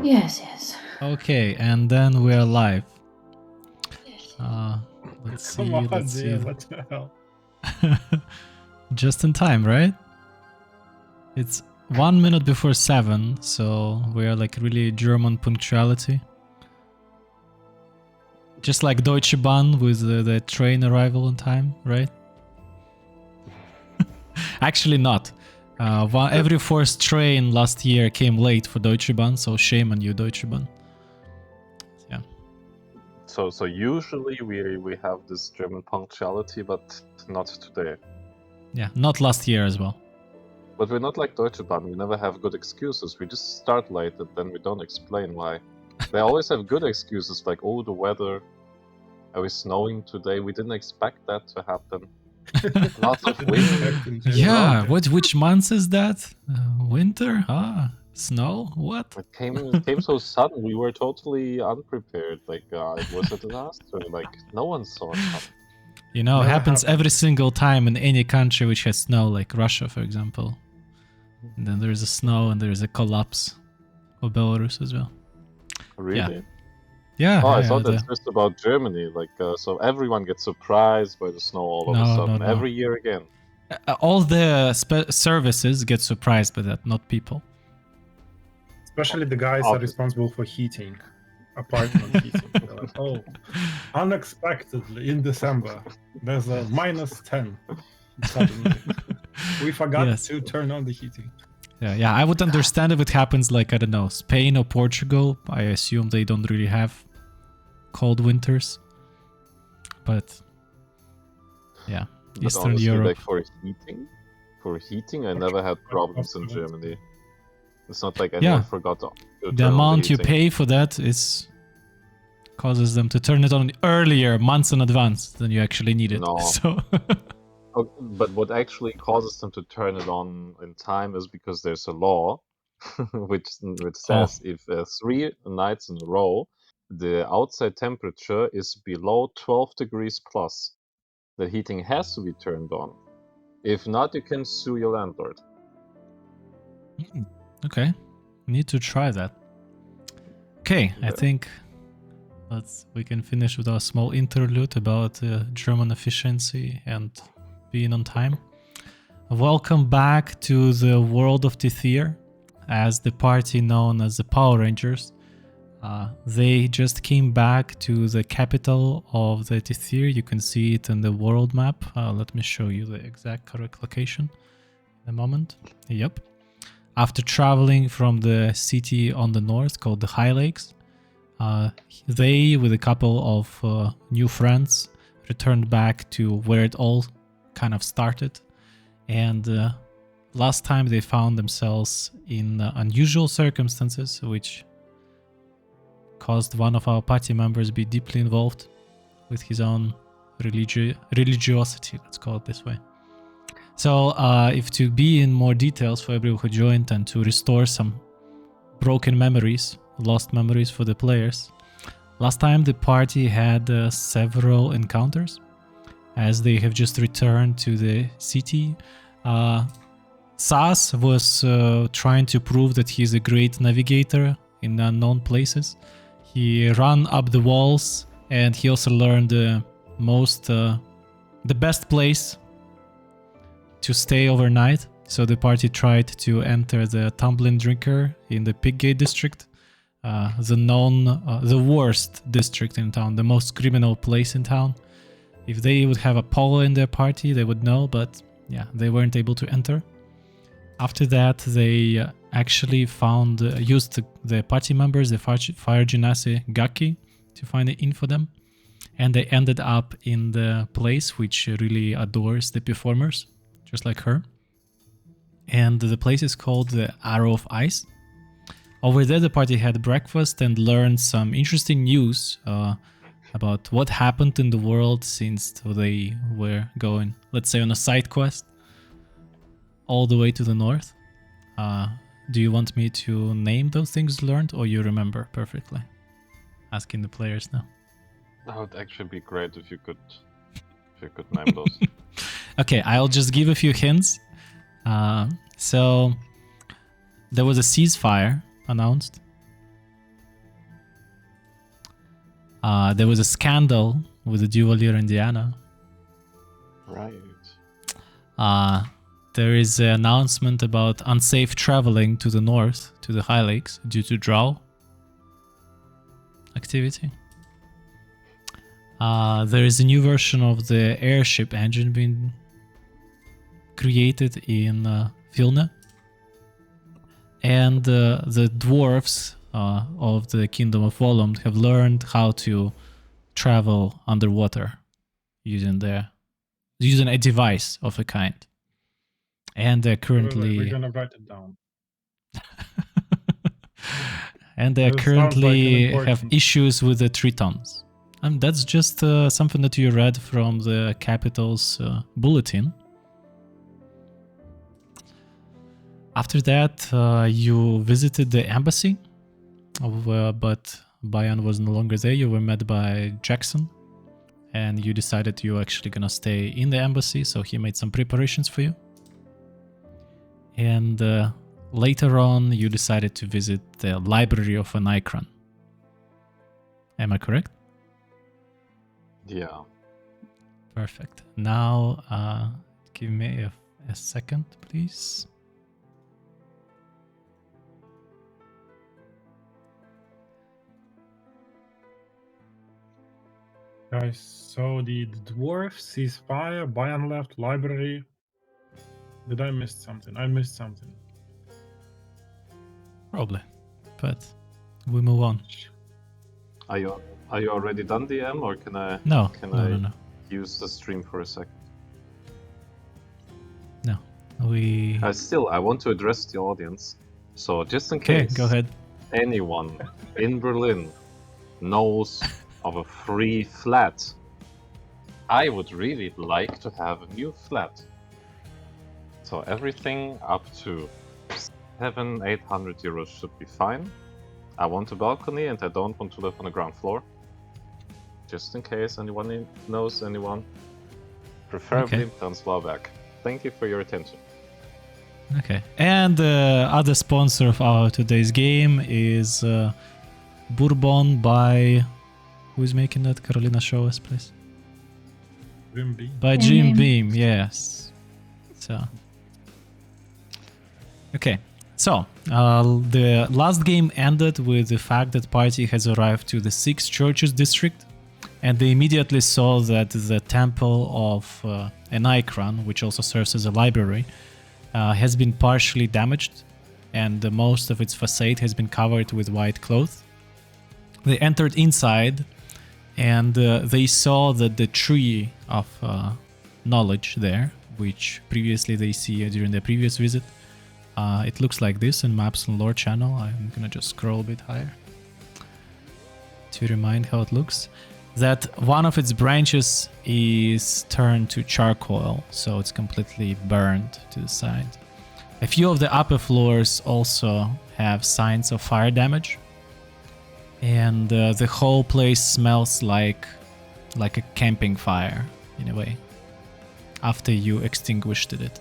Yes, yes. Okay, and then we're live. Yes. Let's see. Come on, Let's see. dear, what the hell? Just in time, right? It's 1 minute before 7, so we're like really German punctuality. Just like Deutsche Bahn with the train arrival on time, right? Actually not. Every fourth train last year came late for Deutsche Bahn, so shame on you, Deutsche Bahn. Yeah. So usually we have this German punctuality, but not today. Yeah, not last year as well. But we're not like Deutsche Bahn. We never have good excuses. We just start late and then we don't explain why. They always have good excuses like, oh, the weather. It was snowing today. We didn't expect that to happen. Lots of wind. Yeah, which month is that? Winter? Snow? What? It came so sudden. We were totally unprepared. Like it was a disaster. Like no one saw it coming. You know, it Never happens happened. every single time in any country which has snow, like Russia, for example. And then there's a snow and there's a collapse of Belarus as well. Really? Yeah. Oh, I yeah, thought the- that's just about Germany. Like so, everyone gets surprised by the snow all of a No, sudden no. every year again. all the services get surprised by that, not people. Especially the guys are responsible for heating, apartment heating. They're like, oh, unexpectedly in December, there's a -10 suddenly. We forgot Yes. to turn on the heating. Yeah, I would understand if it happens like, I don't know, Spain or Portugal. I assume they don't really have cold winters. But yeah, But Eastern honestly, Europe. like for heating, I never had problems in Germany. It's not like anyone forgot to The turn on amount you heating. pay for that is causes them to turn it on earlier, months in advance than you actually need it. No. So Oh, but what actually causes them to turn it on in time is because there's a law which says if 3 nights in a row the outside temperature is below 12 degrees plus, the heating has to be turned on. If not, you can sue your landlord. okay, need to try that. Okay, I Yeah. think we can finish with our small interlude about German efficiency and being on time. Welcome back to the world of Tithir, as the party known as the Power Rangers. They just came back to the capital of the Tithir. You can see it in the world map. Let me show you the exact correct location in a moment. Yep. After traveling from the city on the north called the High Lakes, they, with a couple of new friends, returned back to where it all kind of started. And last time they found themselves in unusual circumstances, which caused one of our party members be deeply involved with his own religiosity, let's call it this way. So if to be in more details for everyone who joined and to restore some broken memories, lost memories for the players, last time the party had several encounters as they have just returned to the city. Sas was trying to prove that he's a great navigator in unknown places. He ran up the walls and he also learned the best place to stay overnight. So the party tried to enter the Tumbling Drinker in the Piggate district, the worst district in town, the most criminal place in town. If they would have Apollo in their party, they would know, but yeah, they weren't able to enter. After that, they actually used the party members, the Fire Genasi Gaki, to find the inn for them. And they ended up in the place which really adores the performers, just like her. And the place is called the Arrow of Ice. Over there, the party had breakfast and learned some interesting news about what happened in the world since they were going, let's say, on a side quest all the way to the north. Do you want me to name those things learned, or you remember perfectly? Asking the players now. That would actually be great if you could name those. Okay, I'll just give a few hints. So there was a ceasefire announced There was a scandal with the Duvalier Indiana. Right. There is an announcement about unsafe traveling to the north, to the High Lakes, due to drow activity. There is a new version of the airship engine being created in Vilna. And the dwarves of the Kingdom of Volund have learned how to travel underwater using a device of a kind. And they're currently We're gonna write it down. and they That sounds like an currently have important- issues with the Tritons. And that's just something that you read from the capital's bulletin. After that, you visited the embassy, but Bayan was no longer there. You were met by Jackson, and you decided you were actually gonna stay in the embassy, so he made some preparations for you. And later on, you decided to visit the library of Enaekran. Am I correct? Yeah. Perfect. Now, give me a second, please. Guys, so the dwarf sees fire, Bayan left, library. Did I miss something? I missed something. Probably, but we move on. Are you already done, DM, or can I No, Can no, I- no, no, use the stream for a second? no. We I want to address the audience. So just in okay. case Go ahead. anyone in Berlin knows of a free flat, I would really like to have a new flat. So everything up to 700-800 euros should be fine. I want a balcony and I don't want to live on the ground floor. Just in case anyone knows anyone. Preferably Okay. in Slovak. Thank you for your attention. Okay. And the other sponsor of our today's game is Bourbon by who is making that? Carolina, show us, please. Jim B. By Jim Beam, yes. So, okay. So, the last game ended with the fact that party has arrived to the 6 Churches district, and they immediately saw that the temple of Enaekran, which also serves as a library, has been partially damaged, and most of its facade has been covered with white cloth. They entered inside, and they saw that the tree of knowledge there, which previously they see during their previous visit, it looks like this in Maps and Lore channel. I'm gonna just scroll a bit higher to remind how it looks. That one of its branches is turned to charcoal, so it's completely burned to the side. A few of the upper floors also have signs of fire damage, and the whole place smells like a camping fire in a way after you extinguished it.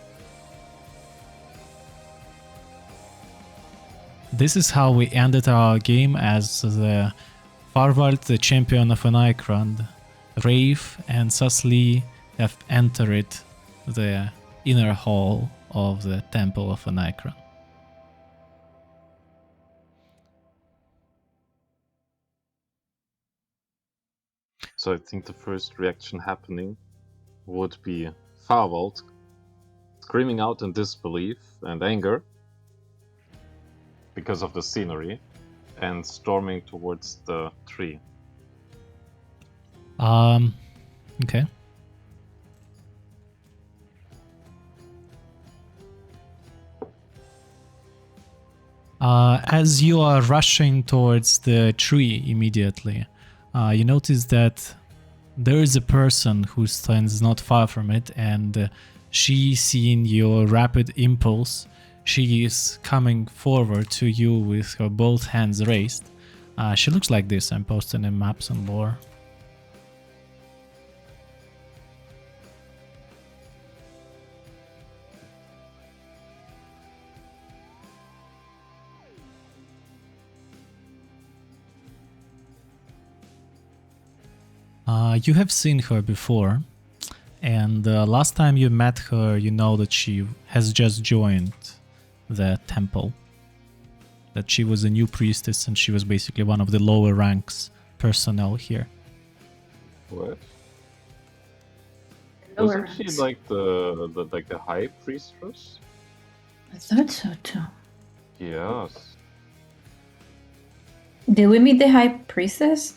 This is how we ended our game, as the Farwald, the champion of Enaekran, Rafe and Susli have entered the inner hall of the Temple of Enaekran. So I think the first reaction happening would be Farwald screaming out in disbelief and anger because of the scenery and storming towards the tree. Okay. As you are rushing towards the tree immediately, you notice that there is a person who stands not far from it, and she, seeing your rapid impulse, she is coming forward to you with her both hands raised. She looks like this. I'm posting in Maps and Lore. You have seen her before, and last time you met her, you know that she has just joined the temple. That she was a new priestess, and she was basically one of the lower ranks personnel here. What? Lower Wasn't she ranks. like the high priestess? I thought so too. Yes. Did we meet the high priestess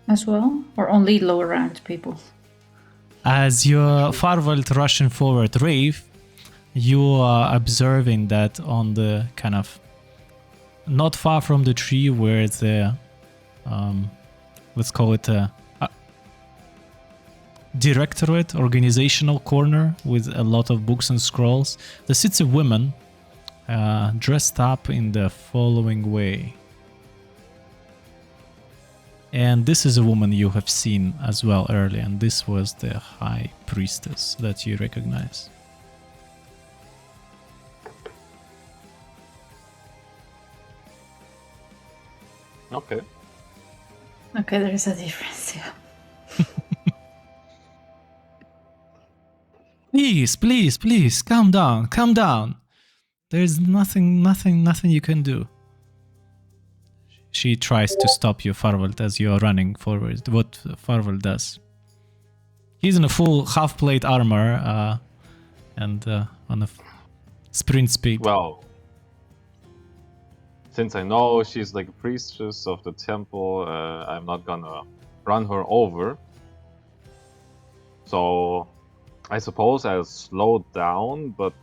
as well, or only lower ranked people? As you're Farvald rushing forward, Rave, you are observing that on the kind of not far from the tree where the let's call it a directorate, organizational corner with a lot of books and scrolls, there sits a woman dressed up in the following way. And this is a woman you have seen as well earlier, and this was the high priestess that you recognize. Okay. Okay, there is a difference. Yeah. Please, calm down. There's nothing you can do. She tries to stop you, Farvald, as you are running forward. What Farvald does. He's in a full half-plate armor and on a sprint speed. Well, since I know she's like a priestess of the temple, I'm not gonna run her over. So I suppose I'll slow down, but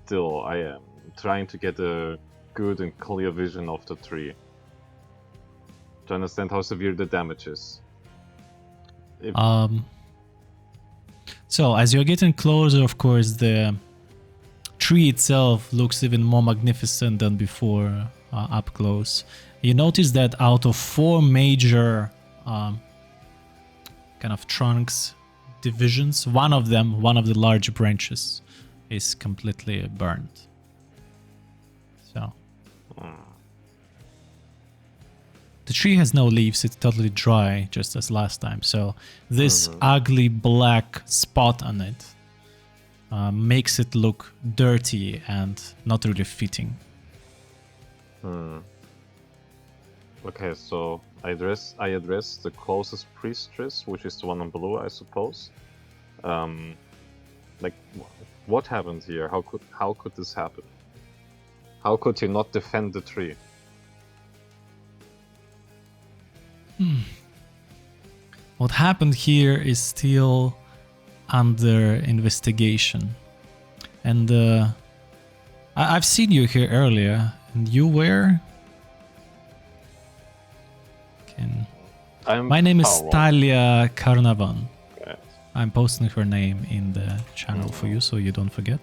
still I am trying to get a good and clear vision of the tree to understand how severe the damage is. So as you're getting closer, of course, the tree itself looks even more magnificent than before up close. You notice that out of 4 major kind of trunks, divisions, one of the large branches is completely burned. So the tree has no leaves, it's totally dry, just as last time. So this ugly black spot on it makes it look dirty and not really fitting. Okay, so I address the closest priestess, which is the one in blue, I suppose. Like, what happened here? How could this happen? How could you not defend the tree? What happened here is still under investigation. And I've seen you here earlier, and you were... My name is Talia Carnavan. Okay. I'm posting her name in the channel for you, so you don't forget.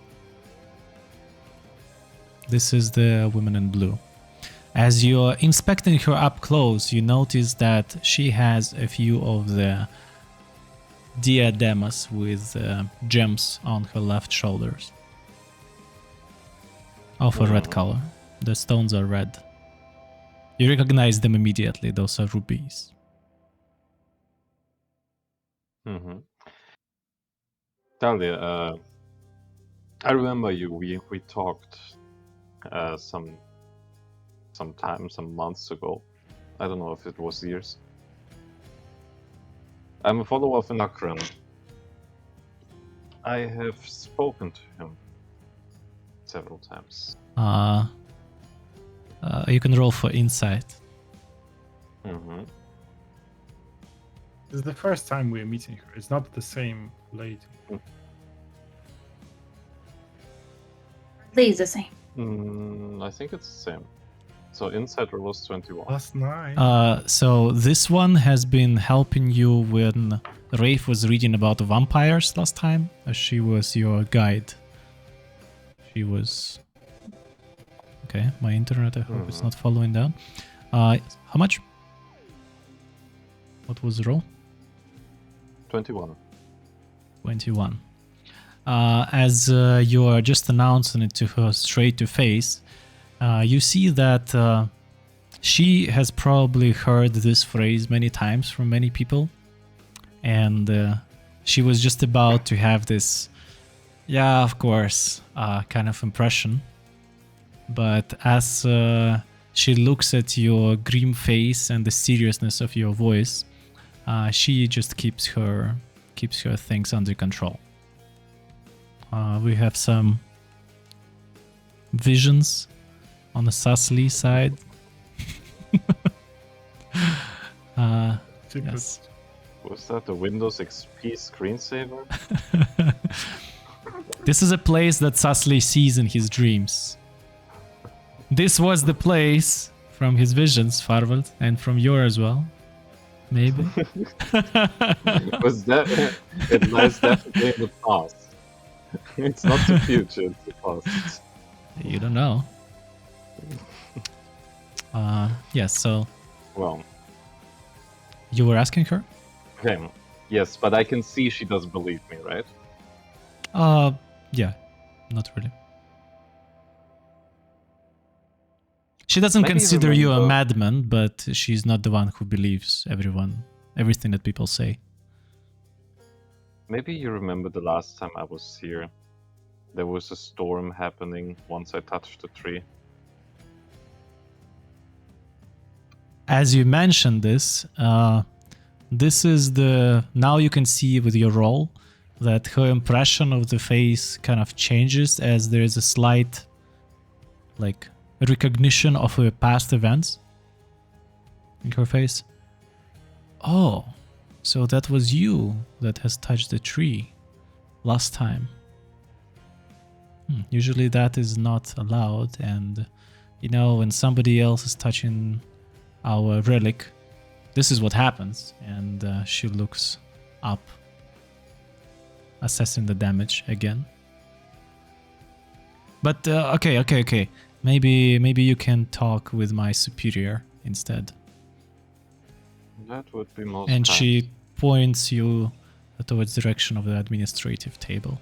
This is the woman in blue. As you're inspecting her up close, you notice that she has a few of the diademas with gems on her left shoulders. Of a red color. The stones are red. You recognize them immediately, those are rubies. Talia, I remember you. We talked some months ago. I don't know if it was years. I'm a follower of Enaekran. I have spoken to him several times. You can roll for insight. This is the first time we're meeting her. It's not the same lady. It's the same. I think it's the same. So insight roll was 21. Last night. So this one has been helping you when Rafe was reading about the vampires last time. She was your guide. She was... Okay, my internet, I hope it's not following down. How much? What was the roll? 21. 21. As you are just announcing it to her straight to face, you see that She has probably heard this phrase many times from many people, and she was just about to have this, yeah, of course, kind of impression. But as she looks at your grim face and the seriousness of your voice, she just keeps her things under control. We have some visions on the Susly side. Yes. Was that the Windows XP screensaver? This is a place that Susly sees in his dreams. This was the place from his visions, Farvald, and from yours as well. Maybe. Was that? It lies definitely in the past. It's not the future, it's the past. You don't know. Yes, so Well, you were asking her? okay. Yes, but I can see she doesn't believe me, right? Yeah, not really. She doesn't Maybe consider you a remember- madman, but she's not the one who believes everything that people say. Maybe you remember the last time I was here. There was a storm happening once I touched the tree. As you mentioned this, this is now you can see with your roll that her impression of the face kind of changes as there is a slight, like, recognition of her past events in her face. Oh, so that was you that has touched the tree last time. Usually that is not allowed, and when somebody else is touching our relic, this is what happens. And she looks up, assessing the damage again. But okay. Maybe you can talk with my superior instead. That would be most And kind. she points you towards the direction of the administrative table.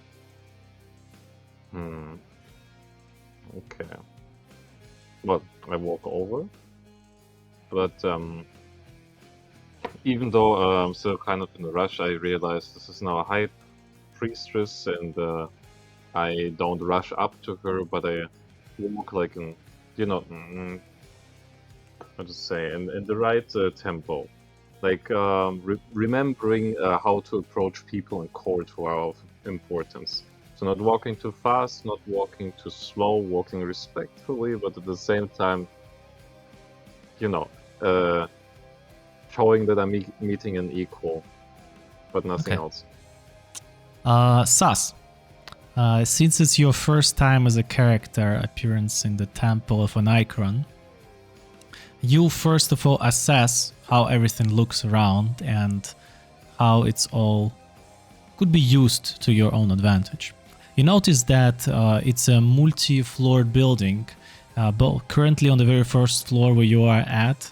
Okay. Well, I walk over. But even though I'm still kind of in a rush, I realize this is now a high priestess, and I don't rush up to her, but I walk like in, how to say, in the right tempo. Like remembering how to approach people in court who are of importance. So not walking too fast, not walking too slow, walking respectfully, but at the same time, showing that I'm meeting an equal, but nothing Okay. else. Sas, since it's your first time as a character appearance in the Temple of Enaekran, you first of all assess how everything looks around and how it's all could be used to your own advantage. You notice that it's a multi-floored building. But currently on the very first floor where you are at,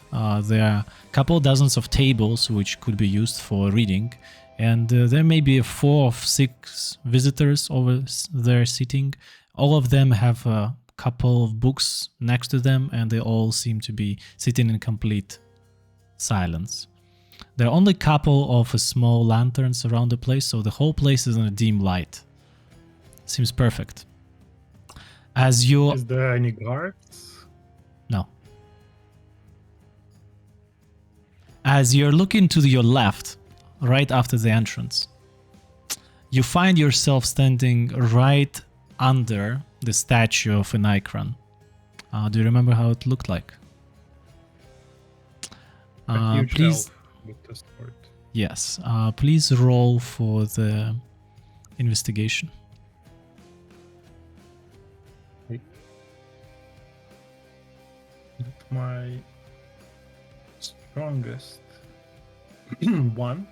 there are a couple dozens of tables which could be used for reading, and there may be 4 or 6 visitors over there sitting. All of them have a couple of books next to them, and they all seem to be sitting in complete silence. There are only a couple of small lanterns around the place, so the whole place is in a dim light. Seems perfect. As you... Is there any guards? No. As you're looking to your left, right after the entrance, you find yourself standing right under the statue of Enaekran. Do you remember how it looked like? A huge Please, elf with the sword. yes. Please roll for the investigation. My strongest one.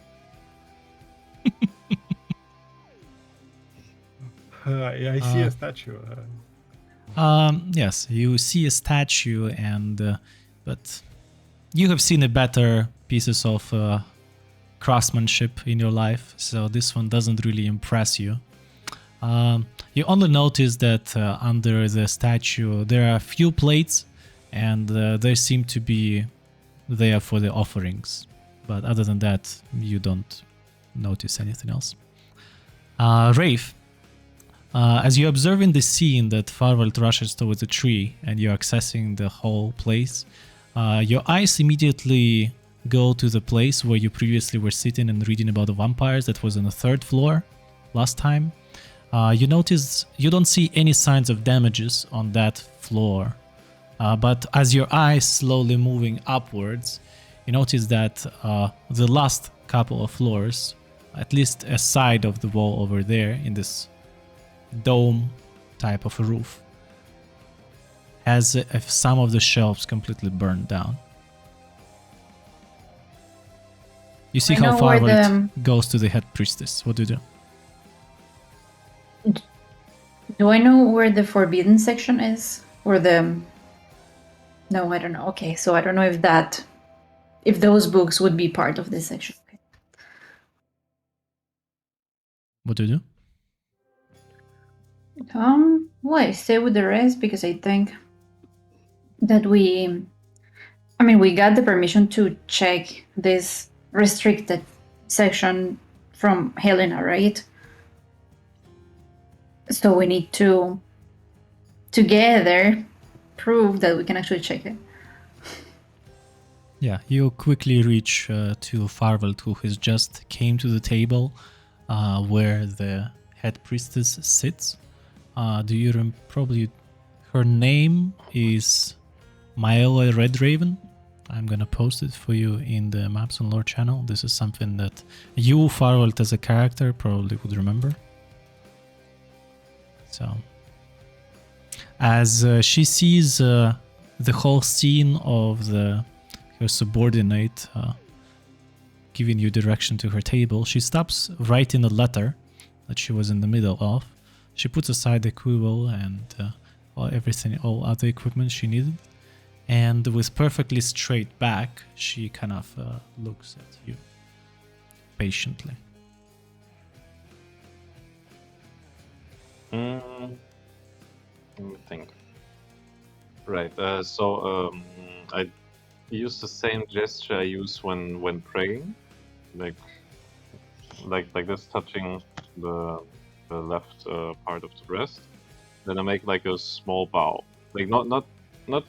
I see a statue. Yes, you see a statue, and but you have seen a better pieces of craftsmanship in your life, so this one doesn't really impress you. You only notice that under the statue there are a few plates and they seem to be there for the offerings. But other than that, you don't notice anything else. Rafe, as you observe in the scene that Farvald rushes towards a tree and you're accessing the whole place, your eyes immediately go to the place where you previously were sitting and reading about the vampires that was on the 3rd floor last time. You notice you don't see any signs of damages on that floor, but as your eyes slowly moving upwards, you notice that the last couple of floors, at least a side of the wall over there in this dome type of a roof, has some of the shelves completely burned down. You see I how know where Farvald goes to the head priestess. What do you do? Do I know where the forbidden section is? Or the... No, I don't know. Okay, so I don't know if those books would be part of this section. Okay. What do you do? Well, I stay with the rest because I think that we got the permission to check this restricted section from Helena, right? So we need to together prove that we can actually check it. Yeah, you quickly reach to Farvald, who has just came to the table where the head priestess sits. Do you probably... Her name is Maela Redraven. I'm gonna post it for you in the Maps and Lore channel. This is something that you, Farvald, as a character, probably would remember. So, as she sees the whole scene of her subordinate giving you direction to her table, she stops writing a letter that she was in the middle of. She puts aside the quill and all other equipment she needed, and with perfectly straight back, she kind of looks at you patiently. Let me think. Right. So I use the same gesture I use when praying, like this, touching the left part of the breast. Then I make like a small bow, like not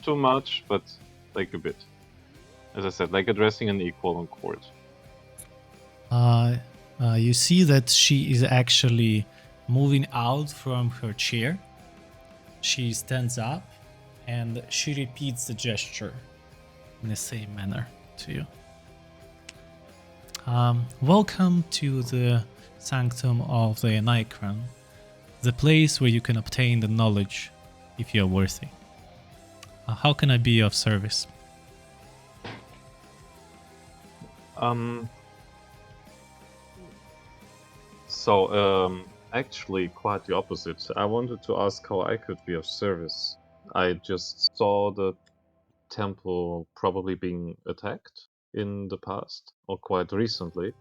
too much, but like a bit. As I said, like addressing an equal in court. You see that she is actually moving out from her chair. She stands up and she repeats the gesture in the same manner to you. Welcome to the sanctum of the Enaekran, the place where you can obtain the knowledge if you are worthy. How can I be of service? Actually, quite the opposite. I wanted to ask how I could be of service. I just saw the temple probably being attacked in the past, or quite recently.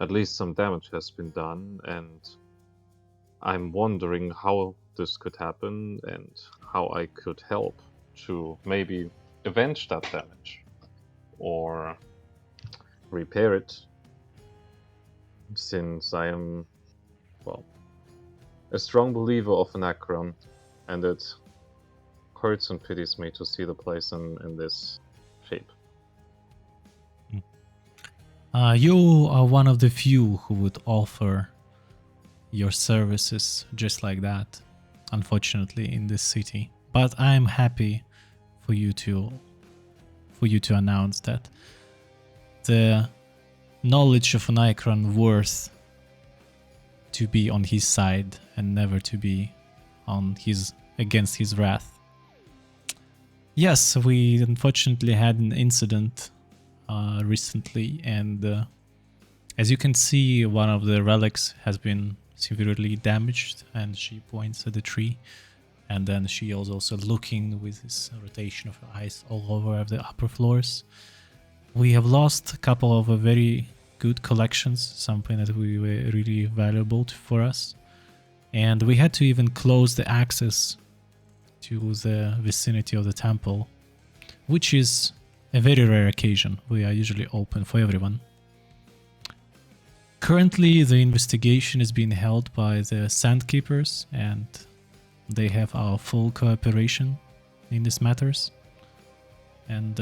At least some damage has been done, and I'm wondering how this could happen and how I could help to maybe avenge that damage or repair it, since I am, well, a strong believer of Enaekran, and it hurts and pities me to see the place in this shape. You are one of the few who would offer your services just like that, unfortunately, in this city. But I'm happy for you to announce that the knowledge of Enaekran worth to be on his side and never to be against his wrath. Yes, we unfortunately had an incident recently, and as you can see, one of the relics has been severely damaged, and she points at the tree, and then she is also looking with this rotation of her eyes all over the upper floors. We have lost a couple of very good collections, something that were really valuable for us, and we had to even close the access to the vicinity of the temple, which is a very rare occasion. We are usually open for everyone. Currently, the investigation is being held by the Sandkeepers, and they have our full cooperation in these matters. And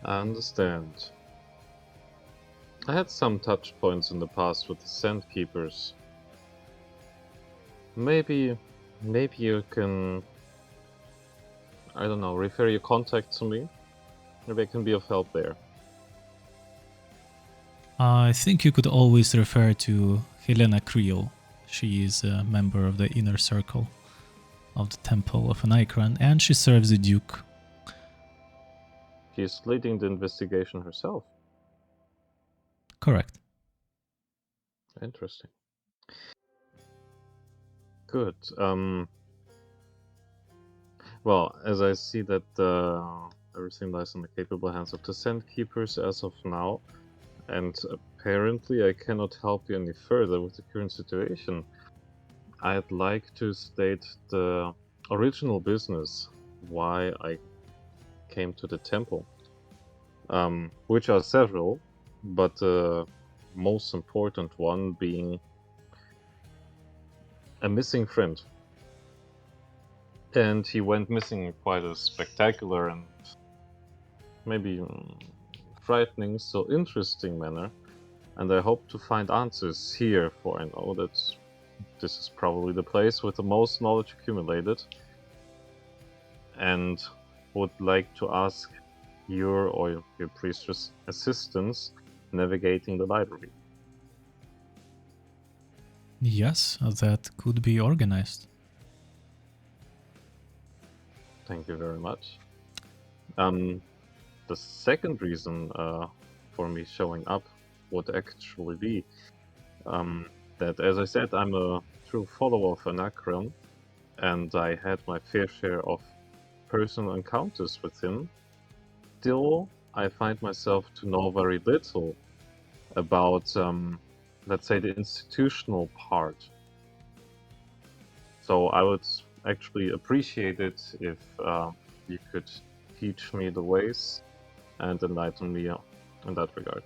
I understand. I had some touch points in the past with the Sandkeepers. Maybe you can, I don't know, refer your contact to me. Maybe I can be of help there. I think you could always refer to Helena Creel. She is a member of the inner circle of the Temple of Enaekran, and she serves the Duke. She's leading the investigation herself. Correct. Interesting. Good. Well, as I see that everything lies in the capable hands of the Sandkeepers as of now, and apparently I cannot help you any further with the current situation, I'd like to state the original business, why I came to the temple, which are several, but the most important one being a missing friend. And he went missing in quite a spectacular and maybe frightening, so interesting manner. And I hope to find answers here, for I know that this is probably the place with the most knowledge accumulated. And would like to ask your or your priestess assistance navigating the library. Yes, that could be organized. Thank you very much. The second reason for me showing up would actually be that, as I said, I'm a true follower of Enaekran, and I had my fair share of personal encounters with him. Still, I find myself to know very little about, let's say, the institutional part. So I would actually appreciate it if you could teach me the ways and enlighten me in that regard.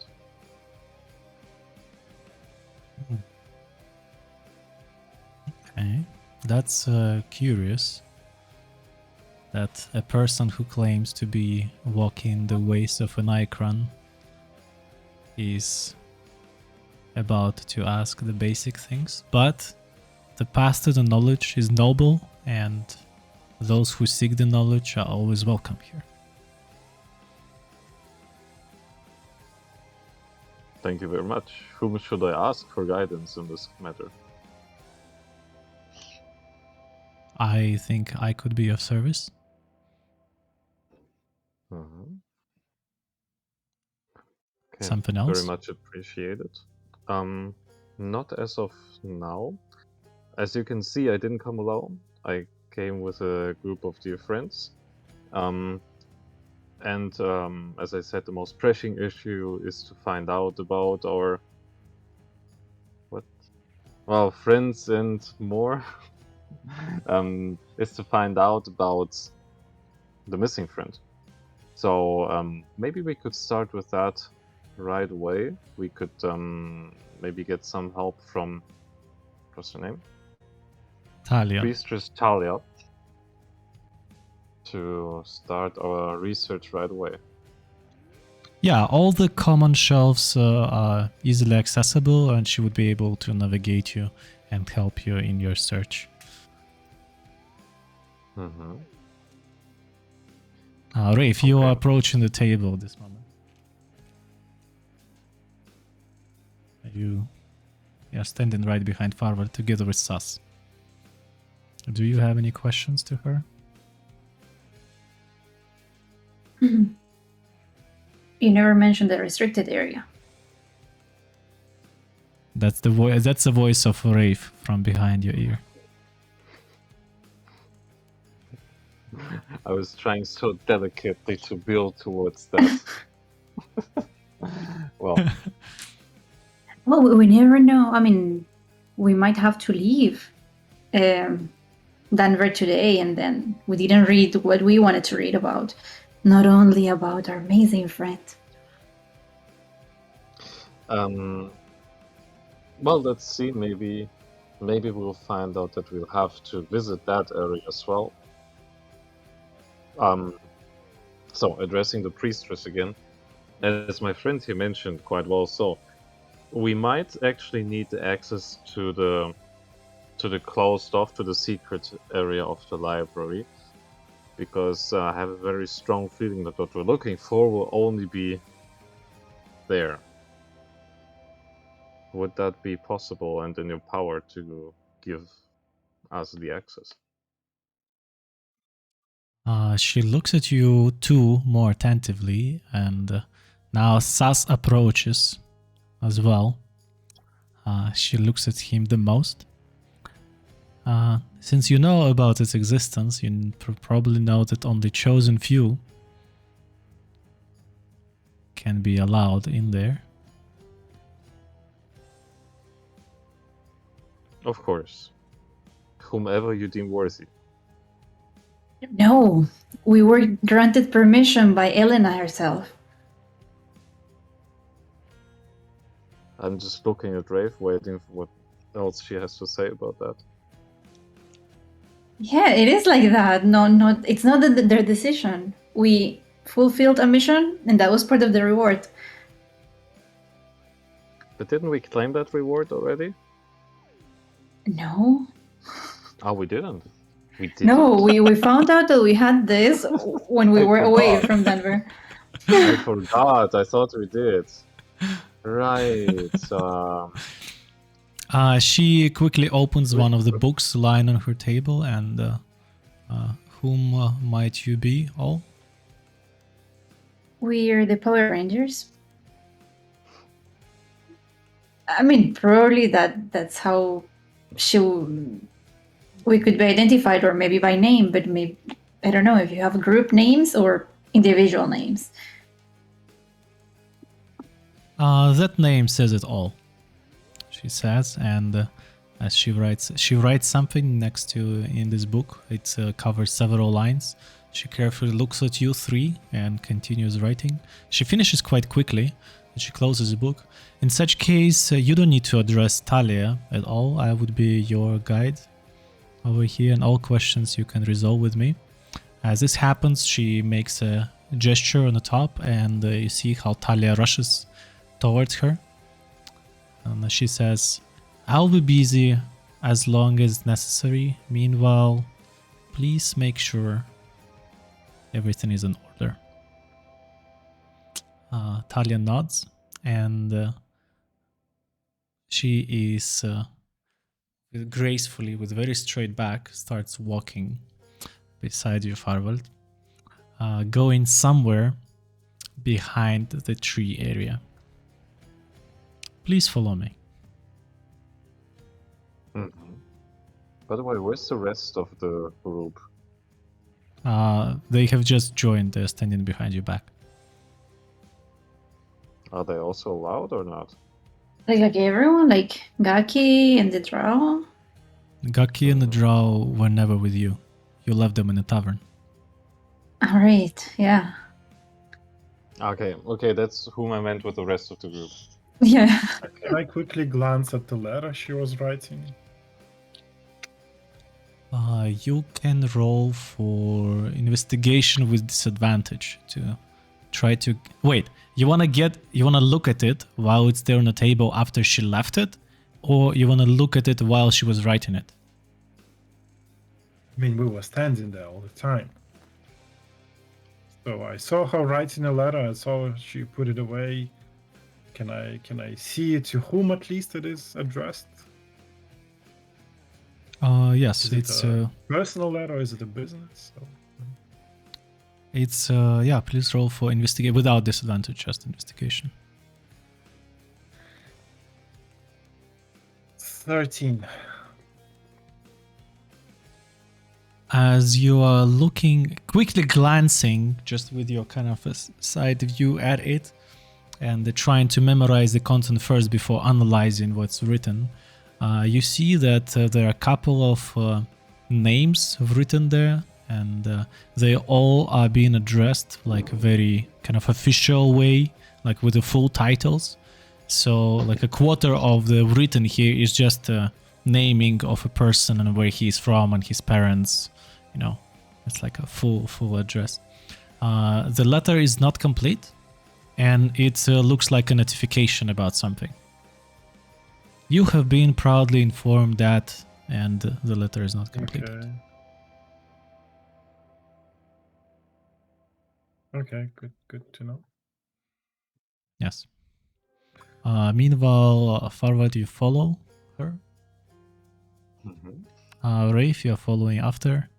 Okay, that's curious. That a person who claims to be walking the ways of Enaekran is about to ask the basic things, but the path to the knowledge is noble, and those who seek the knowledge are always welcome here. Thank you very much. Whom should I ask for guidance in this matter? I think I could be of service. Okay. Something else? Very much appreciated. Not as of now. As you can see, I didn't come alone. I came with a group of dear friends. And as I said, the most pressing issue is to find out about our friends and more. Is to find out about the missing friend. So maybe we could start with that right away. We could maybe get some help from, what's her name? Talia. Priestess Talia, to start our research right away. Yeah, all the common shelves are easily accessible, and she would be able to navigate you and help you in your search. Mm-hmm. Rafe, you are Okay. approaching the table at this moment. You are standing right behind Farvar together with Sas. Do you have any questions to her? You never mentioned the restricted area. That's the voice. That's the voice of Rafe from behind your ear. I was trying so delicately to build towards that. Well, Well, we never know. I mean, we might have to leave Denver today, and then we didn't read what we wanted to read about. Not only about our amazing friend. Well, let's see. Maybe we'll find out that we'll have to visit that area as well. So addressing the priestess again, as my friend here mentioned quite well, so we might actually need access to the closed off, to the secret area of the library, because I have a very strong feeling that what we're looking for will only be there. Would that be possible and in your power to give us the access? She looks at you two more attentively, and now Sas approaches as well. She looks at him the most. Since you know about its existence, you probably know that only chosen few can be allowed in there. Of course. Whomever you deem worthy. No, we were granted permission by Elena herself. I'm just looking at Rafe, waiting for what else she has to say about that. Yeah, it is like that. It's not their decision. We fulfilled a mission, and that was part of the reward. But didn't we claim that reward already? No. Oh, we didn't. We didn't. No, we found out that we had this when we were away from Denver. I forgot. I thought we did. Right. She quickly opens one of the books lying on her table, and whom might you be all? We're the Power Rangers. I mean, probably that's how we could be identified, or maybe by name, but maybe I don't know if you have group names or individual names. That name says it all, she says, and as she writes something next to in this book. It covers several lines. She carefully looks at you three and continues writing. She finishes quite quickly. She closes the book. In such case, you don't need to address Talia at all. I would be your guide over here, and all questions you can resolve with me. As this happens, she makes a gesture on the top, and you see how Talia rushes towards her. And she says, I'll be busy as long as necessary. Meanwhile, please make sure everything is in order. Talia nods, and she is gracefully, with very straight back, starts walking beside you, Farvald, going somewhere behind the tree area. Please follow me. Mm-hmm. By the way, where's the rest of the group? They have just joined. They're standing behind your back. Are they also allowed or not? Like everyone, like Gaki and the Drow. Gaki and the Drow were never with you. You left them in a tavern. All right, yeah. Okay, that's whom I meant with the rest of the group. Yeah. Can I quickly glance at the letter she was writing? You can roll for investigation with disadvantage to try to... Wait, you wanna look at it while it's there on the table after she left it? Or you wanna look at it while she was writing it? I mean, we were standing there all the time. So I saw her writing a letter. I saw she put it away. Can I see to whom at least it is addressed? Yes, Is it's it a personal letter or is it a business? it's yeah. Please roll for investigate without disadvantage, just investigation. 13. As you are looking, quickly glancing, just with your kind of a side view at it, and trying to memorize the content first before analyzing what's written, you see that there are a couple of names written there, and they all are being addressed like a very kind of official way, like with the full titles. So like a quarter of the written here is just a naming of a person and where he's from and his parents, you know, it's like a full address. The letter is not complete, and it looks like a notification about something. You have been proudly informed that, and the letter is not complete. Okay, good to know. Yes. Meanwhile, Farvad, you follow her. Rafe, you are following after.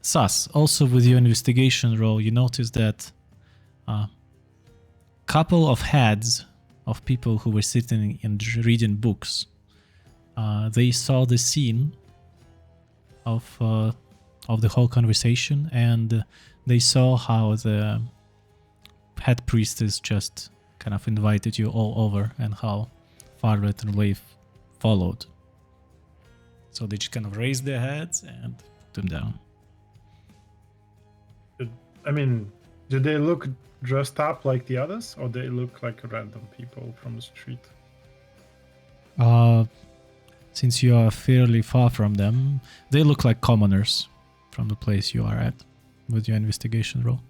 Sas, also with your investigation roll, you notice that couple of heads of people who were sitting and reading books, they saw the scene of the whole conversation, and they saw how the head priestess just kind of invited you all over, and how Farvet and Wave followed. So they just kind of raised their heads and put them down. I mean, did they look dressed up like the others, or they look like random people from the street? Since you are fairly far from them, they look like commoners from the place you are at with your investigation roll.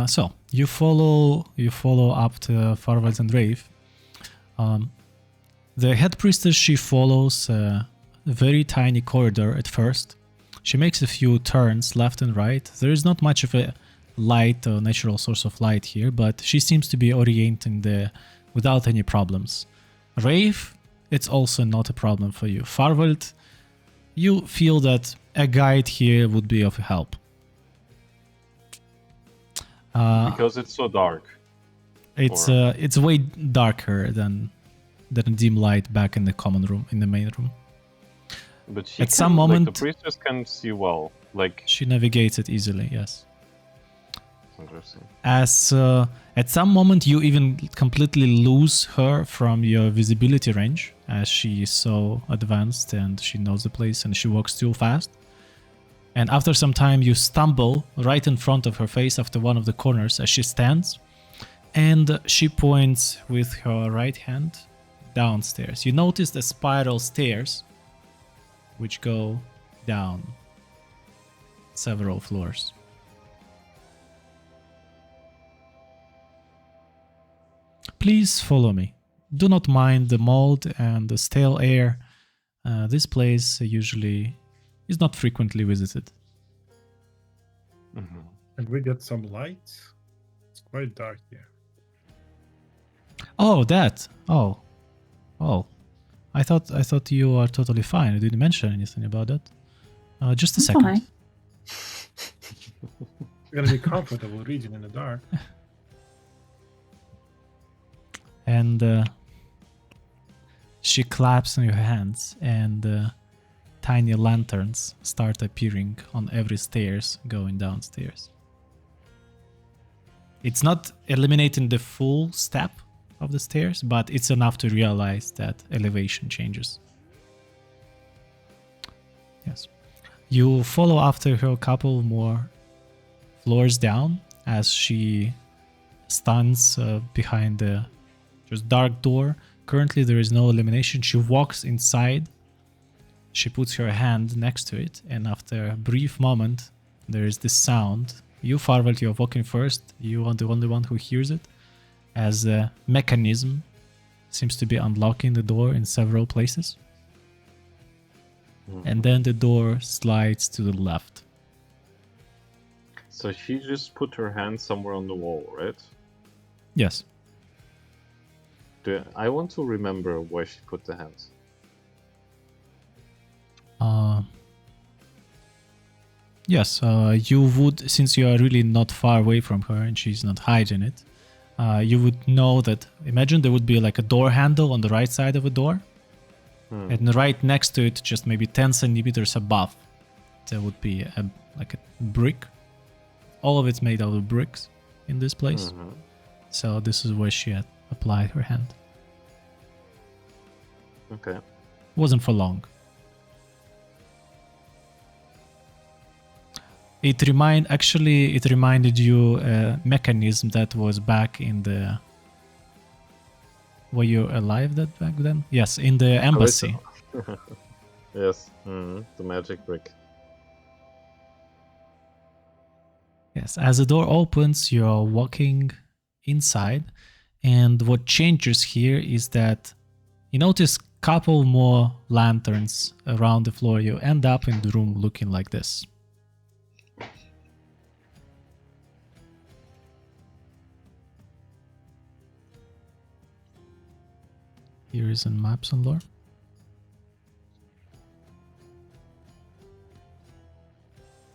So you follow up to Farvad and Rave. The head priestess, she follows a very tiny corridor at first. She makes a few turns left and right. There is not much of a light or natural source of light here, but she seems to be orienting there without any problems. Rave, it's also not a problem for you. Farvald, you feel that a guide here would be of help. Because it's so dark. It's way darker than dim light back in the common room, in the main room. But she at some moment, the priestess can see well. Like she navigates it easily. Yes. Interesting. As at some moment you even completely lose her from your visibility range, as she is so advanced and she knows the place and she walks too fast. And after some time you stumble right in front of her face after one of the corners as she stands, and she points with her right hand downstairs. You notice the spiral stairs which go down several floors. Please follow me. Do not mind the mold and the stale air. This place usually is not frequently visited. Mm-hmm. And we get some light. It's quite dark here. Oh, that. Oh. I thought you are totally fine. You didn't mention anything about that. Just a second. Fine. We're gonna be comfortable reading in the dark. And she claps on your hands, and tiny lanterns start appearing on every stairs going downstairs. It's not eliminating the full step of the stairs, but it's enough to realize that elevation changes. Yes. You follow after her a couple more floors down as she stands behind the just dark door. Currently there is no illumination. She walks inside. She puts her hand next to it, and after a brief moment there is this sound. You, Farvald, you're walking first. You are the only one who hears it, as a mechanism seems to be unlocking the door in several places. Mm-hmm. And then the door slides to the left. So she just put her hand somewhere on the wall, right? Yes. I want to remember where she put the hands. Yes, you would, since you are really not far away from her and she's not hiding it, you would know that, imagine there would be like a door handle on the right side of a door, and right next to it, just maybe 10 centimeters above, there would be like a brick all of it's made out of bricks in this place. Mhm. So this is where she had applied her hand. Okay. Wasn't for long. It reminded you a mechanism that was back in the. Were you alive back then? Yes, in the embassy. Yes. The magic brick. Yes, as the door opens, you're walking inside, and what changes here is that you notice a couple more lanterns around the floor. You end up in the room looking like this. Here is in maps and lore.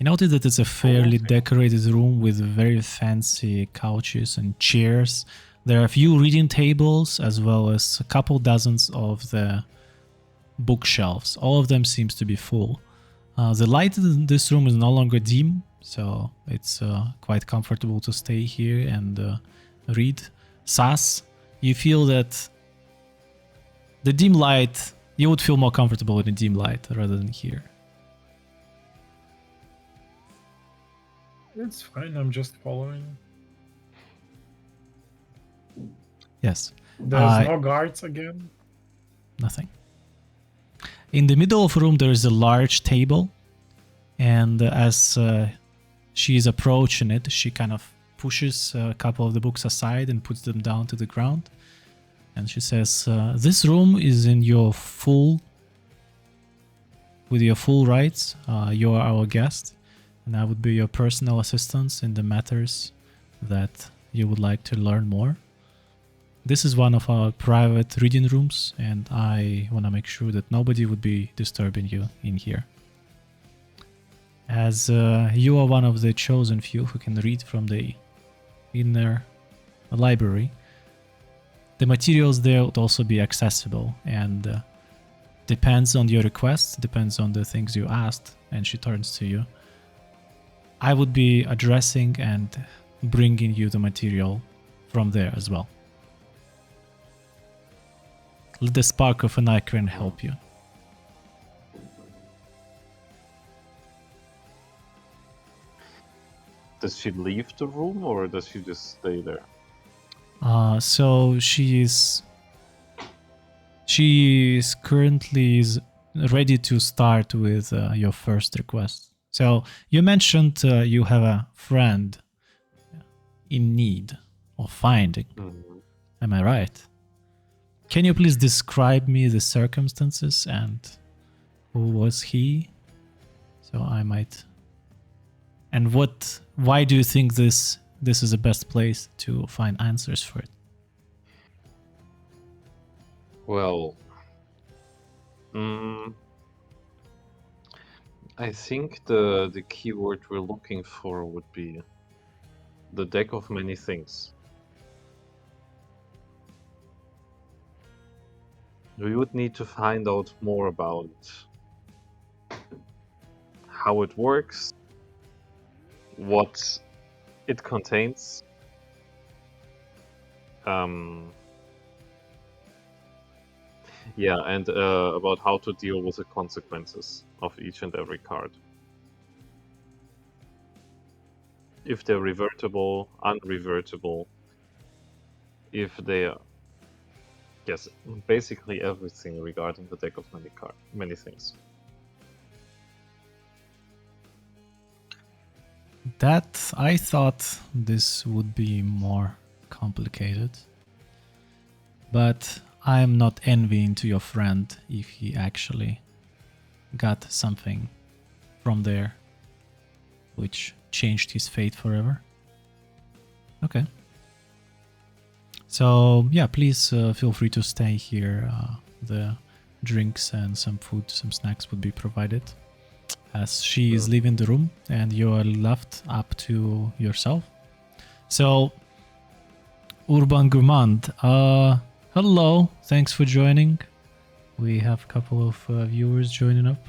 You notice that it's a fairly decorated room with very fancy couches and chairs. There are a few reading tables as well as a couple dozens of the bookshelves. All of them seems to be full. The light in this room is no longer dim, so it's quite comfortable to stay here and read. Sas, you feel that the dim light, you would feel more comfortable in the dim light rather than here. It's fine. I'm just following. Yes. There's no guards again. Nothing. In the middle of the room, there is a large table, and as she is approaching it, she kind of pushes a couple of the books aside and puts them down to the ground. And she says, "This room is in with your full rights. You are our guest, and I would be your personal assistant in the matters that you would like to learn more. This is one of our private reading rooms, and I want to make sure that nobody would be disturbing you in here. As you are one of the chosen few who can read from the inner library, the materials there would also be accessible, and depends on your request, depends on the things you asked." And she turns to you. "I would be addressing and bringing you the material from there as well. Let the spark of Enaekran help you." Does she leave the room or does she just stay there? So she is currently ready to start with your first request. So you mentioned you have a friend in need of finding. Am I right? Can you please describe me the circumstances and who was he? So I might. And why do you think this is the best place to find answers for it? Well, I think the keyword we're looking for would be the deck of many things. We would need to find out more about how it works, what it contains, and about how to deal with the consequences of each and every card. If they're revertible, unrevertible, if they are... Yes, basically everything regarding the deck of many things. That I thought this would be more complicated, but I am not envying to your friend if he actually got something from there which changed his fate forever. Okay. So yeah, please feel free to stay here. The drinks and some food, some snacks would be provided as she is leaving the room and you are left up to yourself. So Urban Gourmand, hello, thanks for joining. We have a couple of viewers joining up.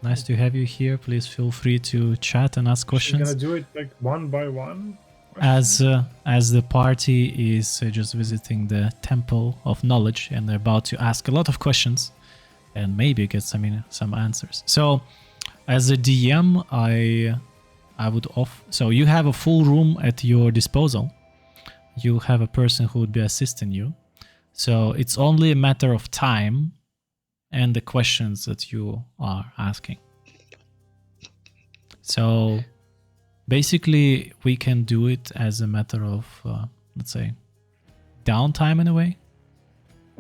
Nice to have you here. Please feel free to chat and ask We're questions. gonna do it like one by one. As the party is just visiting the temple of knowledge and they're about to ask a lot of questions and maybe get some answers. So, as a DM, I would so you have a full room at your disposal. You have a person who would be assisting you. So it's only a matter of time and the questions that you are asking. So basically, we can do it as a matter of, let's say, downtime in a way.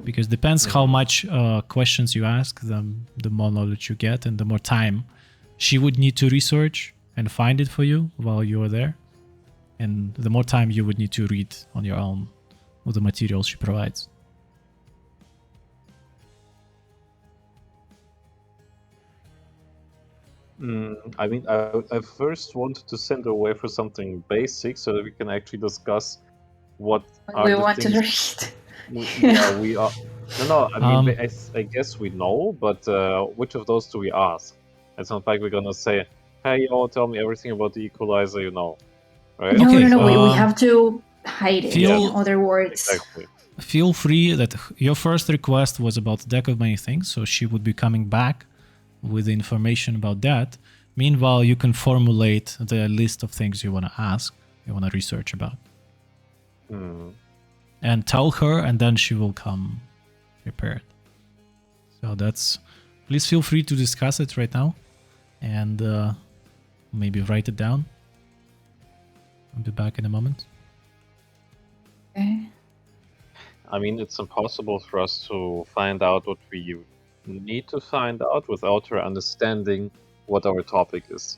Because it depends how much questions you ask, the more knowledge you get and the more time she would need to research and find it for you while you're there. And the more time you would need to read on your own with the materials she provides. I mean, I first wanted to send her away for something basic so that we can actually discuss what are We the want to things read. we are. No, I mean, I guess we know, but which of those do we ask? It's not like we're gonna say, "Hey, y'all, tell me everything about the equalizer you know," right? No, Okay, we have to hide it, feel- in other words. Exactly. Feel free that your first request was about the deck of many things, so she would be coming back with the information about that. Meanwhile, you can formulate the list of things you want to ask, you want to research about. And tell her, and then she will come prepared. So please feel free to discuss it right now and maybe write it down. I'll be back in a moment. Okay. I mean, it's impossible for us to find out what we need to find out without her understanding what our topic is.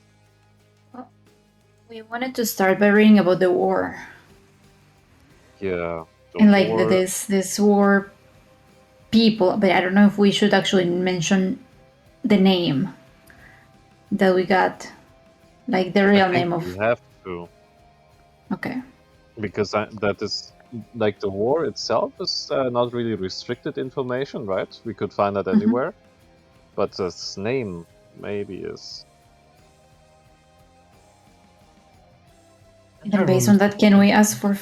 We wanted to start by reading about the war. Yeah. And like this war people, but I don't know if we should actually mention the name that we got, like the real name of. We have to. Okay. Because that is like the war itself is not really restricted information, right? We could find that anywhere, but its name maybe is. And based on that, can we ask for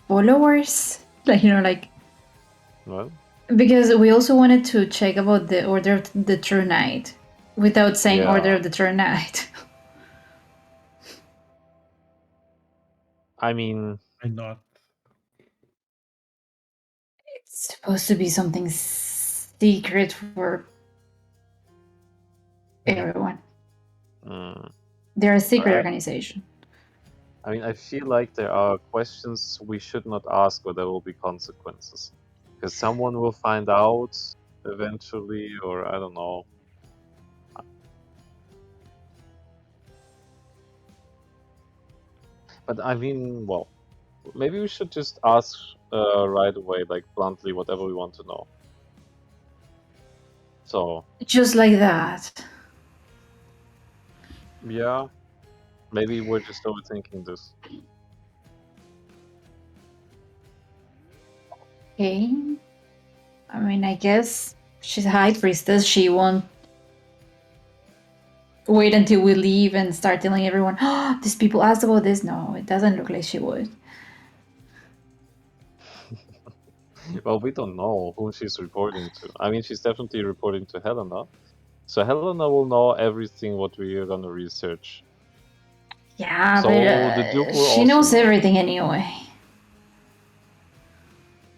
followers? Like. Well. Because we also wanted to check about the Order of the True Knight without saying Order of the True Knight. I mean, why not? It's supposed to be something secret for everyone. They're a secret organization. I mean, I feel like there are questions we should not ask or there will be consequences. Because someone will find out eventually, or I don't know. But I mean, well, maybe we should just ask right away, like bluntly, whatever we want to know. So. Just like that. Yeah. Maybe we're just overthinking this. Okay. I mean, I guess she's a high priestess. She won't wait until we leave and start telling everyone, oh, these people asked about this. No, it doesn't look like she would. Well, we don't know who she's reporting to. I mean, she's definitely reporting to Helena. So Helena will know everything what we are going to research. Yeah, so but the Duke will she also knows know. everything anyway.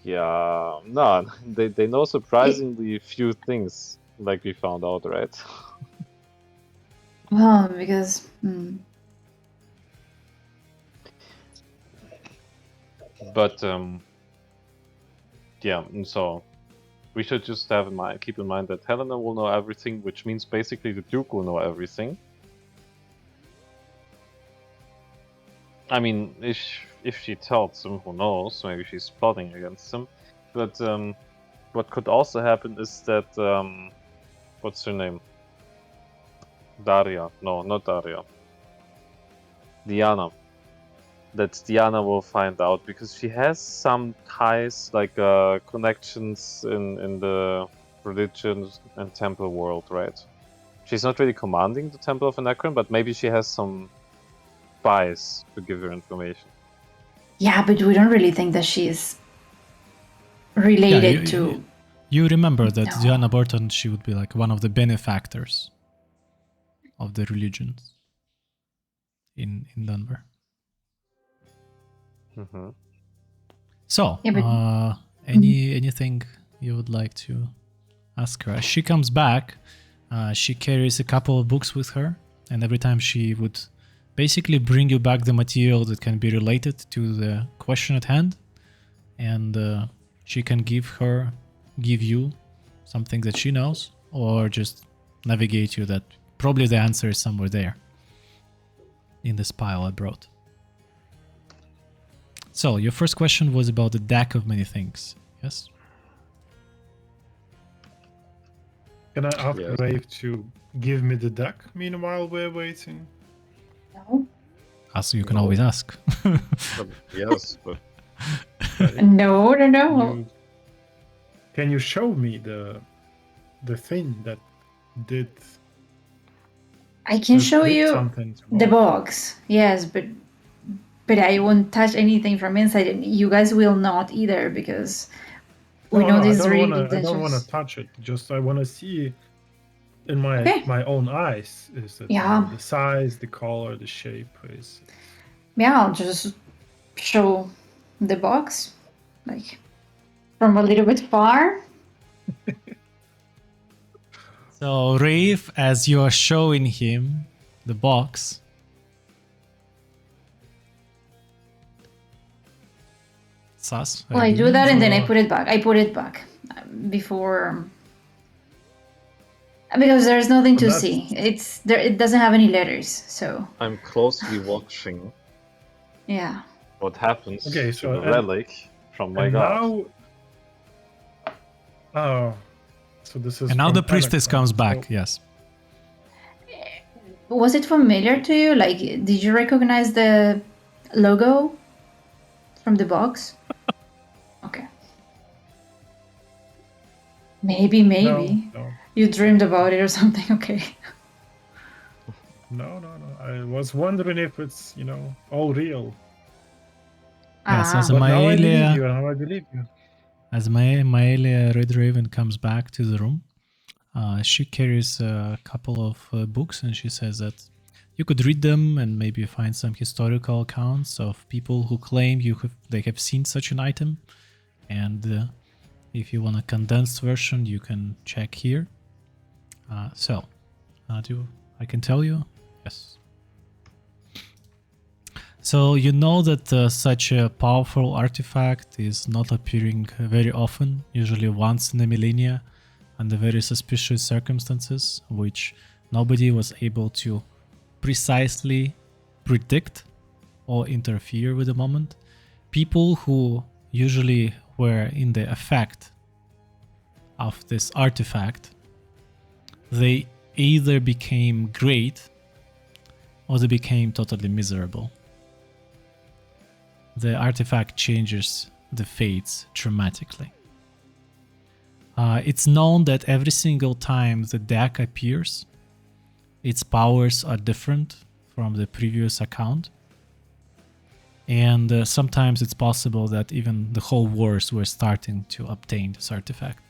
Yeah, no, they know surprisingly few things, like we found out, right? Well, because... But, yeah, so we should just have keep in mind that Helena will know everything, which means basically the Duke will know everything. I mean, if she tells him, who knows? Maybe she's plotting against him. But what could also happen is that what's her name? Daria? No, not Daria. Diana. That Diana will find out because she has some ties, like connections in the religion and temple world, right? she's not really commanding the Temple of Enaekran, but maybe she has some spies to give her information. Yeah, but we don't really think that she's related to. You remember that No. Diana Burton, she would be like one of the benefactors of the religions in Denver. Mm-hmm. So, Yeah, but- anything you would like to ask her? As she comes back, she carries a couple of books with her, and every time she would basically bring you back the material that can be related to the question at hand, and she can give you something that she knows, or just navigate you that probably the answer is somewhere there in this pile I brought. So your first question was about the deck of many things, yes? Can I ask Yes. Rave to give me the deck meanwhile we're waiting? No. As you can No. always ask. But yes, but No. Can you show me the thing that did I can that show did you something to the us? box. Yes, but I won't touch anything from inside, and you guys will not either because we know these really I don't want to dangerous. touch it. Just I want to see in my Okay. my own eyes. Is it Yeah. the size, the color, the shape? Is Yeah, I'll just show the box, like from a little bit far. So Rafe, as you are showing him the box, sus. Well, I do that and then I Oh. put it back. I put it back before because there's nothing to That's- see. It's there. It doesn't have any letters, so I'm closely watching yeah. what happens Okay, to so the relic from my and god. now, oh, so this is. And now from the priestess Enaekran, comes so- back, yes. Was it familiar to you? Like, did you recognize the logo from the box? Okay. Maybe No, you dreamed about it or something. Okay. no. I was wondering if it's all real. Yes, as Ah, But now I believe Maelia, you. Now I believe you. as Maelia Red Raven comes back to the room, she carries a couple of books, and she says that you could read them and maybe find some historical accounts of people who claim they have seen such an item. And if you want a condensed version, you can check here. I can tell you? Yes. So you know that such a powerful artifact is not appearing very often, usually once in a millennia, under very suspicious circumstances, which nobody was able to precisely predict or interfere with the moment. People who usually were in the effect of this artifact, they either became great or they became totally miserable. The artifact changes the fates dramatically. It's known that every single time the deck appears, its powers are different from the previous account. And sometimes it's possible that even the whole wars were starting to obtain this artifact.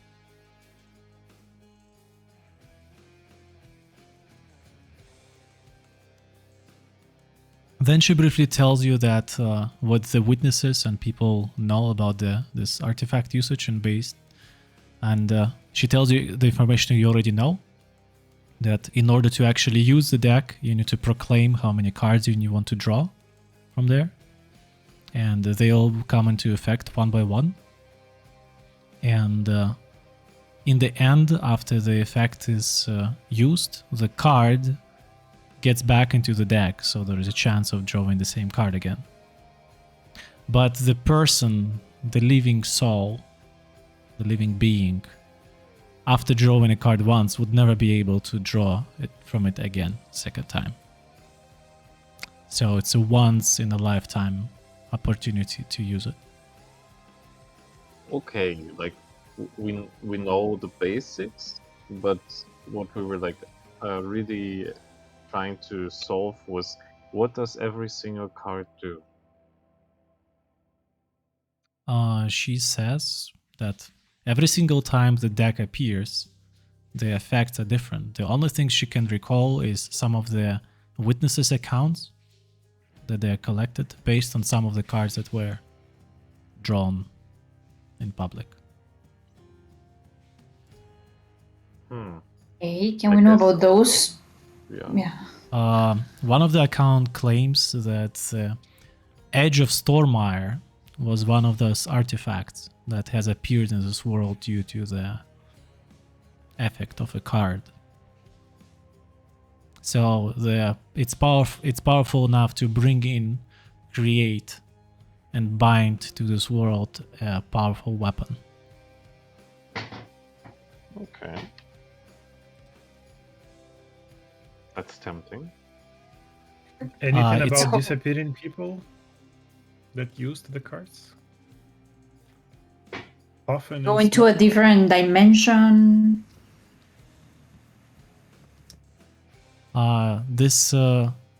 Then she briefly tells you that what the witnesses and people know about this artifact usage and base. And she tells you the information you already know. That in order to actually use the deck, you need to proclaim how many cards you want to draw from there. And they all come into effect one by one. And in the end, after the effect is used, the card gets back into the deck, so there is a chance of drawing the same card again. But the person, the living soul, the living being, after drawing a card once, would never be able to draw it from it again, second time. So it's a once in a lifetime opportunity to use it. Okay, like we know the basics, but what we were like really trying to solve was, what does every single card do? She says that every single time the deck appears, the effects are different. The only thing she can recall is some of the witnesses' accounts that they are collected based on some of the cards that were drawn in public. Hey, can I we know guess about those? Yeah. Yeah. One of the account claims that Edge of Stormire was one of those artifacts that has appeared in this world due to the effect of a card. So it's powerful enough to bring in, create, and bind to this world a powerful weapon. Okay. That's tempting. Anything it's- about disappearing people that used the cards? Often Go into a different dimension.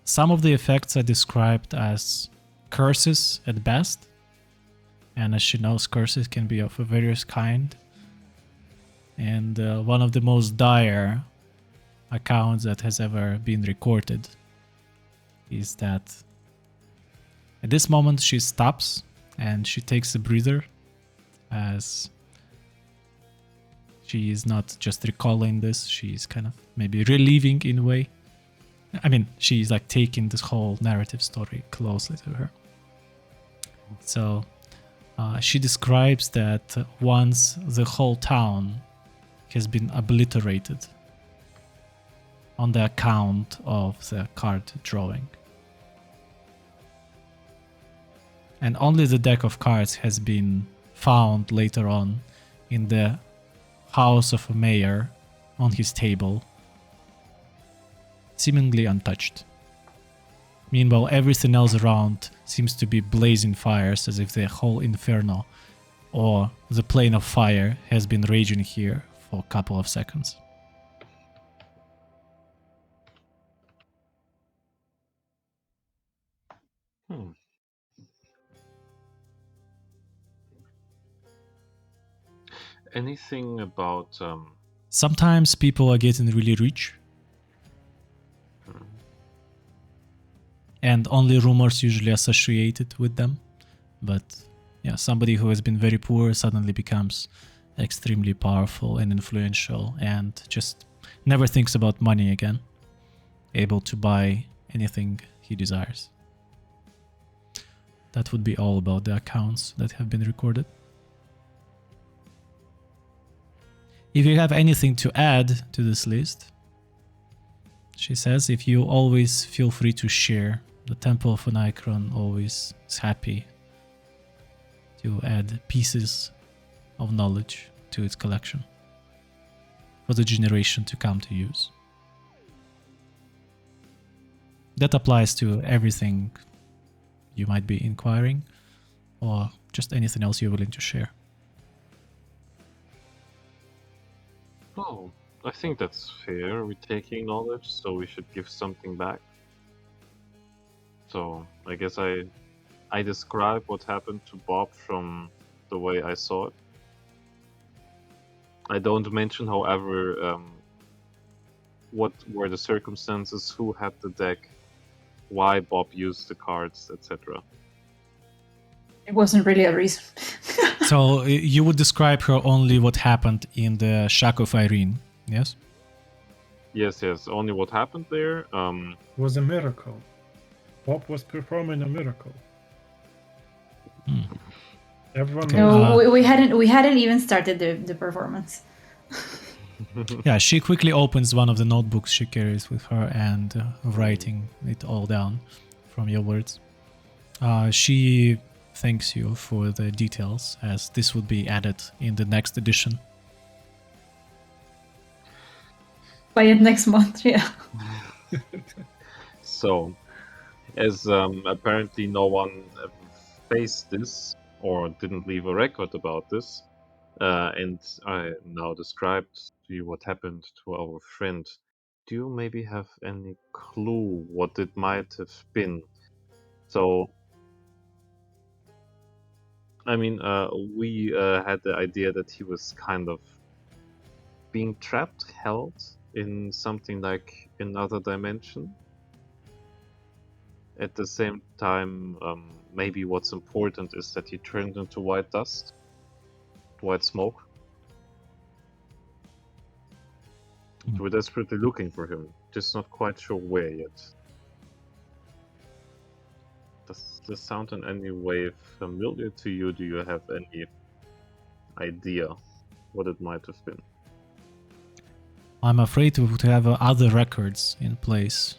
Some of the effects are described as curses at best, and as she knows, curses can be of a various kind. And one of the most dire accounts that has ever been recorded is that at this moment she stops and she takes a breather, as she is not just recalling this, she's kind of maybe reliving in a way. I mean, she's like taking this whole narrative story closely to her. So she describes that once the whole town has been obliterated on the account of the card drawing. And only the deck of cards has been found later on in the house of a mayor on his table, seemingly untouched. Meanwhile, everything else around seems to be blazing fires, as if the whole inferno or the plane of fire has been raging here for a couple of seconds. Anything about Sometimes people are getting really rich, and only rumors usually associated with them. But yeah, somebody who has been very poor suddenly becomes extremely powerful and influential and just never thinks about money again, able to buy anything he desires. That would be all about the accounts that have been recorded. If you have anything to add to this list, she says, if you always feel free to share. The Temple of Enaekran always is happy to add pieces of knowledge to its collection for the generation to come to use. That applies to everything you might be inquiring, or just anything else you're willing to share. Oh, I think that's fair. We're taking knowledge, so we should give something back. So I guess I describe what happened to Bob from the way I saw it. I don't mention, however, what were the circumstances, who had the deck, why Bob used the cards, etc. It wasn't really a reason. So you would describe her only what happened in the Shack of Irene, yes? Yes, only what happened there. It was a miracle. Bob was performing a miracle. Everyone Okay, knows. No, we hadn't even started the performance. Yeah, she quickly opens one of the notebooks she carries with her and writing it all down from your words. She thanks you for the details, as this would be added in the next edition. Buy it next month, yeah. So, as apparently no one faced this or didn't leave a record about this, and I now described to you what happened to our friend, do you maybe have any clue what it might have been? So, I mean, we had the idea that he was kind of being trapped, held in something like another dimension. At the same time, maybe what's important is that he turned into white dust, white smoke. We're desperately looking for him, just not quite sure where yet. Does this sound in any way familiar to you? Do you have any idea what it might have been? I'm afraid to have other records in place.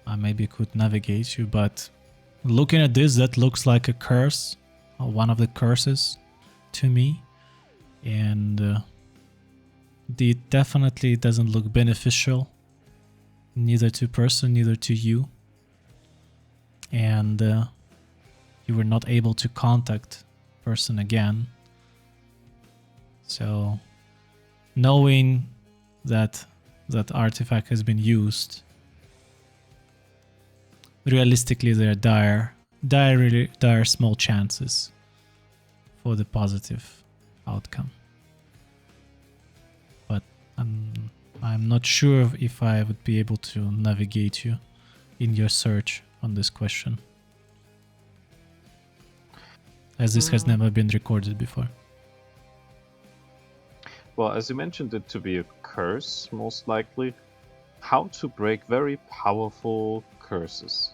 I maybe could navigate you, but looking at this, that looks like a curse, one of the curses to me, and it definitely doesn't look beneficial, neither to person, neither to you, and you were not able to contact person again. So, knowing that that artifact has been used, realistically there are dire small chances for the positive outcome. But I'm not sure if I would be able to navigate you in your search on this question, as this has never been recorded before. Well, as you mentioned it to be a curse, most likely, how to break very powerful curses?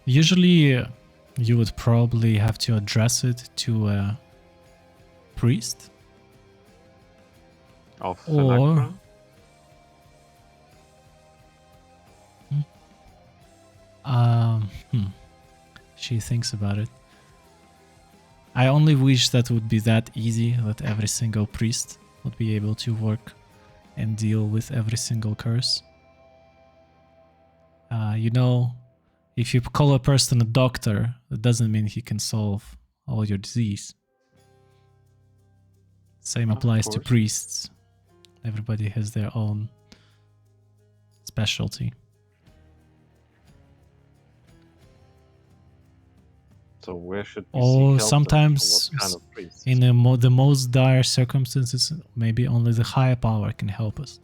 Usually, you would probably have to address it to a priest. Of Or Enaekran? She thinks about it. I only wish that would be that easy, that every single priest would be able to work and deal with every single curse. If you call a person a doctor, that doesn't mean he can solve all your disease. Same applies to priests. Everybody has their own specialty. So where should we seek help? Sometimes, what kind of priest? in the most dire circumstances, maybe only the higher power can help us.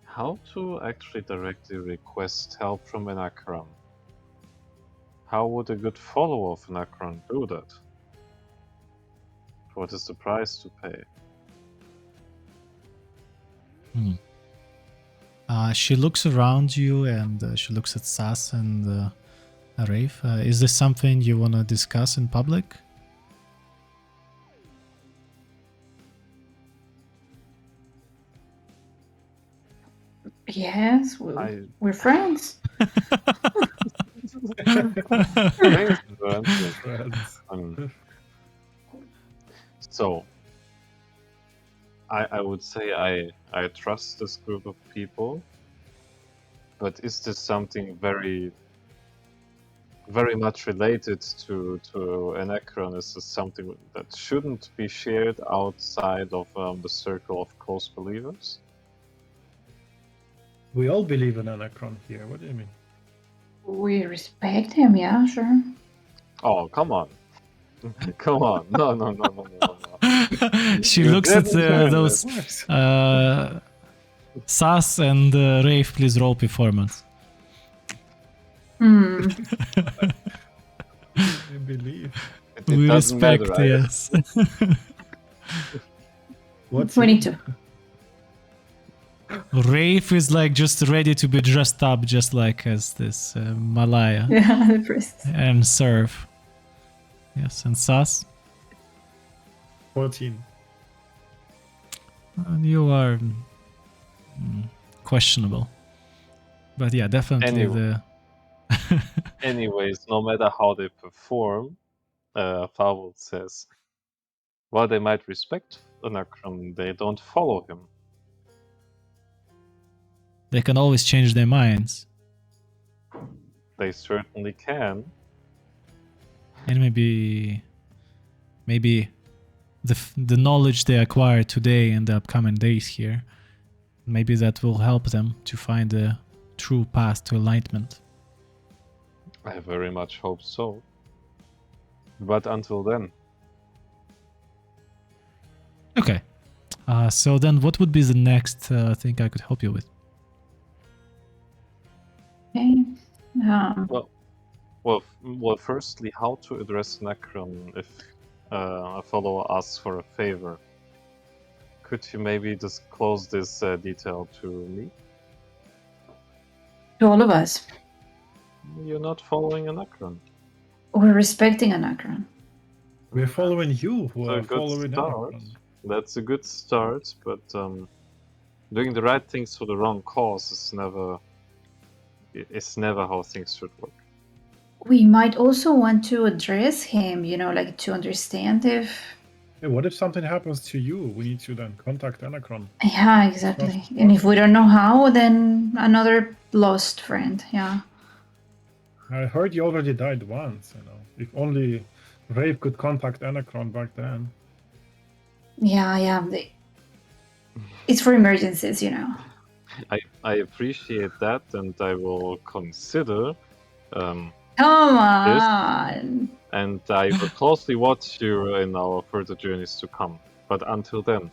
How to actually directly request help from Enaekran? How would a good follower of Enaekran do that? What is the price to pay? She looks around you and she looks at Sas and Rafe. Is this something you want to discuss in public? Yes, we're friends. So, I would say I trust this group of people, but is this something very much related to Enaekran? Is this something that shouldn't be shared outside of the circle of close believers? We all believe in Enaekran here. What do you mean? We respect him, yeah, sure. Oh, come on. Come on. No. She looks at those Sas and Rafe, please roll performance. I believe. We respect, matter, yes. What's 22. Rafe is like just ready to be dressed up, just like as this Malaya, Yeah, the priest. and serve. Yes, and Sas, 14. you are questionable, but yeah, definitely Anyways, no matter how they perform, Fawel says, while they might respect Enaekran, they don't follow him. They can always change their minds. They certainly can. And maybe the knowledge they acquire today in the upcoming days here, maybe that will help them to find the true path to enlightenment. I very much hope so. But until then, Okay. So then what would be the next thing I could help you with? Okay. well, firstly, how to address Enaekran if a follower asks for a favor? Could you maybe disclose this detail to me? To all of us. You're not following Enaekran. We're respecting Enaekran. We're following you, who It's a are good following start. Enaekran. That's a good start, but doing the right things for the wrong cause is never how things should work. We might also want to address him, like to understand if... Hey, what if something happens to you? We need to then contact Enaekran. Yeah, exactly. And if we don't know how, then another lost friend, yeah. I heard you already died once, If only Rave could contact Enaekran back then. Yeah. It's for emergencies, I appreciate that, and I will consider Come on! and I will closely watch you in our further journeys to come. But until then,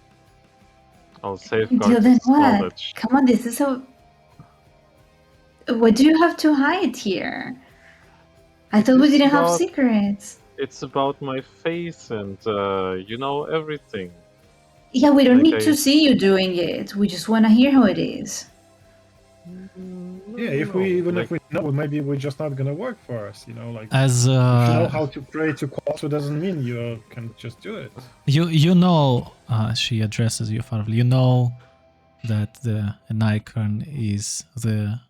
I'll safeguard Until then this what? knowledge. Come on, this is so... What do you have to hide here? I thought we It's didn't have about- secrets. It's about my faith and, everything. Yeah, we don't Like need to see you doing it. We just want to hear how it is. Yeah, if we know, maybe we're just not gonna work for us, As if you know how to pray to Quattro doesn't mean you can just do it. you know, she addresses you firmly. You know that the Enaekran is the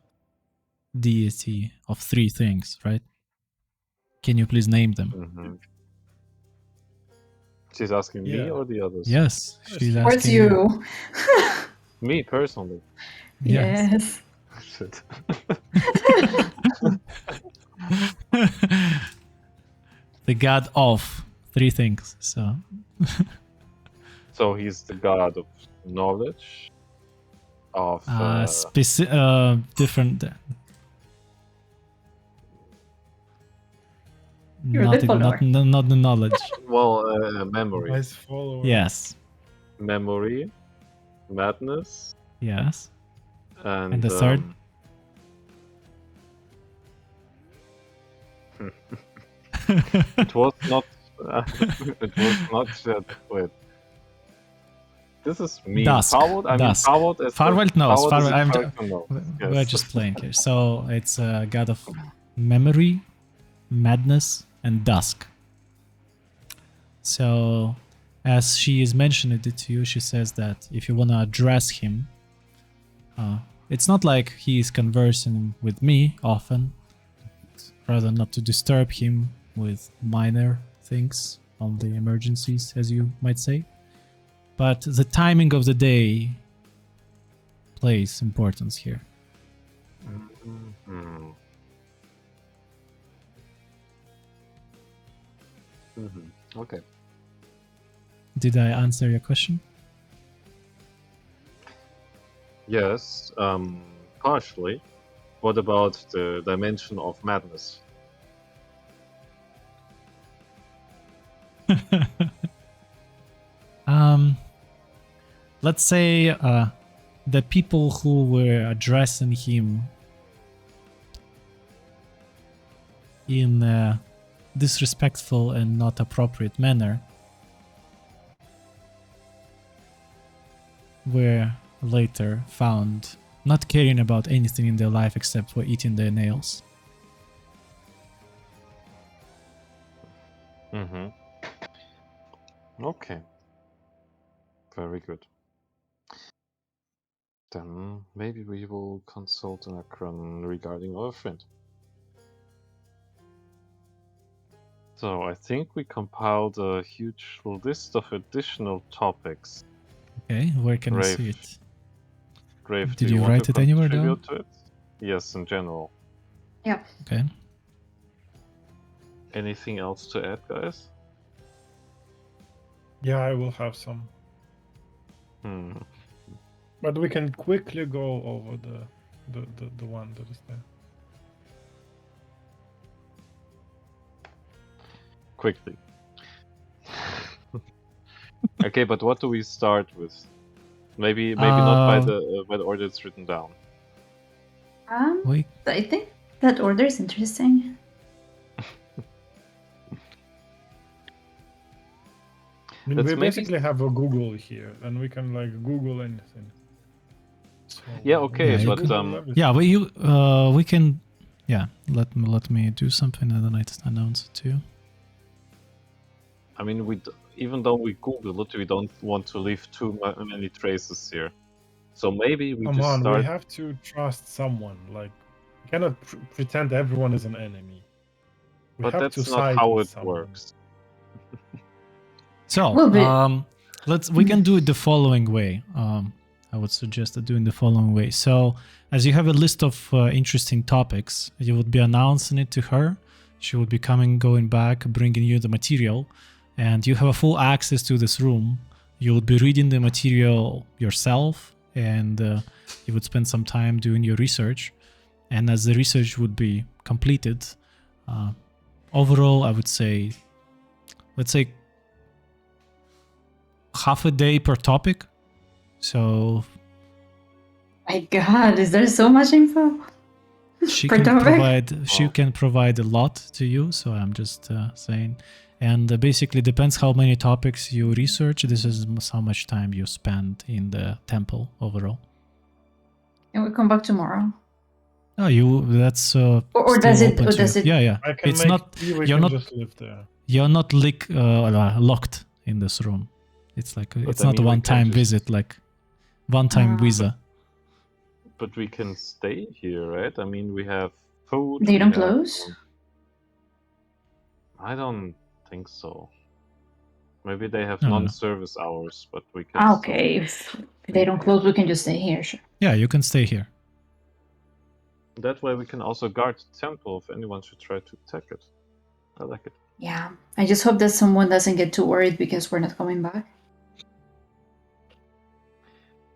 deity of three things, right? Can you please name them? Mm-hmm. She's asking me Yeah. or the others? Yes, she's Towards asking you. Me personally. Yes. Shit. The god of three things. So So he's the god of knowledge, of different. You're the follower. Not the knowledge. memory, Nice follower. Yes. memory, madness, Yes. and the third? It was not. It was not that. Wait. This is me. Dusk. Farwell? I mean, Dusk. Farwell as Farwell knows. Farwell is Farwell, a I'm character knows. We're Yes. just playing here. So it's a god of memory, madness, and dusk. So as she is mentioning it to you, she says that if you want to address him, it's not like he is conversing with me often, rather not to disturb him with minor things, only emergencies, as you might say. But the timing of the day plays importance here. Mm-hmm. Mm-hmm. Okay. Did I answer your question? Yes, partially. What about the dimension of madness? Let's say the people who were addressing him in a disrespectful and not appropriate manner were later found not caring about anything in their life except for eating their nails. Mm-hmm. Okay. Very good. Then maybe we will consult Enaekran regarding our friend. So I think we compiled a huge list of additional topics. Okay, where can I Grave. see it? Grave, Did do you want write to it anywhere down? contribute to it? Yes, in general. Yeah. Okay. Anything else to add, guys? Yeah, I will have some. Hmm. But we can quickly go over the one that is there. Quickly. Okay, but what do we start with? Maybe not by the order it's written down. We I think that order is interesting. I mean, Let's we maybe- basically have a Google here, and we can like Google anything. So, Yeah, okay, Yeah, we you can could- Google everything. yeah, we can. Yeah, let me do something and then I announce it to you. I mean, even though we Google it, we don't want to leave too many traces here. So maybe we Come just on, start. we have to trust someone. Like, we cannot pretend everyone is an enemy. We But have that's to not side how with it someone. works. So, Well, but- we can do it the following way. I would suggest doing the following way. So, as you have a list of interesting topics, you would be announcing it to her. She would be going back, bringing you the material, and you have a full access to this room. You would be reading the material yourself, and you would spend some time doing your research. And as the research would be completed, overall, I would say, let's say, half a day per topic. So My God, is there so much info? she Per can topic? provide a lot to you. So I'm just saying, and basically depends how many topics you research. This is how much time you spend in the temple overall. And we come back tomorrow. Oh, that's Or still does it? open Or to does you. it? Yeah. I can It's make not. tea, we You're can not. just live there. You're not locked in this room. It's like it's I not a mean, we one-time can just- visit, like one-time Ah. visa. But we can stay here, right? I mean, we have food. They we don't have, close? I don't think so. Maybe they have No. non-service hours, but we can. Ah, still- okay. If they don't close, we can just stay here. Sure. Yeah, you can stay here. That way, we can also guard the temple if anyone should try to attack it. I like it. Yeah. I just hope that someone doesn't get too worried because we're not coming back.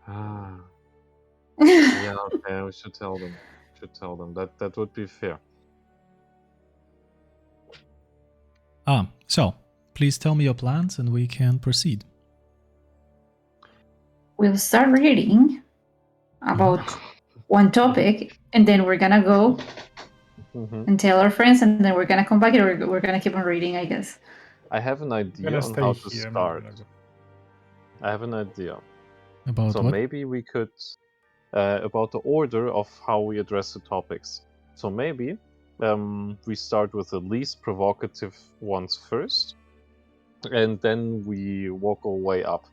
Ah, yeah. Okay, we should tell them. That would be fair. So please tell me your plans and we can proceed. We'll start reading about one topic, and then we're gonna go Mhm. and tell our friends, and then we're gonna come back and we're gonna keep on reading, I guess. I have an I'm idea gonna on stay how to here. I'm not start. gonna go. I have an idea. About So what? maybe we could about the order of how we address the topics. So maybe we start with the least provocative ones first, and then we walk our way up.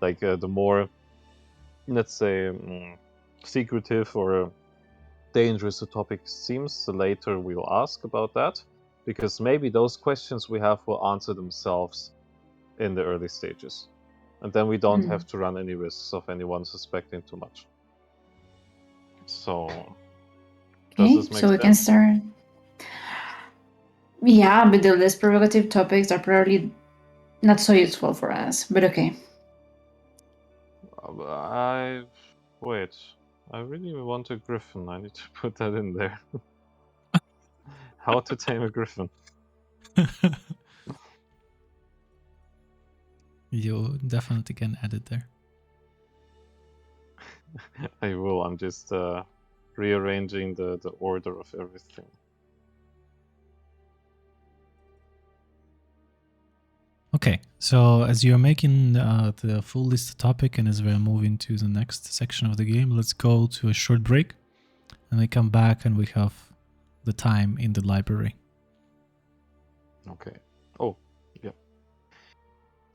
Like the more, let's say, secretive or dangerous the topic seems, the later we'll ask about that, because maybe those questions we have will answer themselves in the early stages. And then we don't have to run any risks of anyone suspecting too much. So, does Okay, this make so we sense? can start. Yeah, but the less provocative topics are probably not so useful for us, but okay. Wait. I really want a griffin. I need to put that in there. How to tame a griffin. You definitely can add it there. I will. I'm just rearranging the order of everything. Okay, so as you're making the full list topic and as we're moving to the next section of the game, let's go to a short break and we come back and we have the time in the library. Okay. Oh, yeah.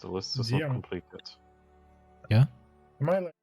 The list is Yeah. not completed. Yeah? Am I like?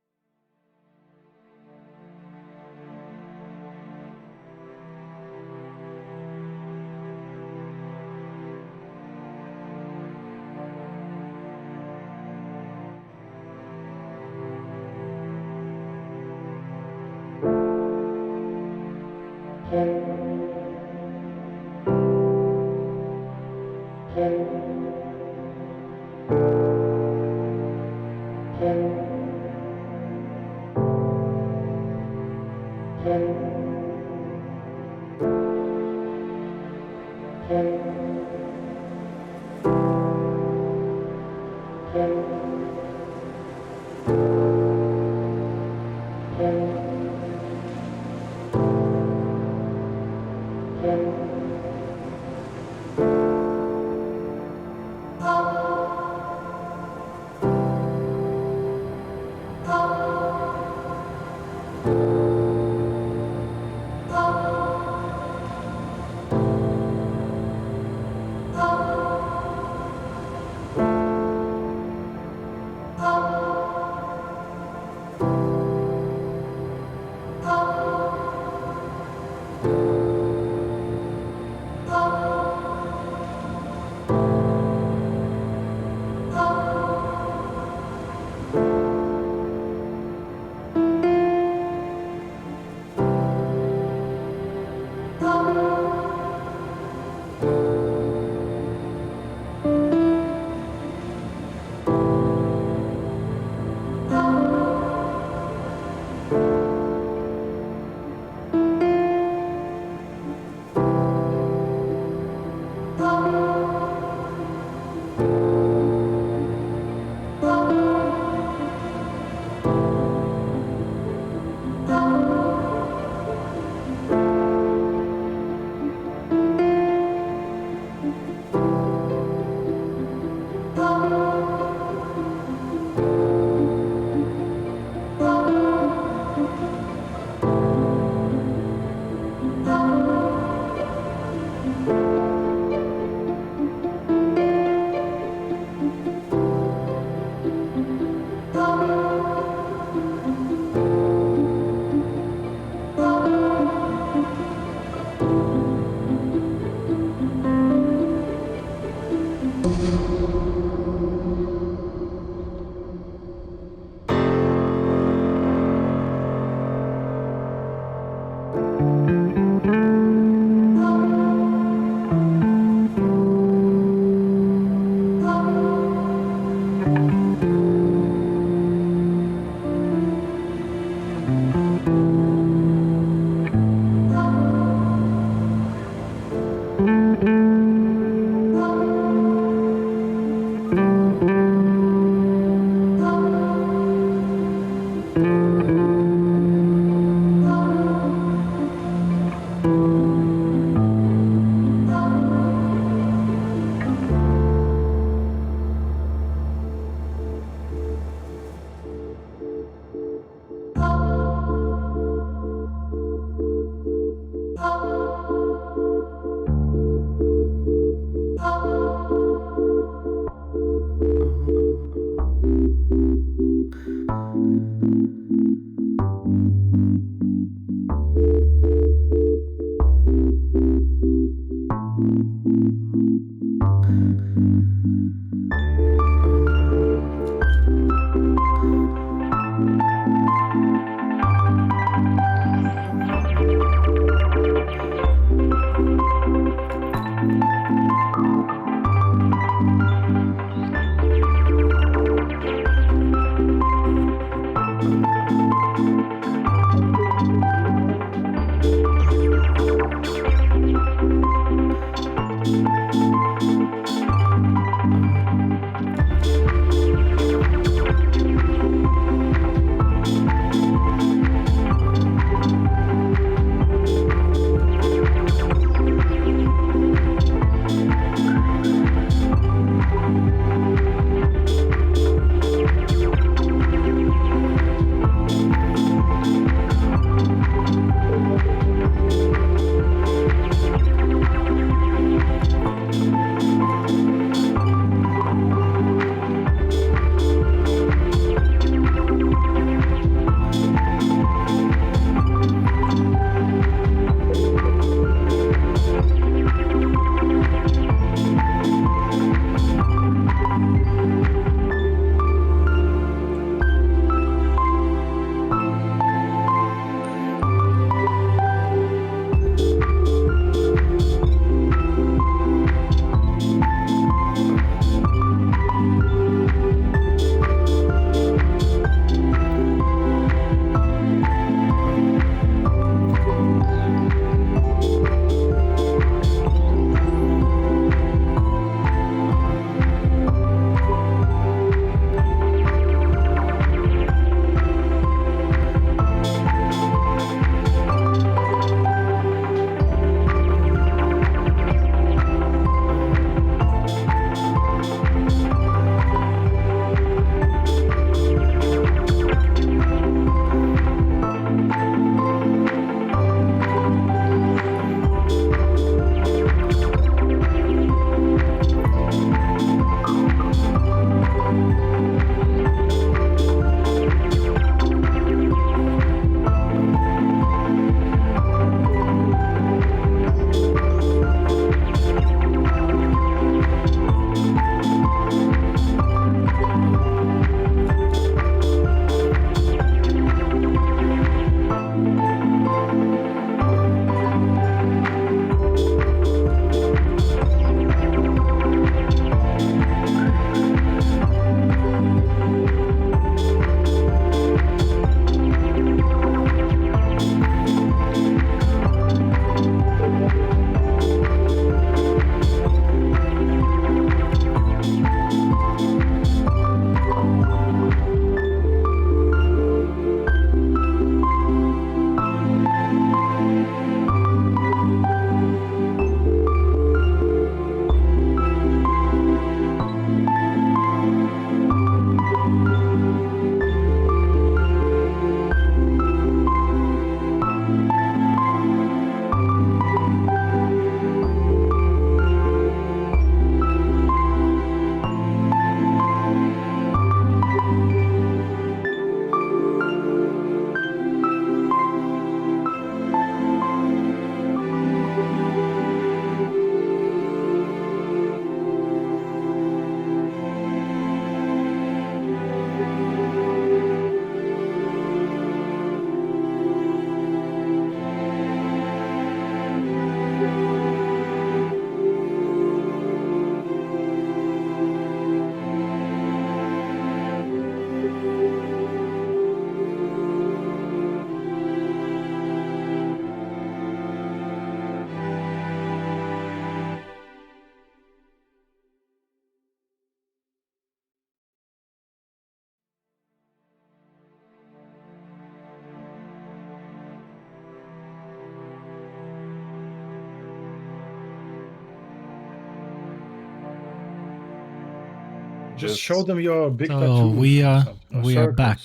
Just show them your big So tattoos. we or are something, or we are back.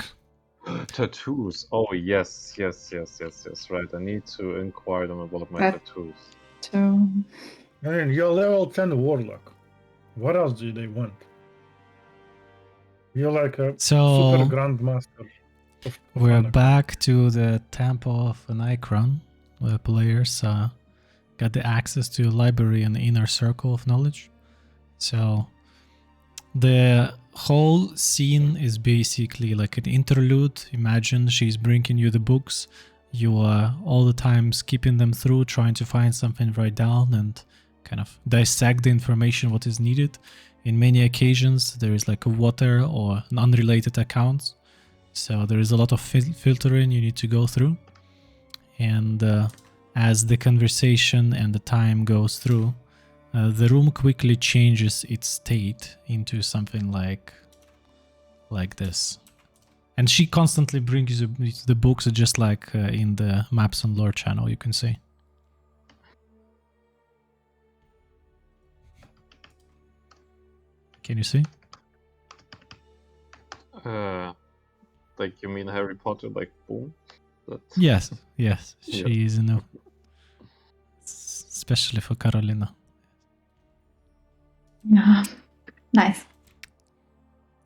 circles. Tattoos. Oh yes. Right. I need to inquire them about my That- tattoos. So I mean, you're level 10 warlock. What else do they want? You're like a So super grandmaster. Of we're Enaekran. back to the temple of Enaekran, where players got the access to a library and inner circle of knowledge. So the whole scene is basically like an interlude. Imagine she's bringing you the books. You are all the time skipping them through, trying to find something to write down and kind of dissect the information what is needed. In many occasions, there is like a water or an unrelated account. So there is a lot of filtering you need to go through. And as the conversation and the time goes through, the room quickly changes its state into something like this. And she constantly brings you the books, just like in the Maps and Lore channel, you can see. Can you see? Like you mean Harry Potter? Like boom. That's... Yes. Yeah. She is new. Especially for Carolina. yeah, nice.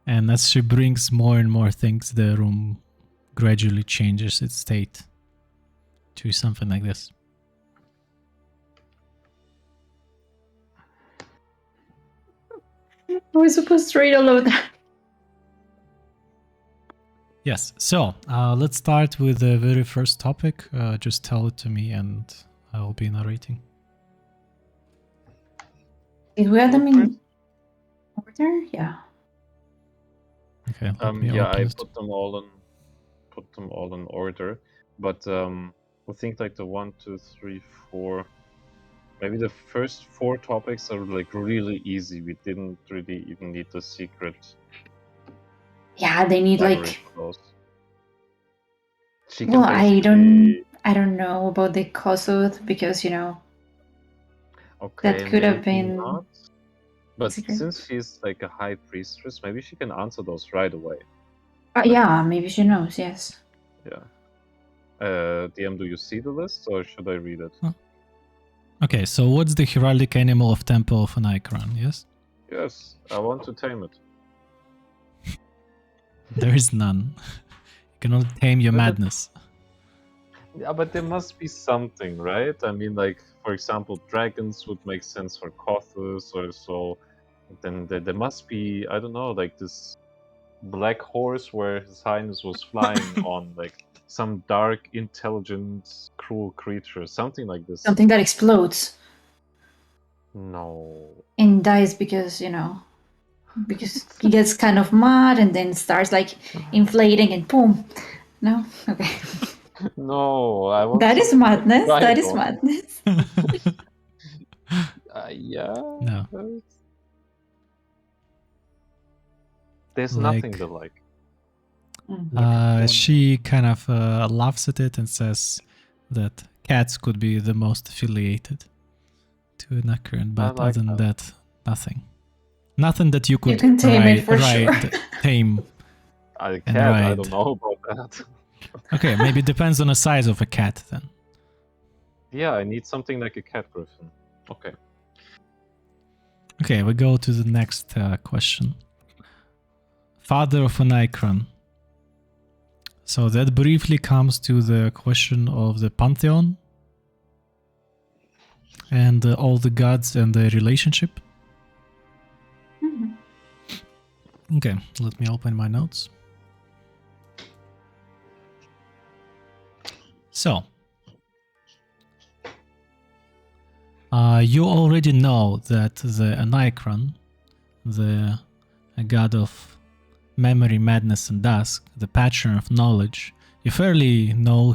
And as she brings more and more things, the room gradually changes its state to something like this. We're supposed to read all of that. Yes, so let's start with the very first topic. Just tell it to me and I will be narrating. Did we add them in order? Yeah. Okay. let me Yeah, open I it. put them all in order. But I think like the 1, 2, 3, 4. Maybe the first 4 topics are like really easy. We didn't really even need the secret Yeah, they need library like. for those. She can Well, basically... I don't know about the Kosoth because Okay, that could have maybe been not. But secret. since she's like a high priestess, maybe she can answer those right away. Yeah, maybe she knows. Yes. Yeah. DM, do you see the list or should I read it? Okay, so what's the heraldic animal of Temple of Enaekran, yes? Yes, I want to tame it. There is none. You cannot tame your But madness. Yeah, but there must be something, right? I mean, like, for example, dragons would make sense for Kothus or so. Then there must be, I don't know, like this black horse where His Highness was flying on, like some dark, intelligent, cruel creature, something like this. Something that explodes No. and dies because because he gets kind of mad and then starts like inflating and boom. No? Okay. No, I want That is something like madness. That is Rhydon. madness. Yeah. No. There's Like- nothing to like. She kind of laughs at it and says that cats could be the most affiliated to Enaekran, but like other than that. that, nothing. Nothing that you could can tame it for sure. tame. I And can't, I ride. don't know about that. Okay, maybe it depends on the size of a cat then. Yeah, I need something like a cat griffin. Okay. Okay, we go to the next question. Father of Enaekran. So that briefly comes to the question of the pantheon and all the gods and their relationship. Mhm. Okay, let me open my notes. So, you already know that the Enaekran, the god of memory, madness, and dusk, the patron of knowledge, you fairly know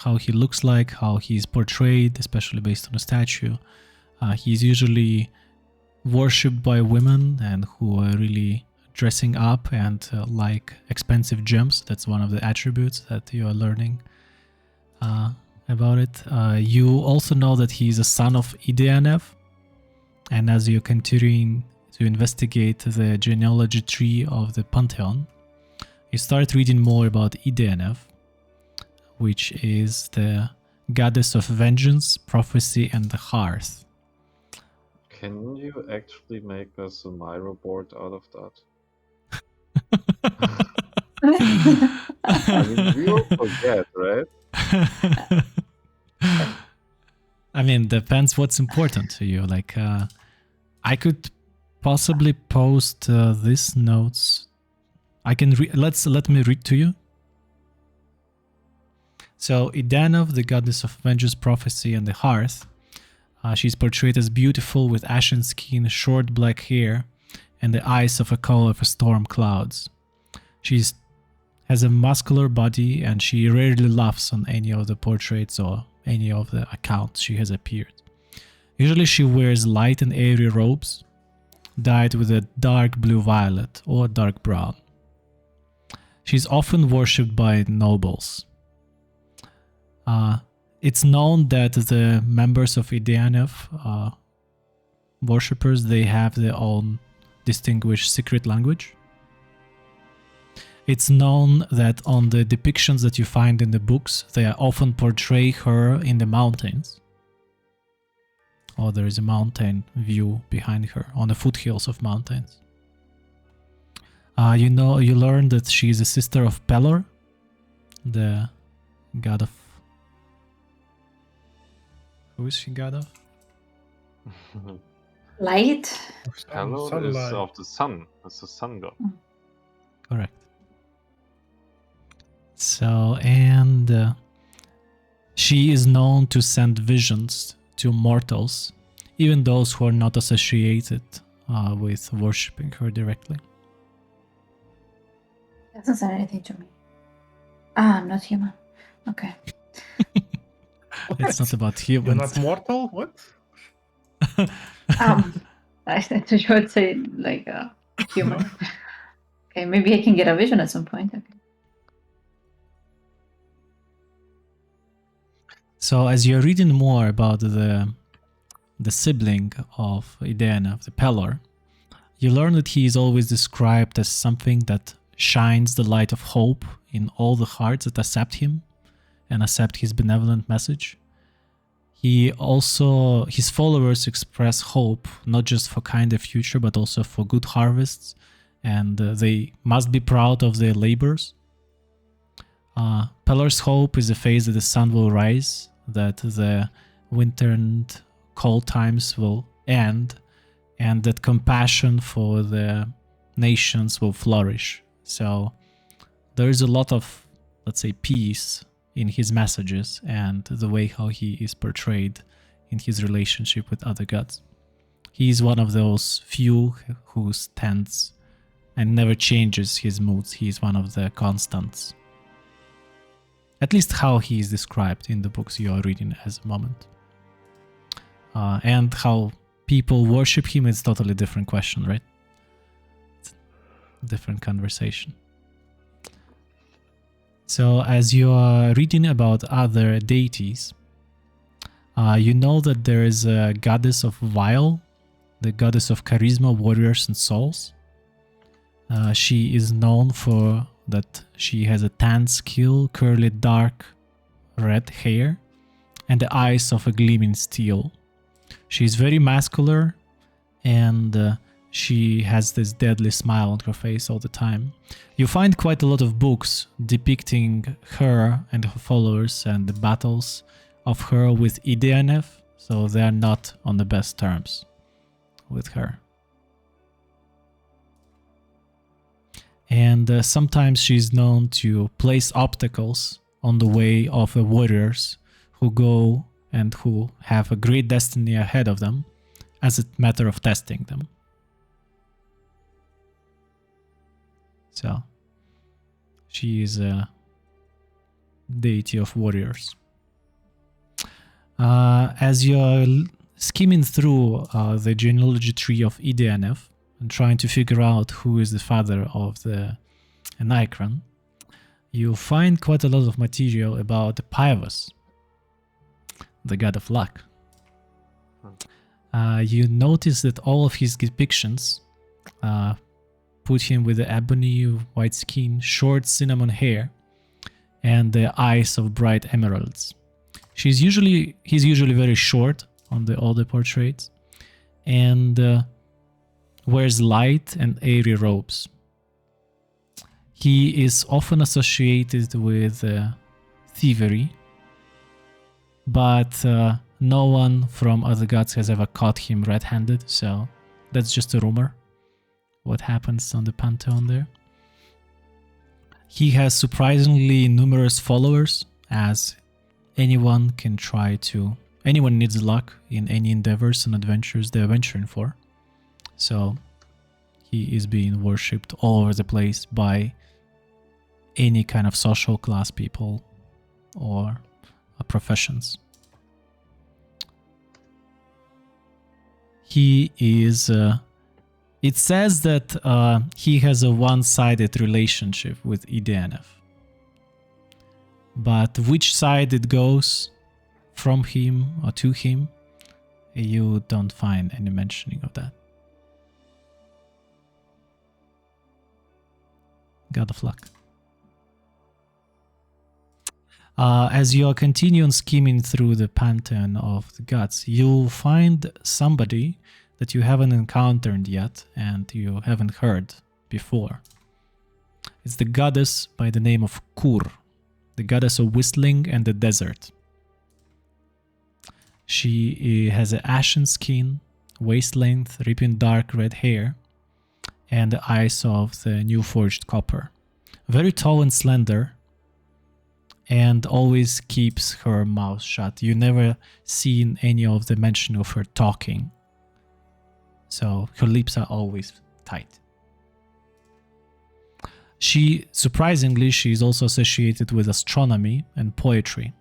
how he looks like, how he's portrayed, especially based on a statue. He's usually worshipped by women and who are really dressing up and like expensive gems. That's one of the attributes that you are learning about it. You also know that he's a son of Enaekran, and as you're continuing to investigate the genealogy tree of the pantheon, you start reading more about Edaenef, which is the goddess of vengeance, prophecy, and the hearth. Can you actually make us a Miro board out of that? I mean, we all forget, right? I mean, depends what's important to you. Like, I could possibly post these notes. I can let me read to you. So, Edaenef, the goddess of vengeance, prophecy, and the hearth, she's portrayed as beautiful with ashen skin, short black hair, and the eyes of a color of storm clouds. She has a muscular body, and she rarely laughs on any of the portraits or any of the accounts she has appeared. Usually she wears light and airy robes, dyed with a dark blue-violet or dark brown. She's often worshipped by nobles. It's known that the members of Edaenef, worshippers, they have their own distinguished secret language. It's known that on the depictions that you find in the books, they often portray her in the mountains. Or there is a mountain view behind her, on the foothills of mountains. You learn that she is a sister of Pelor, the god of... Who is she god of? Light? Hello is Sunlight. of the sun. It's the sun god. Correct. So, and she is known to send visions to mortals, even those who are not associated with worshipping her directly. Doesn't say anything to me. I'm not human. Okay. It's not about You're humans. not mortal? What? I should say like human. Okay, maybe I can get a vision at some point. Okay. So, as you're reading more about the sibling of Edaenef, the Pelor, you learn that he is always described as something that shines the light of hope in all the hearts that accept him and accept his benevolent message. His followers express hope not just for kinder future, but also for good harvests, and they must be proud of their labors. Pelor's hope is a phase that the sun will rise, that the winter and cold times will end, and that compassion for the nations will flourish. So there is a lot of, let's say, peace in his messages and the way how he is portrayed in his relationship with other gods. He is one of those few who stands and never changes his moods. He is one of the constants. At least how he is described in the books you are reading at the moment. And how people worship him is totally different question, right? It's a different conversation. So as you are reading about other deities, you know that there is a goddess of Vile, the goddess of charisma, warriors, and souls. She is known for that she has a tan skill, curly dark red hair, and the eyes of a gleaming steel. She is very muscular, and she has this deadly smile on her face all the time. You find quite a lot of books depicting her and her followers and the battles of her with Edaenef, so they are not on the best terms with her. And sometimes she's known to place obstacles on the way of the warriors who go and who have a great destiny ahead of them as a matter of testing them. So, she is a deity of warriors. As you're skimming through the genealogy tree of Edaenef and trying to figure out who is the father of the Enaekran, you find quite a lot of material about Pivus, the god of luck. You notice that all of his depictions put him with the ebony white skin, short cinnamon hair, and the eyes of bright emeralds. He's usually very short on all the portraits, and wears light and airy robes. He is often associated with thievery, but no one from other gods has ever caught him red-handed, so that's just a rumor. What happens on the Pantheon there. He has surprisingly numerous followers, as anyone needs luck in any endeavors and adventures they're venturing for. So he is being worshipped all over the place by any kind of social class people or professions. He is... it says that he has a one-sided relationship with Enaekran. But which side it goes from him or to him, you don't find any mentioning of that. God of luck. As you are continuing skimming through the pantheon of the gods, you'll find somebody that you haven't encountered yet and you haven't heard before. It's the goddess by the name of Kur, the goddess of whistling and the desert. She has an ashen skin, waist length, ripping dark red hair, and the eyes of the new forged copper. Very tall and slender, and always keeps her mouth shut. You never seen any of the mention of her talking. So her lips are always tight. Surprisingly, she is also associated with astronomy and poetry,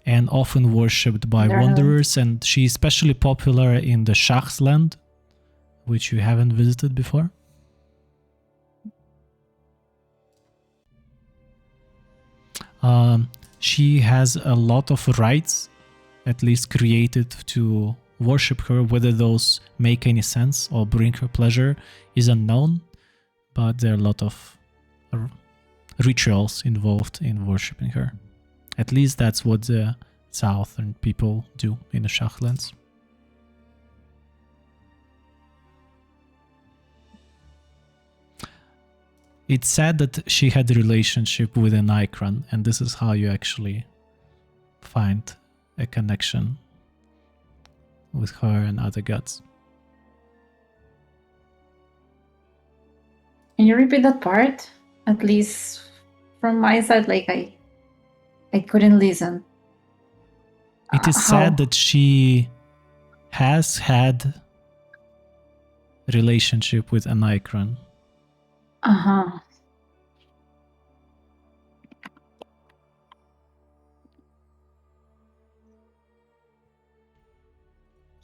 and often worshipped by wanderers, and she is especially popular in the Shach's land, which you haven't visited before. She has a lot of rites, at least created to worship her. Whether those make any sense or bring her pleasure is unknown, but there are a lot of rituals involved in worshipping her. At least that's what the southern people do in the Shachlands. It's said that she had a relationship with Enaekran, and this is how you actually find a connection with her and other gods. Can you repeat that part? At least from my side, like I couldn't listen. It is said that she has had a relationship with Enaekran. Uh-huh.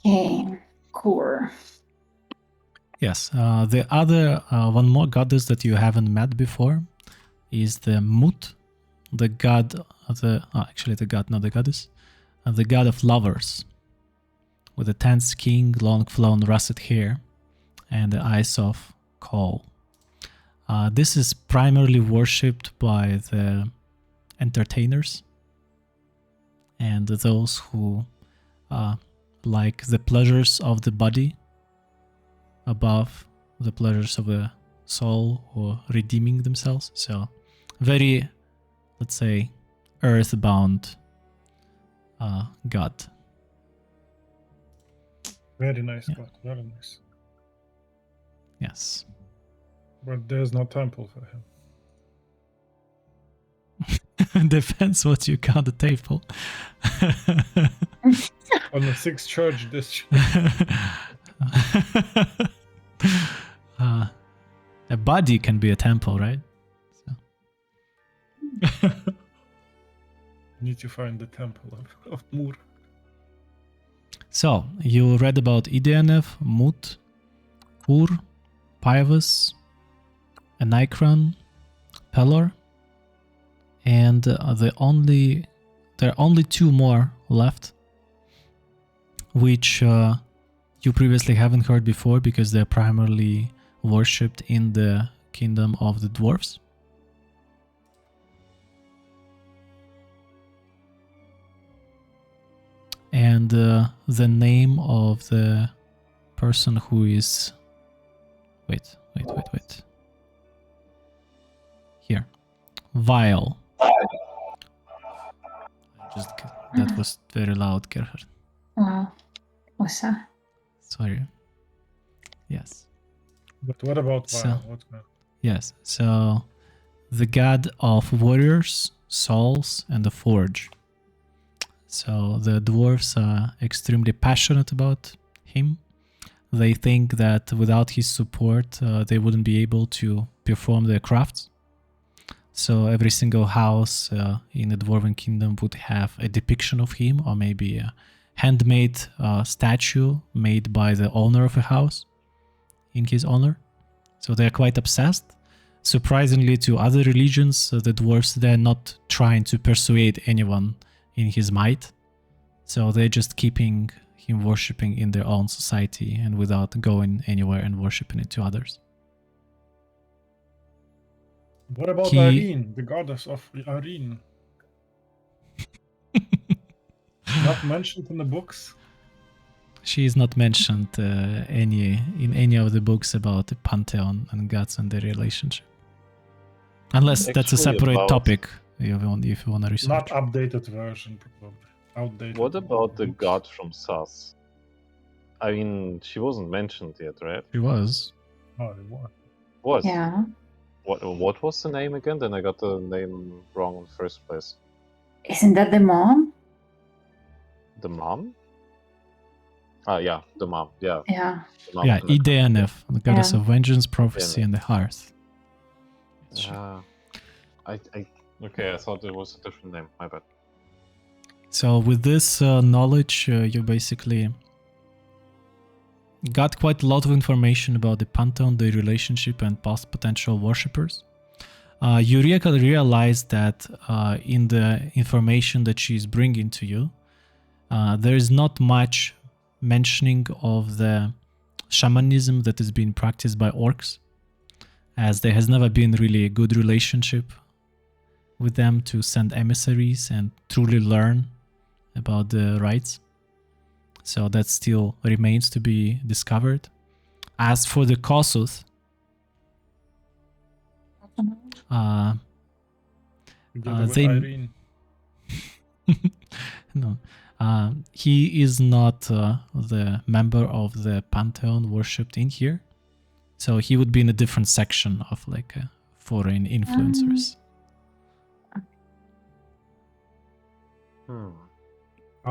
Okay, cool. Yes, the other, one more goddess that you haven't met before is the Mut, the god of the, actually the god, not the goddess, the god of lovers, with a tan skin, long flowing russet hair, and the eyes of coal. This is primarily worshipped by the entertainers and those who like the pleasures of the body above the pleasures of the soul or redeeming themselves. So very, let's say, earthbound god. Very nice god, very nice. Yes. But there's no temple for him. Depends what you count the table. On the 6th church district. A body can be a temple, right? So. Need to find the temple of Mur. So, you read about Enaekran, Mut, Kur, Pivus, Enaekran, Pelor, and there are only two more left, which you previously haven't heard before because they're primarily worshipped in the kingdom of the dwarves. And the name of the person who is... Wait. Here. Vile. That was very loud, Gerhard. Wow. What's that? Sorry. Yes. But what about So- Vile? What's that? Yes. So the god of warriors, souls, and the forge. So the dwarves are extremely passionate about him. They think that without his support, they wouldn't be able to perform their crafts. So every single house in the Dwarven Kingdom would have a depiction of him, or maybe a handmade statue made by the owner of a house in his honor. So they're quite obsessed. Surprisingly to other religions, the dwarves, they're not trying to persuade anyone in his might. So they're just keeping him worshipping in their own society and without going anywhere and worshipping it to others. What about He- Irene, the goddess of Irene? Not mentioned in the books? She is not mentioned in any of the books about the pantheon and gods and their relationship. Unless that's a Actually separate about- topic if you want to research. Not updated version, probably. Outdated. What about the books. god from Sas? I mean, she wasn't mentioned yet, right? She was. Oh, it was. Was. Yeah. What was the name again? Then I got the name wrong in the first place. Isn't that the mom? The mom? Yeah, the mom. Yeah. Yeah. The mom Yeah, of Enaekran. Edaenef, the goddess Yeah. of vengeance, prophecy, Edaenef. and the hearth. Okay, I thought it was a different name. My bad. So with this knowledge, you basically got quite a lot of information about the pantheon, the relationship, and past potential worshippers. You realize that in the information that she is bringing to you, there is not much mentioning of the shamanism that is being practiced by orcs, as there has never been really a good relationship with them to send emissaries and truly learn about the rites. So that still remains to be discovered. As for the Kossuth, Together with they- Irene. no, he is not the member of the pantheon worshipped in here. So he would be in a different section of like foreign influencers.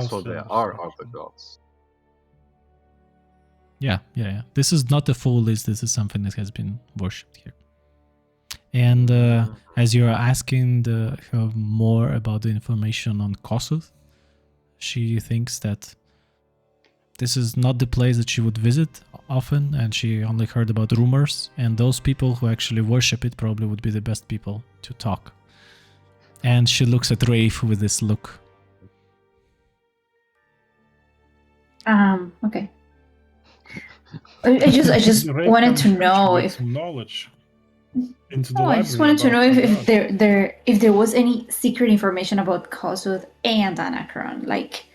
So there are other gods. Yeah. This is not a full list. This is something that has been worshipped here. And as you're asking her more about the information on Kossuth, she thinks that this is not the place that she would visit often, and she only heard about rumors, and those people who actually worship it probably would be the best people to talk. And she looks at Rafe with this look. Okay. I just Ray wanted can to fetch know with if some knowledge into the I library. just wanted to know about if that. if there was any secret information about Kossuth and Enaekran, like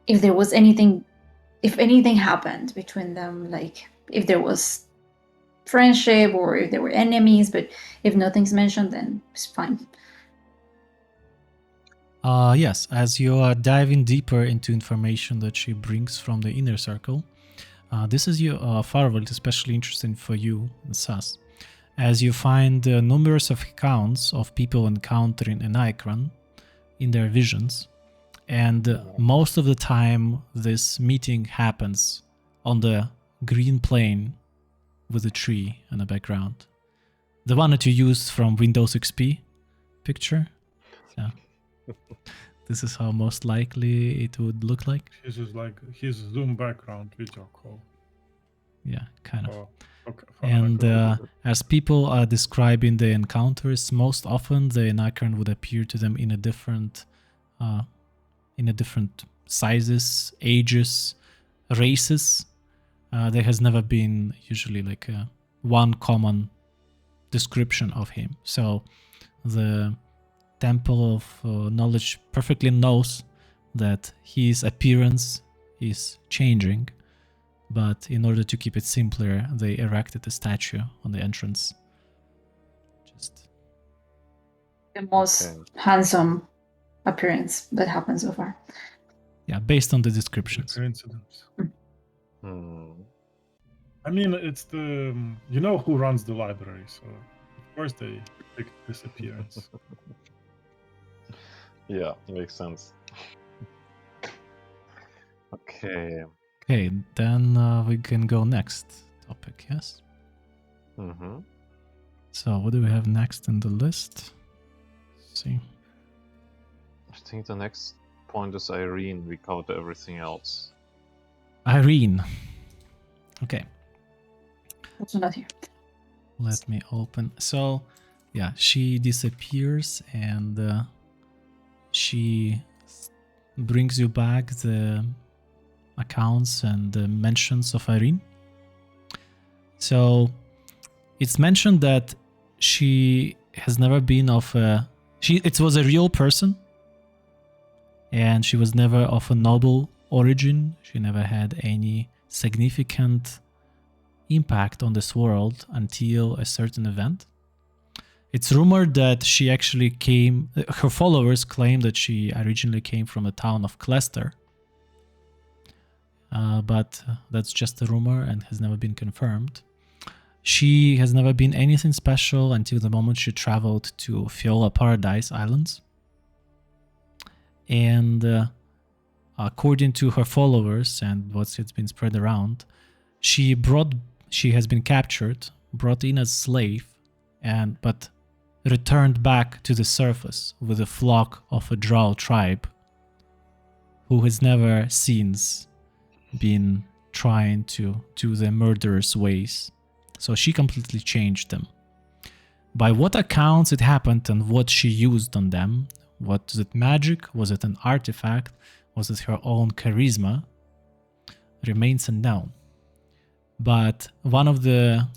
if there was anything, if anything happened between them, like if there was friendship or if they were enemies. But if nothing's mentioned, then it's fine. Yes, as you are diving deeper into information that she brings from the inner circle, this is Farvel, especially interesting for you, Sas, as you find numerous of accounts of people encountering Enaekran in their visions, and most of the time this meeting happens on the green plain with a tree in the background. The one that you used from Windows XP picture. So this is how most likely it would look like. This is like his Zoom background video call. Yeah, kind of. Okay, And as people are describing the encounters, most often the Enaekran would appear to them in a different sizes, ages, races, there has never been usually like one common description of him. So the Temple of Knowledge perfectly knows that his appearance is changing, but in order to keep it simpler, they erected a statue on the entrance. Just The most handsome appearance that happened so far. yeah, based on the descriptions. Coincidence. Hmm. I mean, it's the you know who runs the library, so of course they picked this appearance. Yeah, makes sense. Okay. Okay, then we can go next topic, yes? Mm-hmm. So what do we have next in the list? Let's see. I think the next point is Irene. We covered everything else. Irene. Okay, Also not here. let me open. So, yeah, she disappears and she brings you back the accounts and the mentions of Irene. So, it's mentioned that she has never been of a... It was a real person, and she was never of a noble origin. She never had any significant impact on this world until a certain event. It's rumored that she actually came... Her followers claim that she originally came from the town of Clester, but that's just a rumor and has never been confirmed. She has never been anything special until the moment she traveled to Fiola Paradise Islands. And according to her followers and what's been spread around, she has been captured, brought in as slave, but returned back to the surface with a flock of a drow tribe who has never since been trying to do their murderous ways. So she completely changed them. By what accounts it happened and what she used on them, was it magic? Was it an artifact? Was it her own charisma? Remains unknown. But one of the...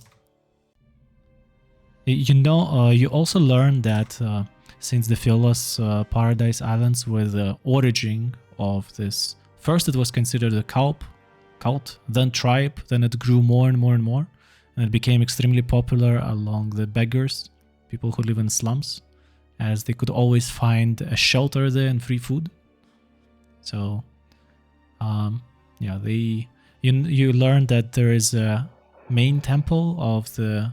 you also learn that since the Phyllis Paradise Islands were the origin of this... First it was considered a cult, then tribe, then it grew more and more and more. And it became extremely popular along the beggars, people who live in slums, as they could always find a shelter there and free food. So, yeah, you learn that there is a main temple of the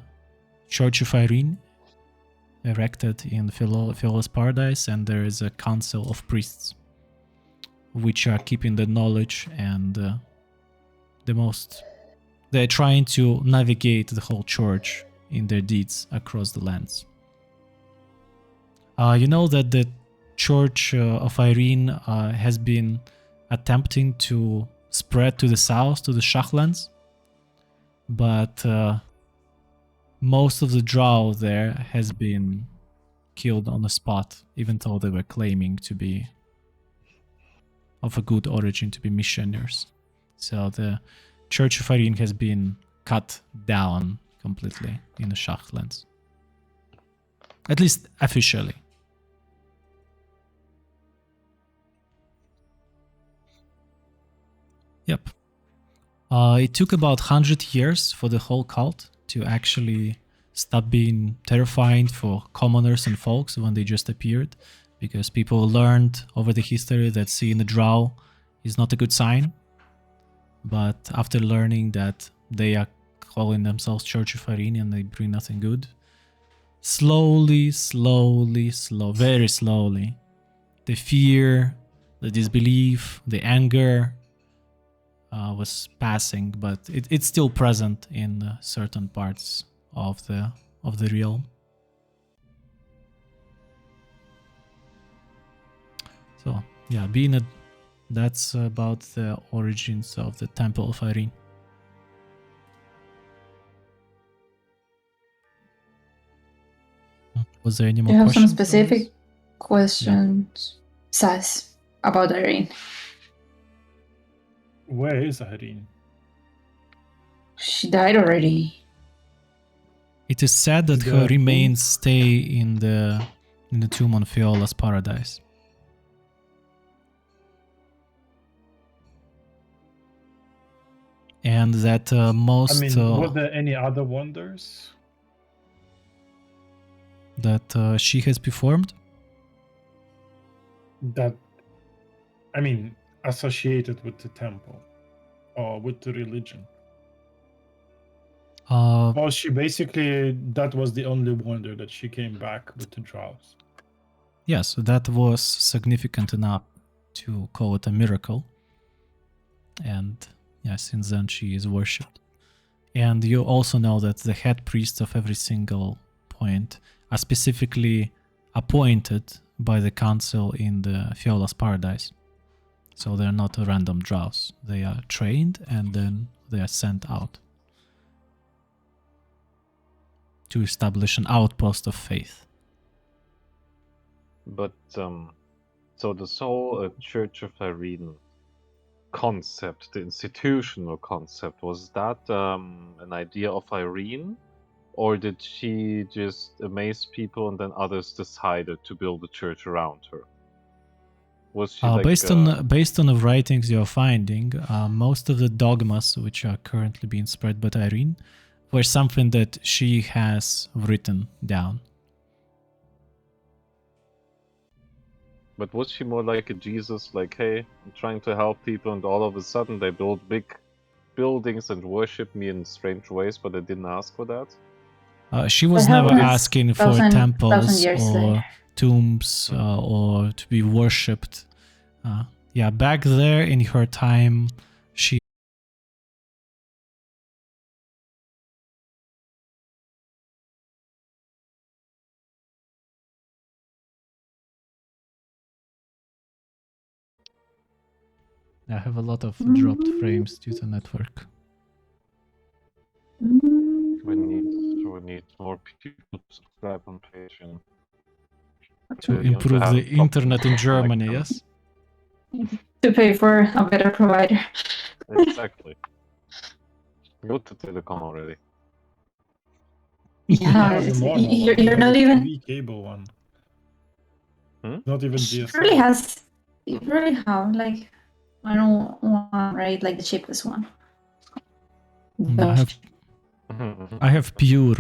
Church of Irene erected in Phyllis Paradise, and there is a council of priests, which are keeping the knowledge and the most... They're trying to navigate the whole church in their deeds across the lands. You know that the Church of Irene has been attempting to spread to the south, to the Shachlands, but most of the drow there has been killed on the spot, even though they were claiming to be of a good origin, to be missionaries. So the Church of Irene has been cut down completely in the Shachlands. At least officially. Yep. It took about 100 years for the whole cult to actually stop being terrifying for commoners and folks when they just appeared, because people learned over the history that seeing a drow is not a good sign. But after learning that they are calling themselves Church of Irene and they bring nothing good, very slowly, the fear, the disbelief, the anger was passing, but it's still present in certain parts of the realm. So yeah, that's about the origins of the Temple of Irene. Was there any more Do you have some questions on this? specific questions, Sass, about Irene? Where is Irene? She died already. It is said that The her who? remains stay in the tomb on Fiola's paradise. And that most was there any other wonders? that she has performed. That, associated with the temple or with the religion? Or she basically, that was the only wonder that she came back with the drows? Yes, that was significant enough to call it a miracle. And yeah, since then she is worshipped. And you also know that the head priests of every single point are specifically appointed by the council in the Fiola's paradise. So they're not a random drows. They are trained and then they are sent out to establish an outpost of faith. But so this whole Church of Irene concept, the institutional concept, was that an idea of Irene, or did she just amaze people and then others decided to build a church around her? Was she based on the writings you're finding, most of the dogmas which are currently being spread by Irene were something that she has written down. But was she more like a Jesus, like, hey, I'm trying to help people, and all of a sudden they build big buildings and worship me in strange ways, but I didn't ask for that? She was But how never was asking for 1,000 temples years or later? tombs or to be worshipped. Yeah, back there in her time, she I have a lot of dropped frames due to network. We need more people to subscribe on Patreon. To Really want to improve have the internet in proper Germany, connection. yes? To pay for a better provider. Exactly. Go to Telecom already. Yeah, The it's, normal you're, one, you're the not even. TV cable one. Hmm? Not even It DSL. really has. You really have like I don't want right, like the cheapest one. I have pure.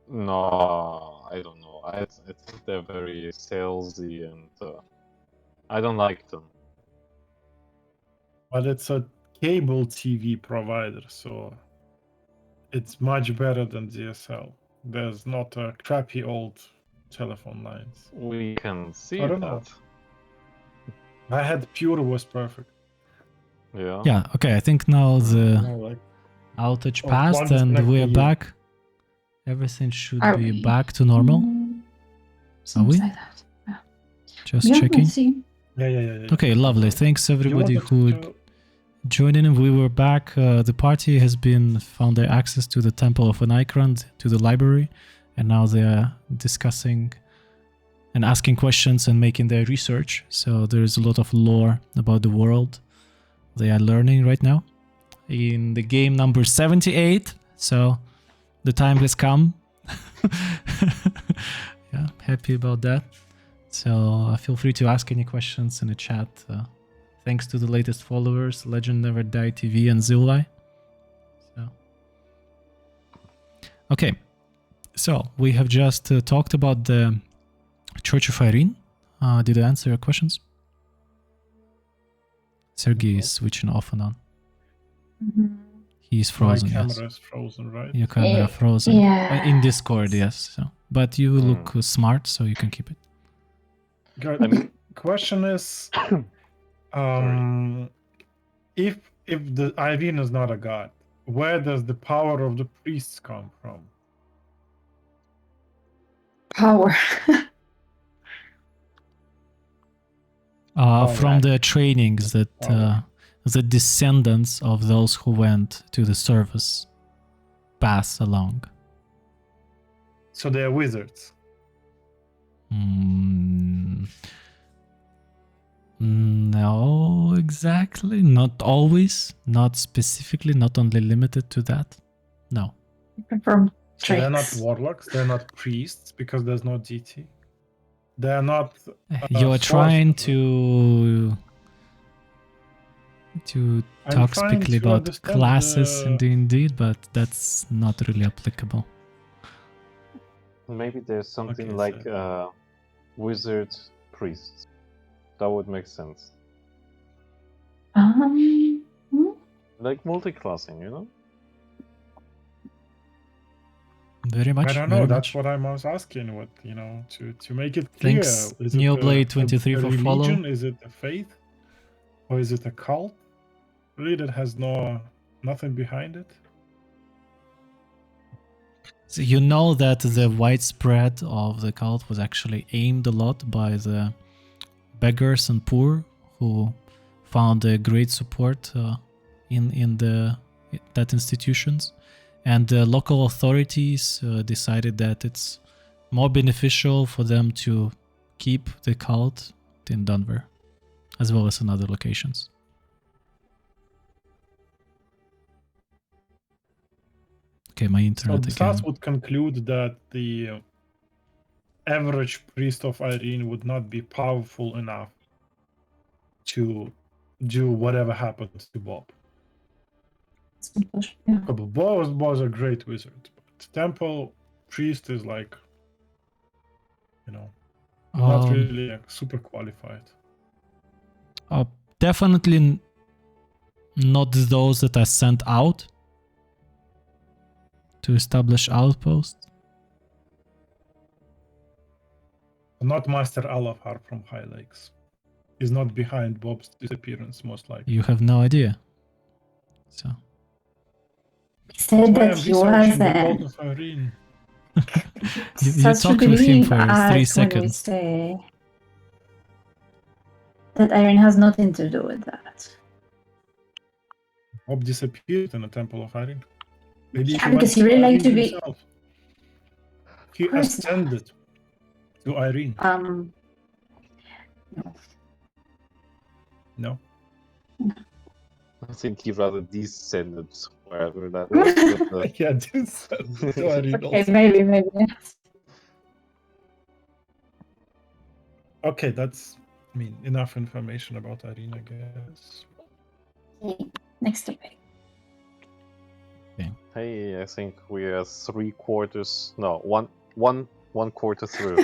No, I don't know. I think they're very salesy and I don't like them. But it's a cable TV provider, so it's much better than DSL. There's not a crappy old telephone lines. We can see I don't that. know. I had Pure was perfect. Yeah. Yeah, okay, I think now the Like, outage oh, passed one and disconnect we a are year. back. Everything should Are be we? back to normal. Seems we? like that. Yeah. Just Yeah, checking. let's see. Yeah. Okay, lovely. Thanks everybody wanted who to- joined in. We were back. The party has been found their access to the Temple of Enaekran, to the library, and now they are discussing and asking questions and making their research. So there is a lot of lore about the world they are learning right now in the game number 78. So the time has come. Yeah, happy about that. So feel free to ask any questions in the chat. Thanks to the latest followers, Legend Never Die TV and Zilai. So, okay, so we have just talked about the Church of Irene. Did I answer your questions? Sergey is switching off and on. Mhm. He's frozen. My Yes, camera is frozen, right? your camera frozen. Yeah. In Discord, yes. So, but you look smart, so you can keep it. Good. I mean, Question is, Sorry. if the Irene is not a god, where does the power of the priests come from? Power. From the trainings that the descendants of those who went to the service pass along. So they are wizards. No, exactly. Not always. Not specifically. Not only limited to that. No. Perform So they're not tricks. warlocks, they're not priests because there's no DT. They're not You are trying sorcerers. to I'm talk trying specifically to about understand classes the. indeed, but that's not really applicable. Maybe there's something Okay, like so wizard priests. That would make sense. Hmm? Like multi-classing, you know? Very much. I don't very know. That's much. what I was asking. What to make it clear? Thanks, Is it Neoblade23 a for follow. religion? Is it a faith, or is it a cult? Really, that has nothing behind it. So you know that the widespread of the cult was actually aimed a lot by the beggars and poor who found a great support in that institutions, and the local authorities decided that it's more beneficial for them to keep the cult in Denver, as well as in other locations. Okay, my So internet the again. stats would conclude that the average priest of Irene would not be powerful enough to do whatever happened to Bob. Yeah. Bob was a great wizard, but Temple priest is like, not really super qualified. Definitely not those that are sent out to establish outposts. Not Master Alafar from High Lakes. He's not behind Bob's disappearance, most likely. You have no idea. So He said Why that I'm he researching the was cult of Irene. you such talked with him believe for 3 us when we seconds. say that Irene has nothing to do with that. Bob disappeared in the Temple of Irene. Maybe Yeah, he because went he to really liked Irene to be. himself. He Of course. ascended to Irene. No. I think he rather descended wherever that is. But, Yeah, descended to Irene Okay, also. maybe. Okay, that's enough information about Irene, I guess. Okay, next topic. Hey, I think we are 3/4. No, one quarter through.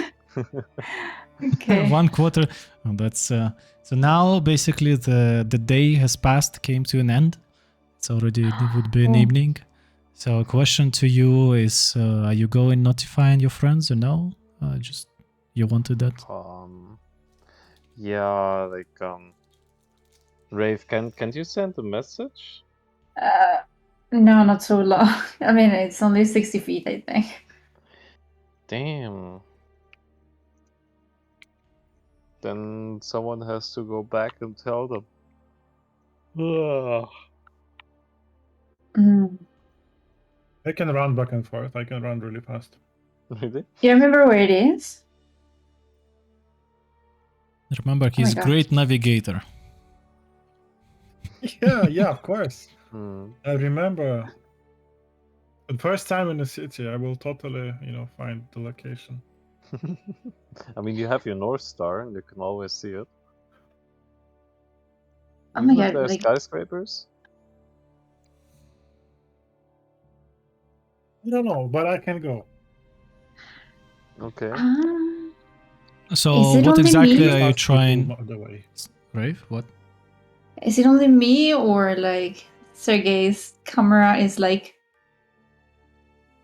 Okay. 1/4. Oh, that's so now basically the day has passed, came to an end. It's already, it would be an evening. So a question to you is, are you going notifying your friends or no? Just you wanted that? Yeah, like Rafe, can you send a message? No, not so long. I mean, it's only 60 feet, I think. Damn. Then someone has to go back and tell them. Ugh. I can run back and forth. I can run really fast. Really? You remember where it is? Remember, he's God. great navigator. Yeah, of course. Hmm. I remember the first time in the city. I will totally, find the location. I mean, you have your North Star, and you can always see it. Oh Even my if God, there are like- skyscrapers. I don't know, but I can go. Okay. So Is it what only exactly me? are you Fast people trying? the way. Rafe, what? Is it only me, or like Sergey's camera is like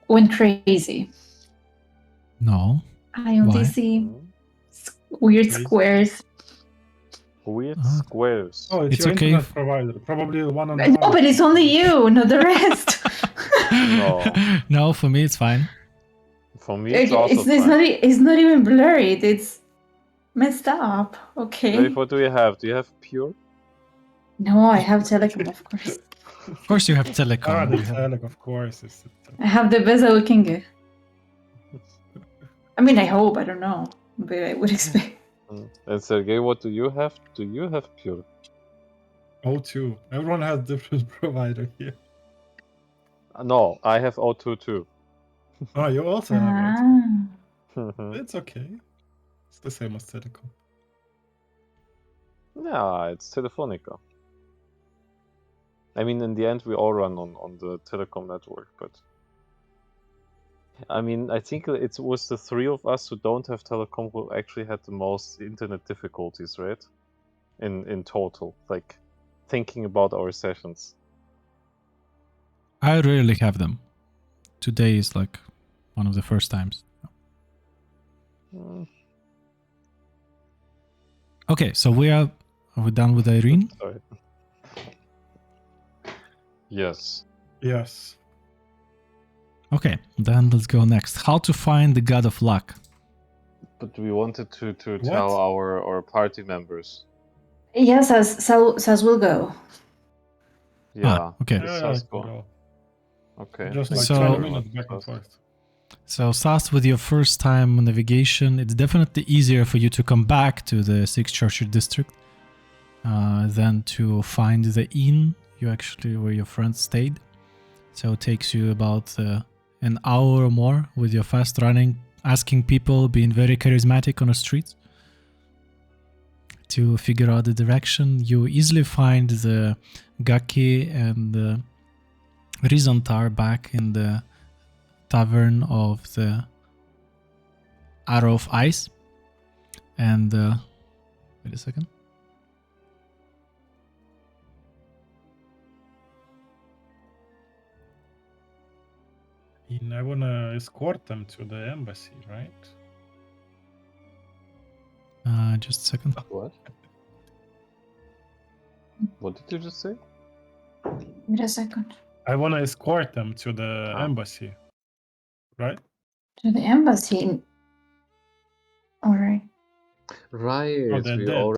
went crazy? No. I only Why? see weird Crazy. squares. Weird squares. Oh, it's It's your okay. internet provider. Probably one on the No, but it's only you, not the rest. No. No, for me it's fine. For me, it's also it's fine. it's not even blurry. It's messed up. Okay. Rafe, what do you have? Do you have pure? No, I have telecom, of course. Of course you have telecom. the You have- Telek, of course. I have the best looking. I mean, I hope. I don't know, but I would expect. And Sergey, what do you have? Do you have pure? O2. Everyone has different provider here. No, I have O2 too. Oh, you also have O2. Ah. It's okay. It's the same as Telecom. Yeah, it's Telefonica. I mean, in the end, we all run on the telecom network, but I mean, I think it was the three of us who don't have telecom who actually had the most internet difficulties, right? In total, like thinking about our sessions. I rarely have them. Today is like one of the first times. Mm, Okay, so are we done with Irene? sorry. Yes. Yes. Okay, then let's go next. How to find the God of Luck. But we wanted to What? tell our party members. Yes, as will go. Yeah. okay. Does Yeah, Sas I can go? go. Okay. Just thank like you So- 20 very minutes much, back and Sas. forth. So, Sas, with your first time navigation, it's definitely easier for you to come back to the Six Church District than to find the inn you actually where your friends stayed. So it takes you about an hour or more with your fast running, asking people, being very charismatic on the streets to figure out the direction. You easily find the Gaki and the Rizontar back in the tavern of the Arrow of Ice. And wait a second. And I wanna escort them to the embassy, right? Just a second. What? What did you just say? Wait a second. I wanna escort them to the Ah. embassy, right? To the embassy. All right. Right. Oh, they're We dead. already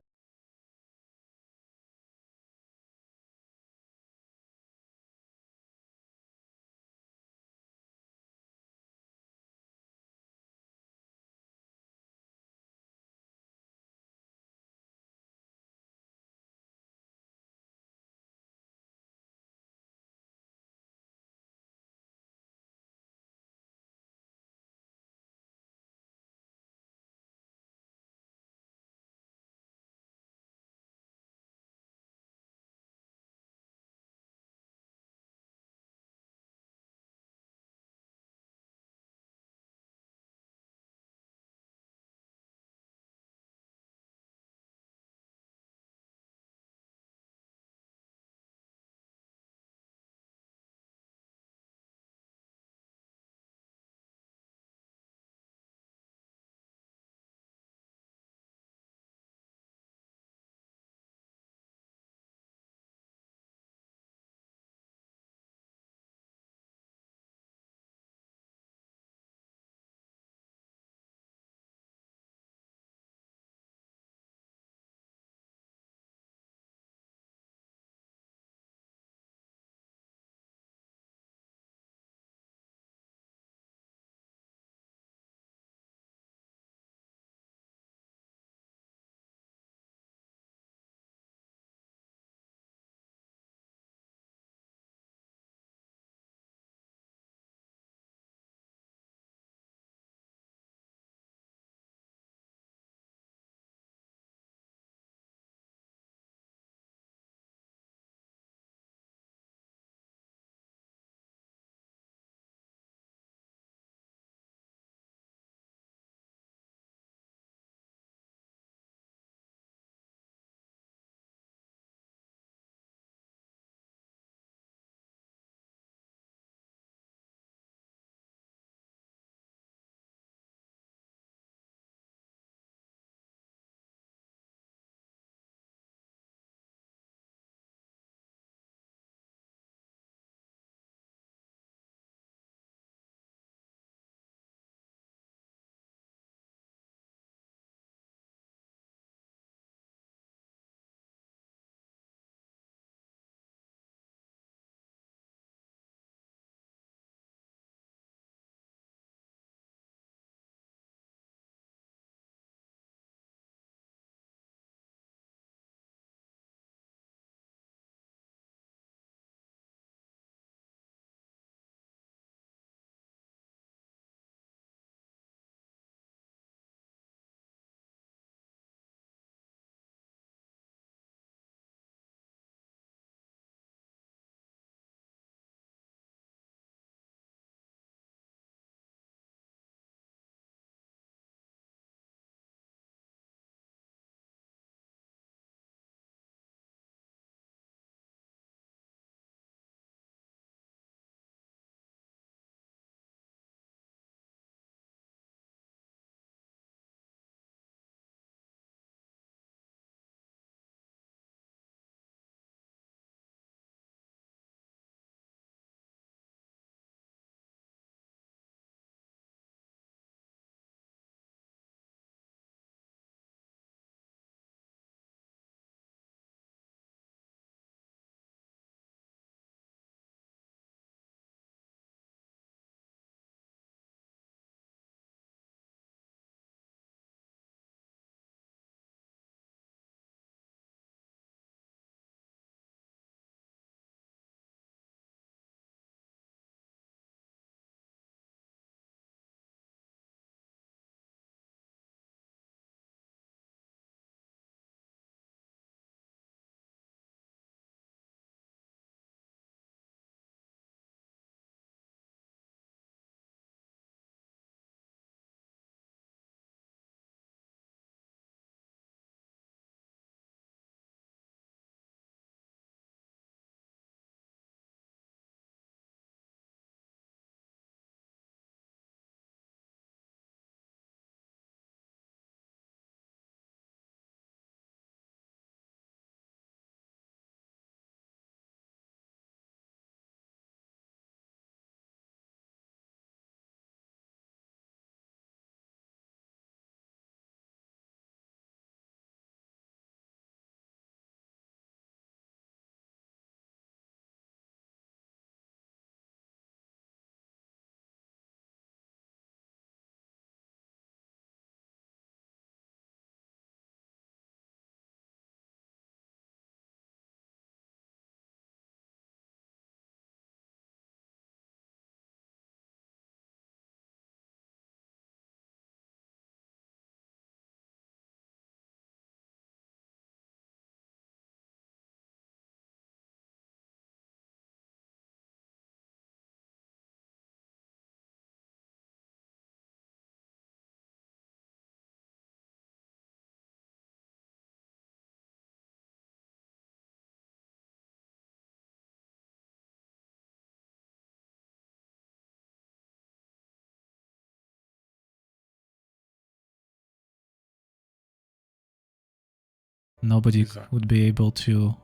Nobody Exactly. would be able to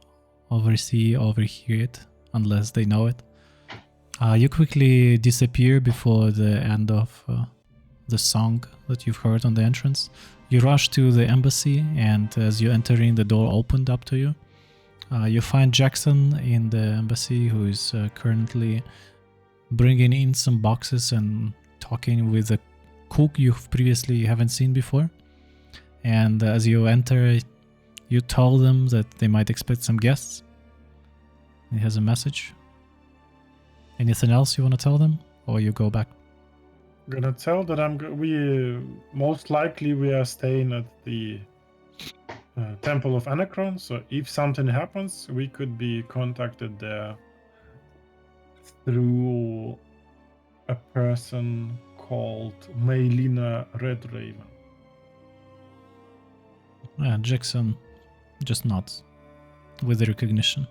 overhear it unless they know it. You quickly disappear before the end of the song that you've heard on the entrance. You rush to the embassy, and as you enter in, the door opened up to you. You find Jackson in the embassy, who is currently bringing in some boxes and talking with a cook you previously haven't seen before. And as you enter, you tell them that they might expect some guests. He has a message. Anything else you want to tell them, or you go back? I'm gonna tell that we most likely we are staying at the Temple of Enaekran. So if something happens, we could be contacted there through a person called Maylina Redraven. Yeah, Jackson just nods with the recognition.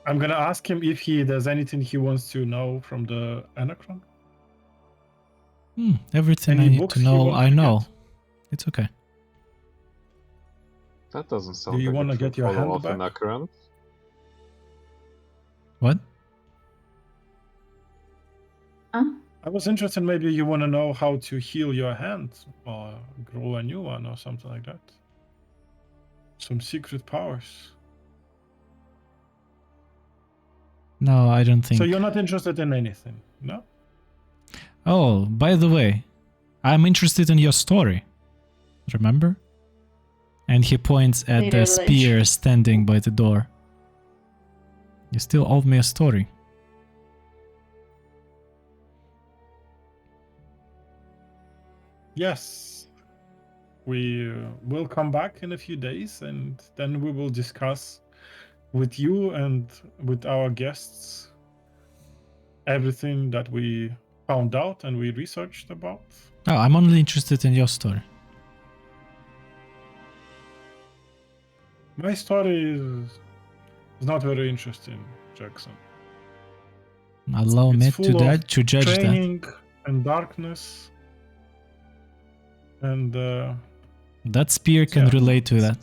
I'm gonna ask him if there's anything he wants to know from the Enaekran. Everything Any I need books to you know, want I to know. get? It's okay. That doesn't Do sound you like want a to true get your follower hand of back? Enaekran. What? Huh? I was interested. Maybe you want to know how to heal your hand or grow a new one or something like that. Some secret powers. No, I don't think. So you're not interested in anything, no? Oh, by the way, I'm interested in your story. Remember? And he points at Later, the spear standing by the door. You still owe me a story. Yes. We will come back in a few days, and then we will discuss with you and with our guests everything that we found out and we researched about. Oh, I'm only interested in your story. My story is not very interesting, Jackson. Allow me It's full of to judge that. training and darkness, and That spear can yeah. relate to that.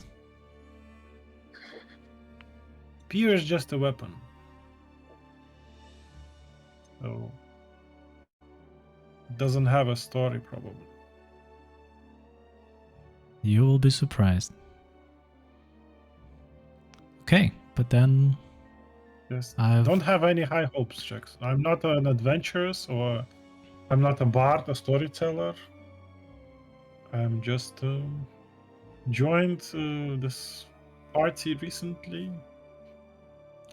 Spear is just a weapon. So it doesn't have a story, probably. You will be surprised. Okay, but then Just I've... don't have any high hopes, Jackson. I'm not an adventurous, or I'm not a bard, a storyteller. I'm just joined this party recently,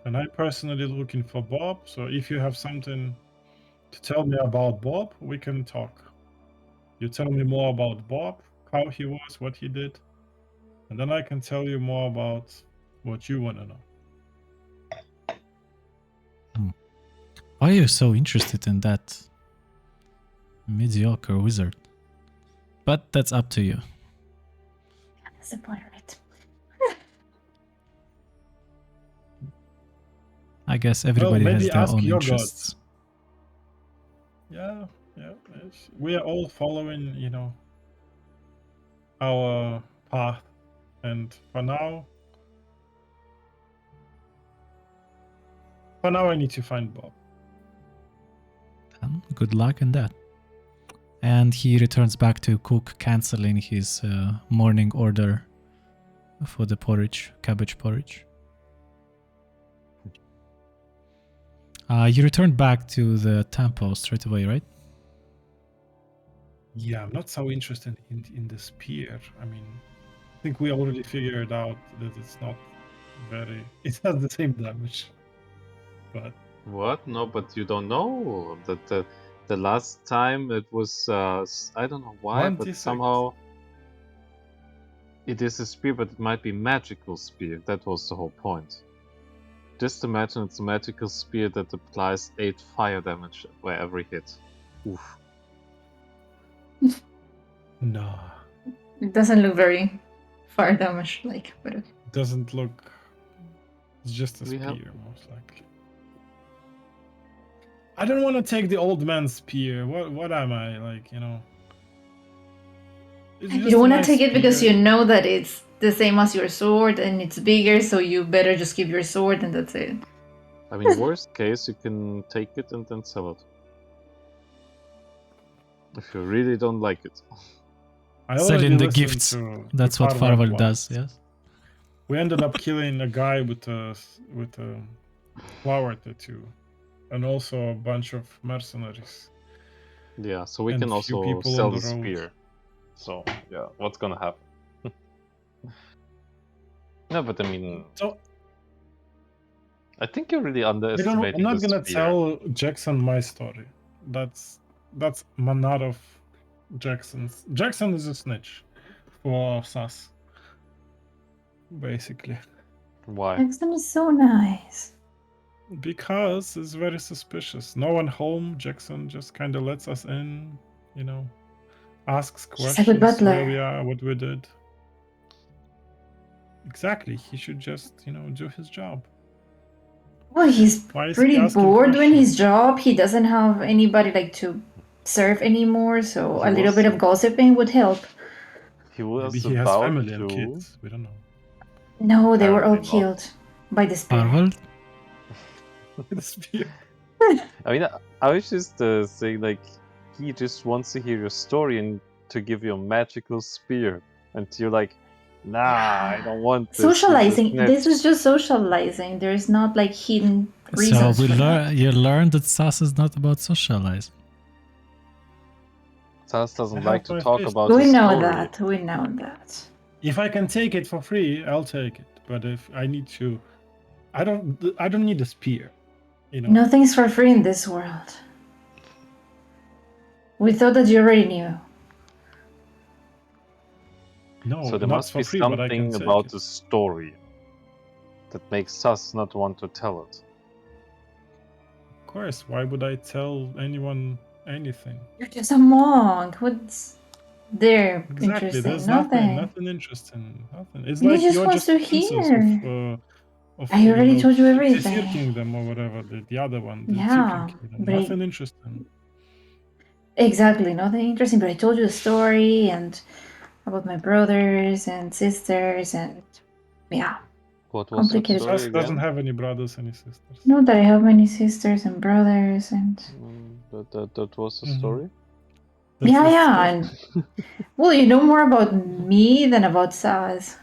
and I'm personally looking for Bob. So if you have something to tell me about Bob, we can talk. You tell me more about Bob, how he was, what he did, and then I can tell you more about what you want to know. Why are you so interested in that mediocre wizard? But that's up to you. That's the point of it. I guess everybody has maybe their ask own your interests. gods. Yeah. We are all following, our path, and for now, I need to find Bob. And good luck in that. And he returns back to cook, canceling his morning order for the porridge, cabbage porridge. You return back to the temple straight away, right? Yeah, I'm not so interested in the spear. I mean, I think we already figured out that it's not very... It has the same damage. But What? No, but you don't know that the last time it was I don't know why, but 1d6. somehow it is a spear, but it might be magical spear. That was the whole point. Just imagine it's a magical spear that applies 8 fire damage by every hit. Oof. No, It doesn't look very far damage like, but okay. it doesn't look... It's just a We have- spear, most likely. I don't want to take the old man's spear. What am I, like, It's You just don't a want to nice take it because spear. you know that it's the same as your sword and it's bigger, so you better just keep your sword and that's it. I mean, worst case, you can take it and then sell it. If you really don't like it. I Selling already the listened gifts. to That's what Farwell Farwell once. does, yes? We ended up killing a guy with a flower tattoo, and also a bunch of mercenaries Yeah, so we and can few also people on sell the the road. spear. So, yeah, what's gonna happen? No, but I mean, So I think you're really I'm underestimating not the gonna spear. tell Jackson my story. That's not of Jackson's. Jackson is a snitch for sus, basically, Why? Jackson is so nice. because it's very suspicious. No one home. Jackson just kind of lets us in, you know, asks He's a good questions where we butler. are, what we did. Exactly. He should just, do his job. Well, he's Why is he pretty asking bored doing questions? his job. He doesn't have anybody like to serve anymore, so He a little was bit of gossiping would help. he Maybe was he has about family and to. kids. We don't know. No, they were all Apparently not. killed by the spear. Farwell? The spear. I mean, I was just saying, like, he just wants to hear your story and to give you a magical spear. And you're like, nah, I don't want this. He's a Socializing. This snitch. is just socializing. There's not like hidden So reasons for that. you learned that SAS is not about socializing. Sas I doesn't like have to my talk fish. about We his know story. that. We know that. If I can take it for free, I'll take it. But if I need to, I don't need a spear. Nothing's for free in this world. We thought that you already knew. No, So there not must for be free, but I can something take about it. the story that makes Sas not want to tell it. Of course. Why would I tell anyone anything? You're just a monk. What's there Exactly. interesting? There's nothing Nothing. interesting. Nothing. It's And he like just you're wants just a to princess hear. of I already told you Zephyr everything. Kingdom or whatever, the other one, the Zyklin Yeah, Kingdom. but Nothing interesting. exactly, nothing interesting. But I told you the story and about my brothers and sisters and yeah, What was that complicated. story Sas doesn't again? have any brothers, any sisters. Know that I have many sisters and brothers and That was the Mhm. story? That's yeah, the yeah. story. And well, you know more about me than about Saz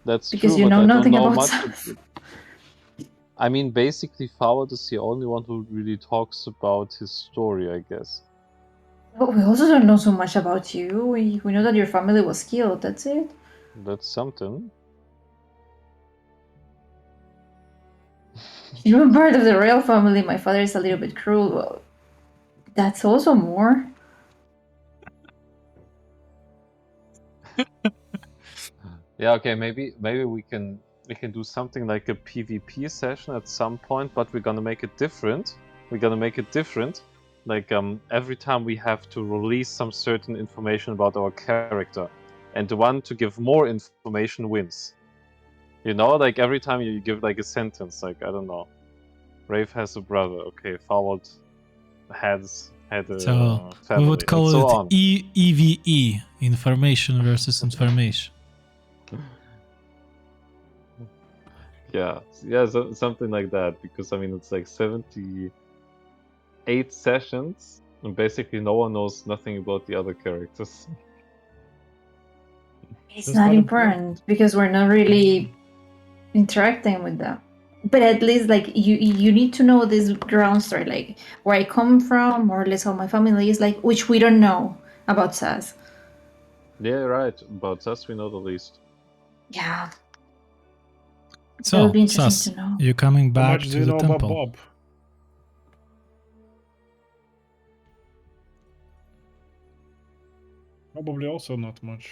That's because true, you but know I don't nothing know about much. Saz. I mean, basically, Fawad is the only one who really talks about his story, I guess. But we also don't know so much about you. We know that your family was killed. That's it. That's something. You're a part of the royal family. My father is a little bit cruel. Well, that's also more. Yeah, okay, maybe we can do something like a PvP session at some point, but we're gonna make it different. We're gonna make it different. Like every time we have to release some certain information about our character, and the one to give more information wins. You know, like every time you give like a sentence, like I don't know, Rafe has a brother. Okay, Forward had So a we would family, and call so it on. EVE, information versus information. Yeah, so, something like that. Because I mean, it's like 78 sessions, and basically no one knows nothing about the other characters. It's That's not not important because we're not really interacting with them. But at least like you need to know this ground story, like where I come from, more or less how my family is, like which we don't know about Saz. Yeah, right. About us, we know the least. Yeah, that would So, be interesting to Sas, know. you coming How back much do to you the know about temple? Bob? Probably also not much.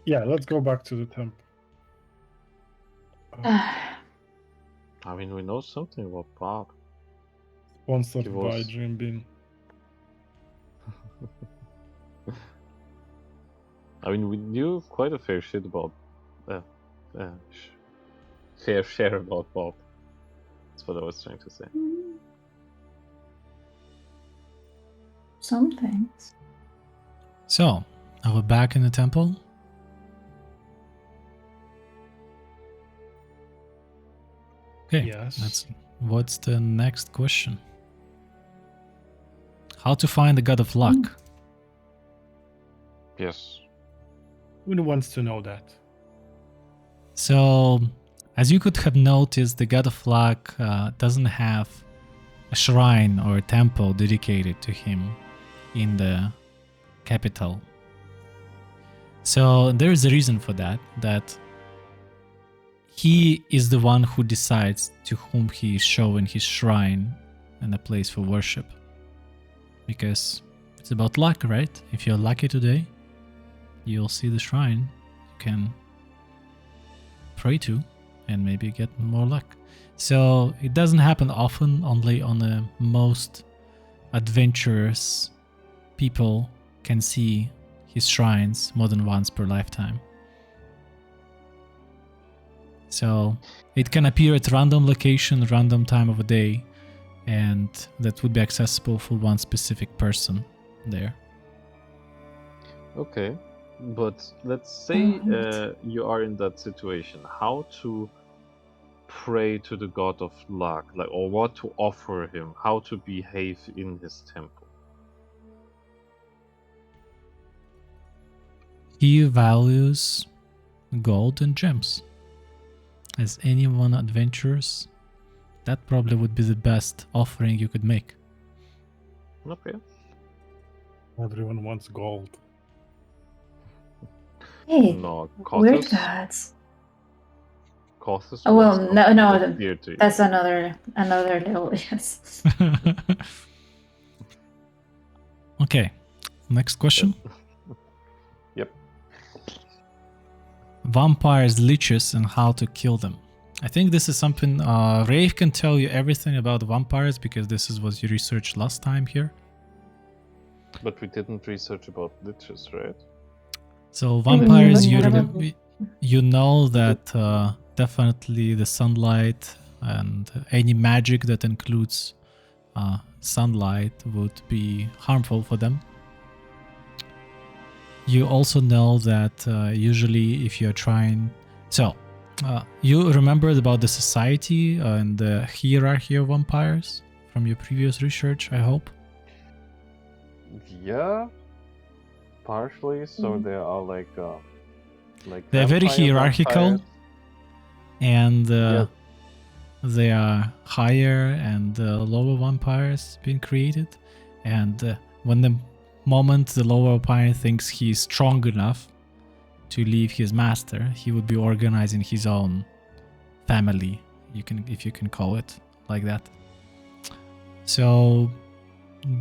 Yeah, let's go back to the temple. I mean, we know something about Bob. Sponsored He by was. Dream Bean. I mean, we knew quite a fair shit about. Fair share about Bob. That's what I was trying to say. Some things. So, Are we back in the temple? Okay. Yes. What's the next question? How to find the god of luck? Yes. Who wants to know that? So, as you could have noticed, the god of luck doesn't have a shrine or a temple dedicated to him in the capital. So there is a reason for that, that he is the one who decides to whom he is showing his shrine and a place for worship. Because it's about luck, right? If you're lucky today, you'll see the shrine you can pray to and maybe get more luck. So it doesn't happen often, only on the most adventurous people can see his shrines more than once per lifetime. So it can appear at random location, random time of a day, and that would be accessible for one specific person there. Okay, but let's say you are in that situation. How to pray to the god of luck, like, or what to offer him? How to behave in his temple? He values gold and gems. As anyone adventurous, that probably would be the best offering you could make. Okay. Everyone wants gold. Hey, No, weird Kothis. gods. Kothis Oh, wants well, something no, that's dear to you. that's another level. Yes. Okay, next question. Yep. Vampires, liches, and how to kill them. I think this is something Rafe can tell you everything about vampires because this is what you researched last time here. But we didn't research about liches, right? So vampires, what about- you know that definitely the sunlight and any magic that includes sunlight would be harmful for them. You also know that usually if you're trying... So, you remembered about the society and the hierarchy of vampires from your previous research, I hope? Yeah, partially. So there are like They're very vampire hierarchical, vampires. and Yeah. they are higher and lower vampires being created. And when the moment the lower vampire thinks he's strong enough to leave his master, he would be organizing his own family, if you can call it like that. So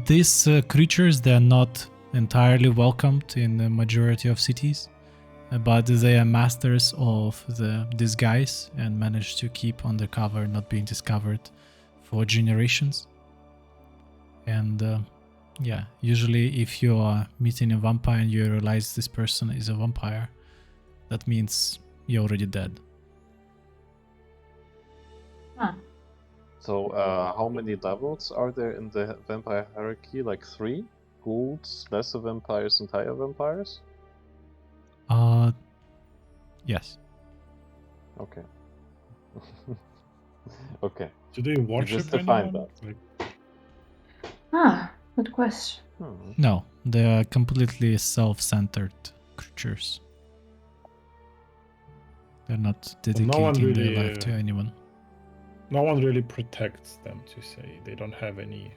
these creatures, they're not entirely welcomed in the majority of cities, but they are masters of the disguise and manage to keep undercover, not being discovered for generations. And yeah, usually if you are meeting a vampire and you realize this person is a vampire, that means you're already dead. Huh. So how many levels are there in the vampire hierarchy? Like 3? Ghouls, lesser vampires, and higher vampires? Yes. Okay. Okay. Do they worship just defined anyone? Like, Good question. No, they are completely self-centered creatures. They're not dedicating their life to anyone. no one really protects them, to say. They don't have any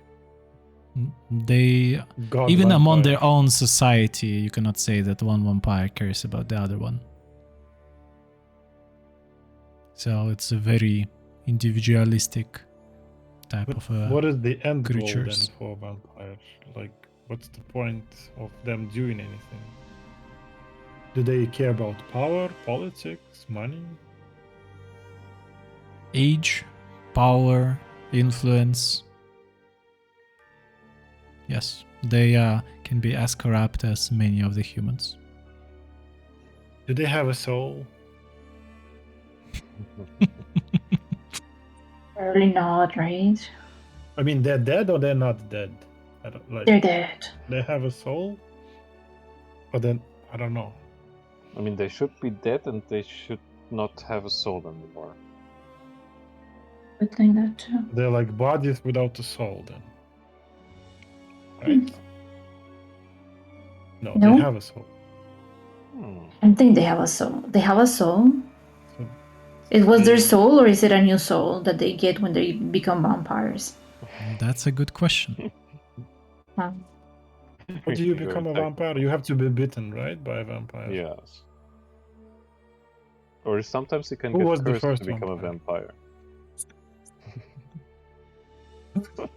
They god even among vampire. their own society, you cannot say that one vampire cares about the other one. So it's a very individualistic type But of what is the end creatures. goal then for vampires? Like, what's the point of them doing anything? Do they care about power, politics, money? Age, power, influence. Yes, they can be as corrupt as many of the humans. Do they have a soul? Probably not, right? I mean, they're dead or they're not dead? I don't like. They're dead. They have a soul, or then I don't know. I mean, they should be dead and they should not have a soul anymore. I think that too. They're like bodies without a soul, then. Right? No, No. they have a soul. I don't think they have a soul. They have a soul? So It was their they- soul, or is it a new soul that they get when they become vampires? That's a good question. Huh. How do you You're become a attacked. vampire? You have to be bitten, right, by a vampire. Yes. Or sometimes you can Who get was the cursed first to become a vampire? vampire.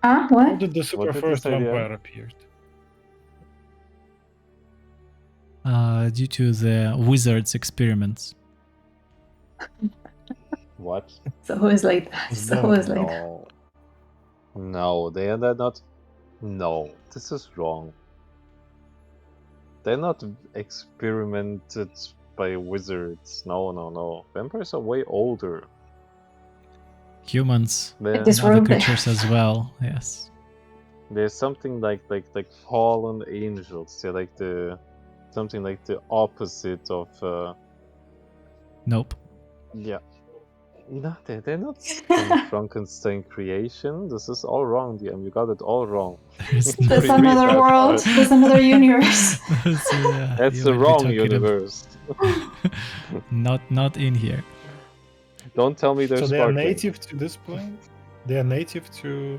Ah, How what? did the super did you first say, Diane? vampire appear? Due to the wizard's experiments. What? So it's like that. It's So it's like that. No. No, they're not. No, this is wrong. They're not experimented by wizards. No. Vampires are way older. Humans They're, This and other world, creatures as well. Yes. there's something like fallen angels. They're like something like the opposite of Nope. yeah. No, they're not some Frankenstein creation. This is all wrong, DM. You got it all wrong. There's You That's reread another that world. part. That's another universe. That's you the might be wrong talking universe. not in here. Don't tell me they're So they are sparkling. native to this plane? They are native to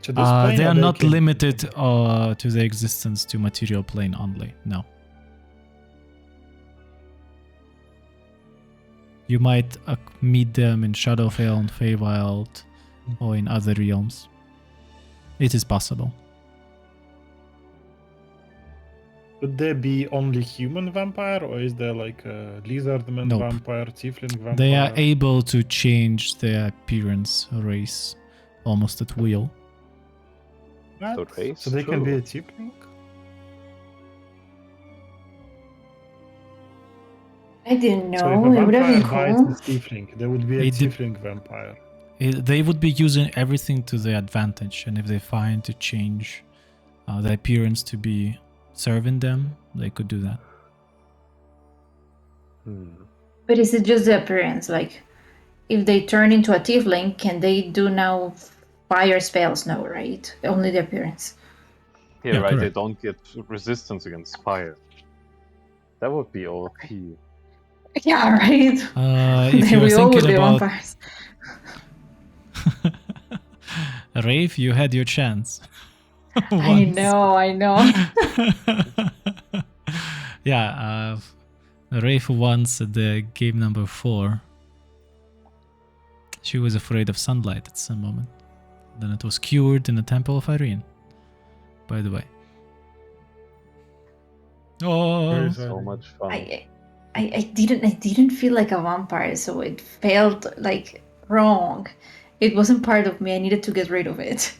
this plane? They or are not came- limited to the existence to material plane only. No. You might meet them in Shadowfell and Feywild or in other realms. It is possible. Would there be only human vampire, or is there like a lizardman Nope. vampire, tiefling vampire? They are able to change their appearance race almost at will. What? The race, So they can be true. a tiefling? I didn't So if know. a It would have been vampire bites cool. a tiefling, there would be a It de- tiefling vampire. They would be using everything to their advantage, and if they find to change the appearance to be serving them, they could do that. But is it just the appearance? Like, if they turn into a tiefling, can they do now fire spells? No, right? Only the appearance. Yeah, Yeah, right. They correct. don't get resistance against fire. That would be OP. Yeah, right. If Then you're we all would thinking be about vampires. Rafe, you had your chance. I know. Yeah, Rafe once at the game number 4. She was afraid of sunlight at some moment. Then it was cured in the Temple of Irene. By the way. Oh, Where is So Irene? much fun. I didn't feel like a vampire, so it felt like wrong. It wasn't part of me. I needed to get rid of it.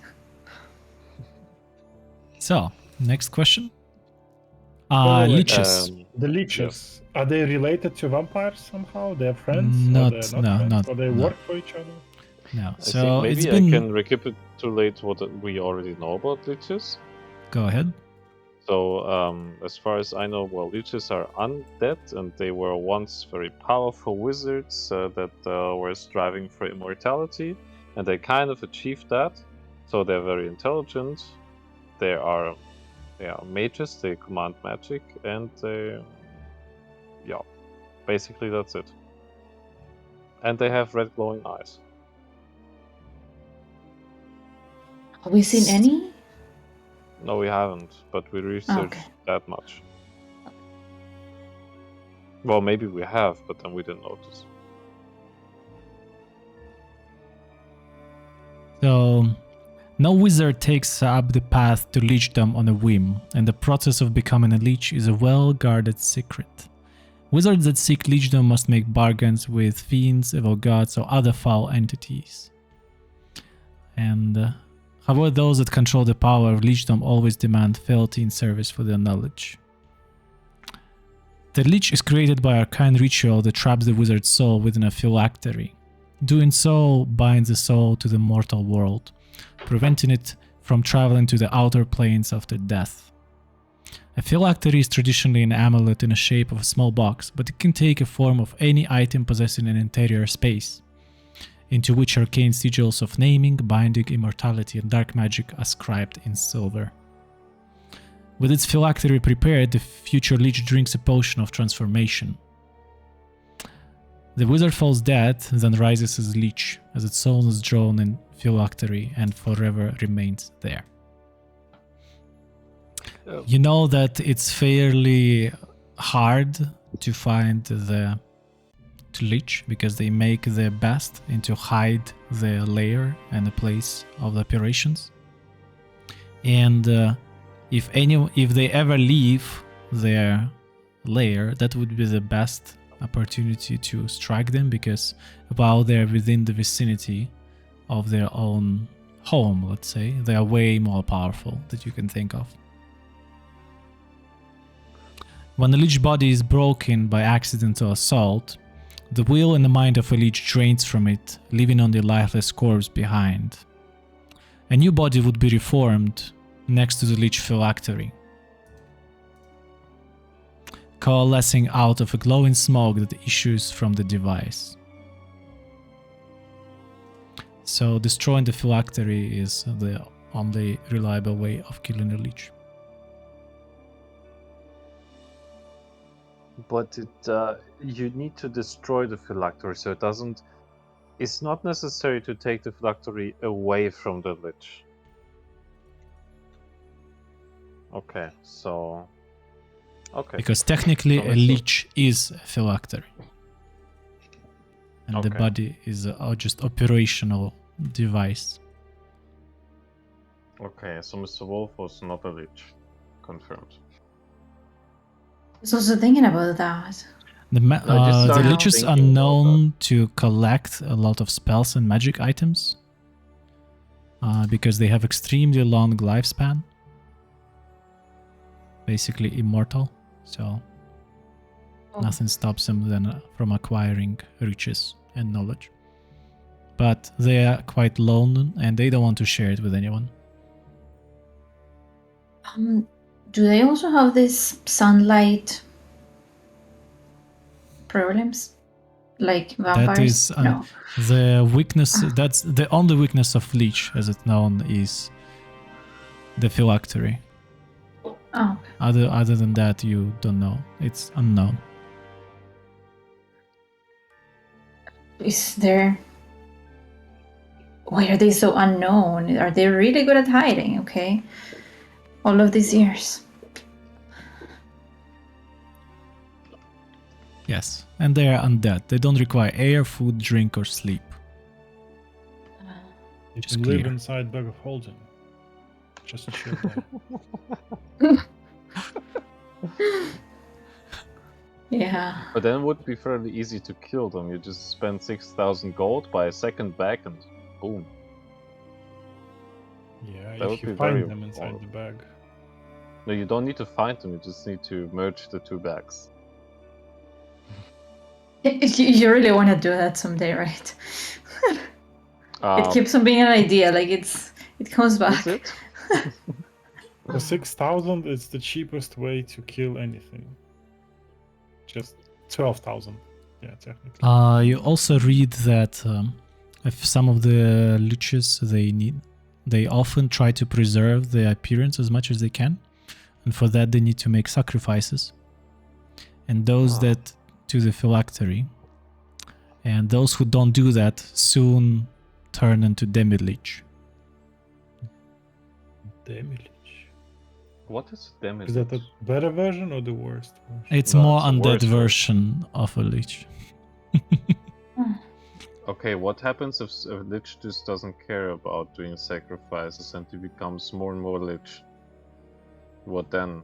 so next question. wait. Leeches. The leeches, are they related to vampires somehow? They're friends? Not- or they're not no, friends? not- Or they no. work for each other? No. I So think it's maybe been. I can recapitulate what we already know about leeches. Go ahead. So, as far as I know, well, leeches are undead, and they were once very powerful wizards that were striving for immortality, and they kind of achieved that. So they're very intelligent. They are mages. They command magic, and basically that's it. And they have red glowing eyes. Have we seen any? No, we haven't, but we researched Okay. that much. Well, maybe we have, but then we didn't notice. So, no wizard takes up the path to leechdom on a whim, and the process of becoming a leech is a well-guarded secret. Wizards that seek leechdom must make bargains with fiends, evil gods, or other foul entities. And, however, those that control the power of leechdom always demand fealty in service for their knowledge. The leech is created by arcane ritual that traps the wizard's soul within a phylactery. Doing so binds the soul to the mortal world, preventing it from traveling to the outer planes after death. A phylactery is traditionally an amulet in the shape of a small box, but it can take a form of any item possessing an interior space, into which arcane sigils of naming, binding, immortality, and dark magic are scribed in silver. With its phylactery prepared, the future Lich drinks a potion of transformation. The wizard falls dead, then rises as Lich, as its soul is drawn in phylactery and forever remains there. You know that it's fairly hard to find the Lich because they make their best to hide their lair and the place of the operations. And if they ever leave their lair, that would be the best opportunity to strike them, because while they're within the vicinity of their own home, let's say, they are way more powerful that you can think of. When a Lich body is broken by accidental assault, the will and the mind of a Lich drains from it, leaving only a lifeless corpse behind. A new body would be reformed next to the Lich phylactery, coalescing out of a glowing smoke that issues from the device. So destroying the phylactery is the only reliable way of killing a Lich. But you need to destroy the phylactery, so it doesn't. It's not necessary to take the phylactery away from the Lich. Okay, so. Okay. Because technically a Lich is a phylactery. And the body is just operational device. Okay, so Mr. Wolf was not a Lich. Confirmed. I was also thinking about that. The Liches are known to collect a lot of spells and magic items because they have extremely long lifespan. Basically immortal, so nothing stops them then from acquiring riches and knowledge. But they are quite lone and they don't want to share it with anyone. Do they also have this sunlight problems? Like vampires? That is No. the weakness. That's the only weakness of Lich, as it's known, is the phylactery. Oh. Other than that, you don't know. It's unknown. Is there... Why are they so unknown? Are they really good at hiding? Okay. All of these years. Yes, and they are undead. They don't require air, food, drink, or sleep. You Just can clear. live inside Bag of Holding. Just chill there. Yeah. But then it would be fairly easy to kill them. You just spend 6,000 gold, buy a second bag, and boom. Yeah, That would if you be very find them inside the bag. No, you don't need to find them. You just need to merge the two bags. You really want to do that someday, right? It keeps on being an idea. Like it comes back. Is it? For 6,000, it's the cheapest way to kill anything. Just 12,000. Yeah, technically. You also read that if some of the Liches they often try to preserve their appearance as much as they can, and for that they need to make sacrifices. And those that to the phylactery, and those who don't do that soon turn into demi-lich. Demi-lich. What is demi-lich? Is that the better version or the worst version? It's No, more it's the undead worst version of a lich. Okay, what happens if a lich just doesn't care about doing sacrifices and he becomes more and more lich? What then?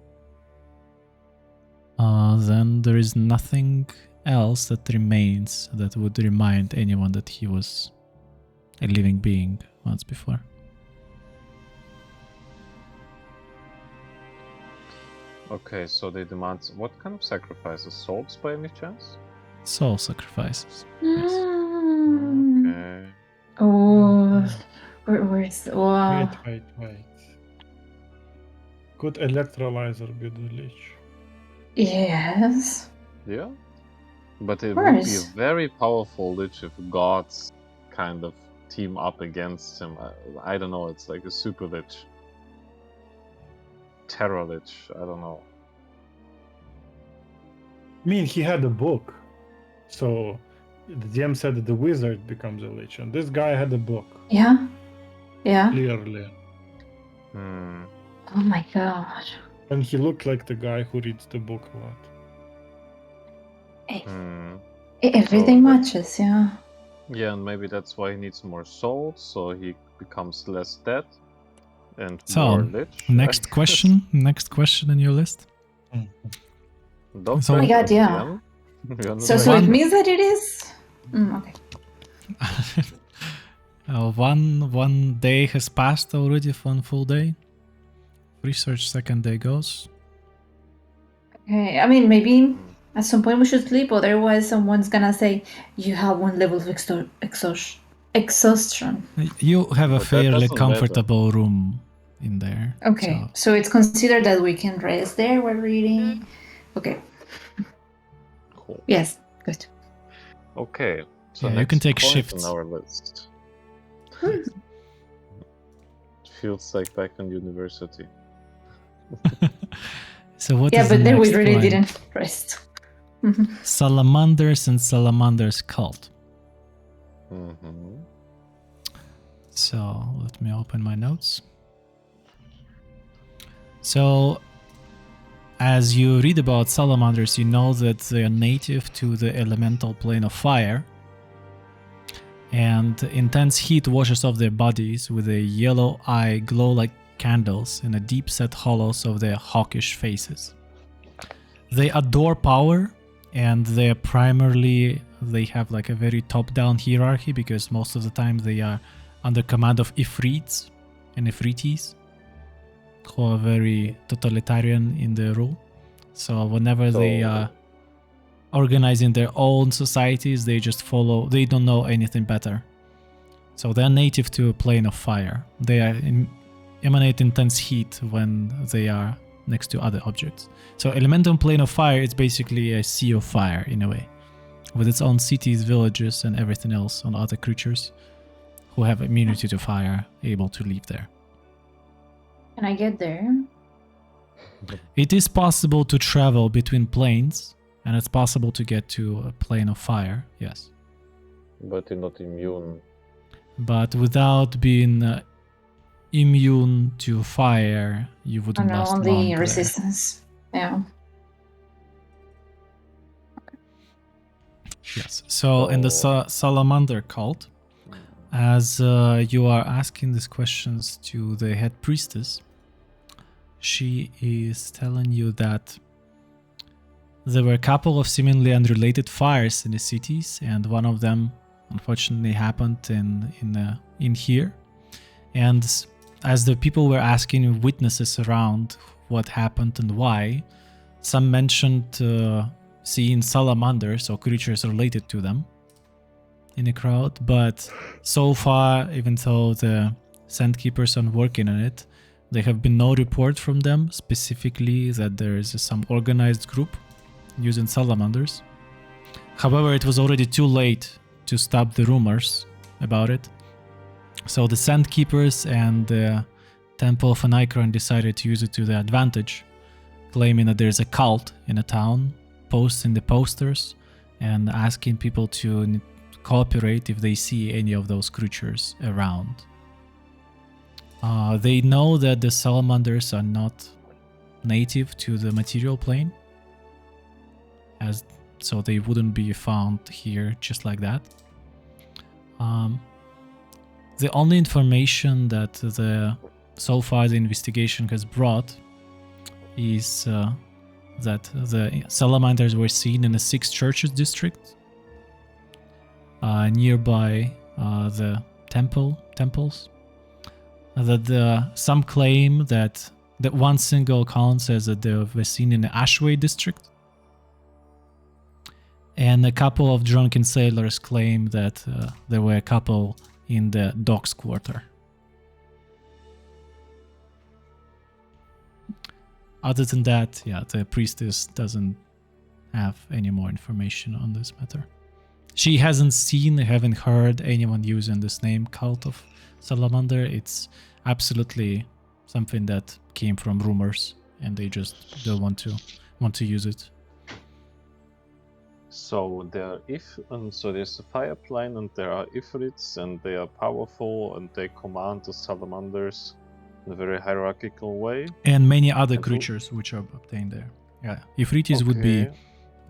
Then there is nothing else that remains that would remind anyone that he was a living being once before. Okay, so they demand what kind of sacrifices? Souls by any chance? Soul sacrifices. Yes. Okay. Oh, where's Wait. Could electrolyzer be the lich? Yes. Yeah. But it Of would be a course. very powerful lich if gods kind of team up against him. I don't know, it's like a super lich. Terror lich, I don't know. I mean, he had a book. So the DM said that the wizard becomes a lich, and this guy had a book, Yeah. Yeah. clearly. Hmm. Oh my god. And he looked like the guy who reads the book a lot. Hmm. Everything So that- matches, yeah. Yeah, and maybe that's why he needs more souls, so he becomes less dead and more So, lich. next question. Next question in your list. Don't So- Oh my pressure god, us, yeah. DM. We So it One- means that it is. Okay. One day has passed already for one full day. Research second day goes. Okay. I mean, maybe at some point we should sleep, otherwise someone's gonna say you have one level of exhaustion. You have a But that fairly doesn't matter. comfortable room in there. Okay. So, So it's considered that we can rest there while reading. Okay. Cool. Yes. Good. Okay. So Yeah, you can next take point shifts. on our list. It feels like back in university. so what Yeah, is but the then we next really point? didn't rest. Mhm. Salamanders and Salamanders cult. Mm-hmm. So let me open my notes. So as you read about salamanders, you know that they are native to the elemental plane of fire, and intense heat washes off their bodies with a yellow eye glow like candles in the deep set hollows of their hawkish faces. They adore power, and they have like a very top-down hierarchy, because most of the time they are under command of Ifrits and Ifritis, who are very totalitarian in their rule. So whenever they are organizing their own societies, they just follow, they don't know anything better. So they're native to a plane of fire. They emanate intense heat when they are next to other objects. So elemental plane of fire is basically a sea of fire in a way, with its own cities, villages, and everything else on other creatures who have immunity to fire, able to live there. Can I get there? It is possible to travel between planes, and it's possible to get to a plane of fire, yes. But you're not immune. But without being immune to fire, you I wouldn't know, last only long there. resistance. Yeah. Yes. So in the Salamander cult, as you are asking these questions to the head priestess, she is telling you that there were a couple of seemingly unrelated fires in the cities, and one of them unfortunately happened in here. And as the people were asking witnesses around what happened and why, some mentioned seeing salamanders or creatures related to them in the crowd, but so far, even though the Sandkeepers are working on it, there have been no report from them specifically that there is some organized group using salamanders. However, it was already too late to stop the rumors about it. So the Sandkeepers and the Temple of Enaekran decided to use it to their advantage, claiming that there's a cult in a town, posting the posters and asking people to cooperate if they see any of those creatures around. They know that the salamanders are not native to the material plane, so they wouldn't be found here just like that. The only information that so far the investigation has brought is that the salamanders were seen in the Six Churches district nearby the temples. That some claim that one single account says that they were seen in the Ashway district, and a couple of drunken sailors claim that there were a couple in the docks quarter. Other than that, yeah, the priestess doesn't have any more information on this matter. She hasn't seen, haven't heard anyone using this name, Cult of Salamander. It's absolutely something that came from rumors, and they just don't want to use it. So so there's a fire plane, and there are Ifrits, and they are powerful, and they command the salamanders in a very hierarchical way. And many other And who- creatures which are obtained there. Yeah, Ifritis would be Okay.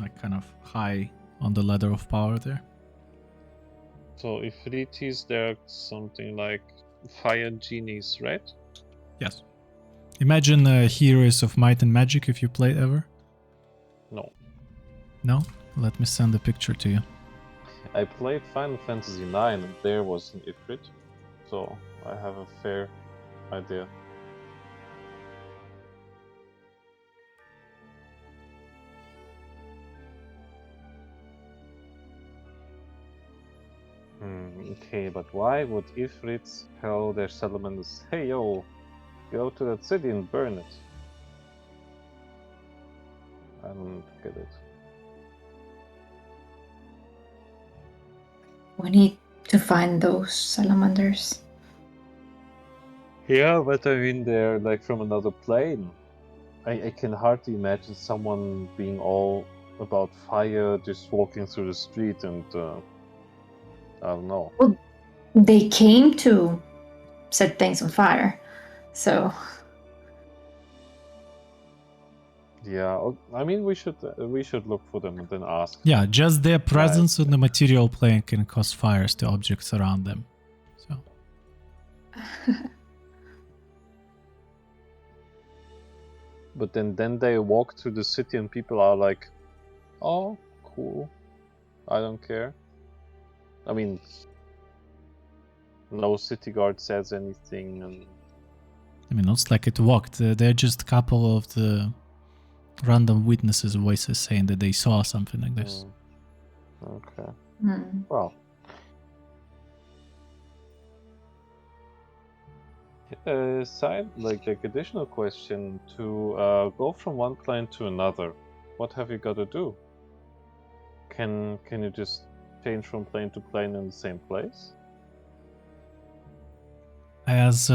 like kind of high on the ladder of power there. So Ifritis, they're something like fire genies, right? Yes. Imagine Heroes of Might and Magic if you played ever. No. No? Let me send a picture to you. I played Final Fantasy IX, and there was an Ifrit, so I have a fair idea. Okay, but why would Ifrits tell their salamanders, hey yo, go to that city and burn it? I don't get it. We need to find those salamanders. Yeah, but I mean, they're like from another plane. I can hardly imagine someone being all about fire, just walking through the street and I don't know. Well, they came to set things on fire, so Yeah, I mean, we should look for them and then ask. Yeah, just their presence on the material plane can cause fires to objects around them. So But then they walk through the city and people are like, "Oh, cool. I don't care." I mean, no city guard says anything, and I mean, it's like it walked. They're just a couple of the random witnesses' voices saying that they saw something like this. Okay. hmm. Well, side like additional question to go from one plane to another. What have you got to do? Can you just change from plane to plane in the same place? As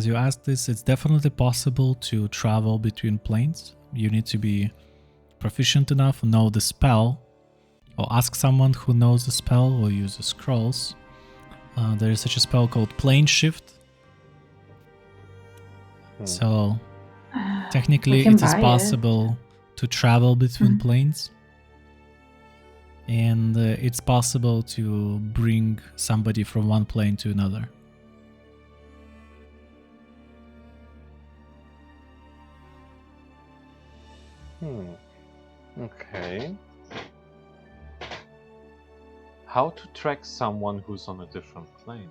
you asked this, it's definitely possible to travel between planes. You need to be proficient enough, know the spell, or ask someone who knows the spell, or use the scrolls. There is such a spell called Plane Shift. So technically, We can it is buy it. possible to travel between Mhm. planes, and it's possible to bring somebody from one plane to another. Okay. How to track someone who's on a different plane?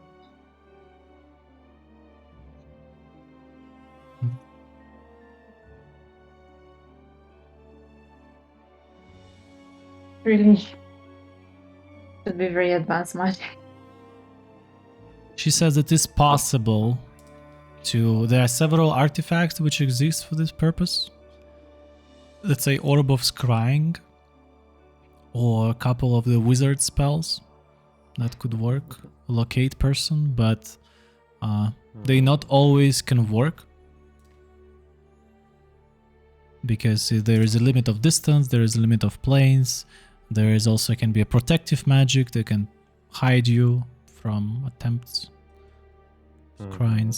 Really should be very advanced magic. She says it is possible to. There are several artifacts which exist for this purpose. Let's say Orb of Scrying, or a couple of the wizard spells that could work. Locate person, but they not always can work, because there is a limit of distance, there is a limit of planes, there is also can be a protective magic that can hide you from attempts of crying.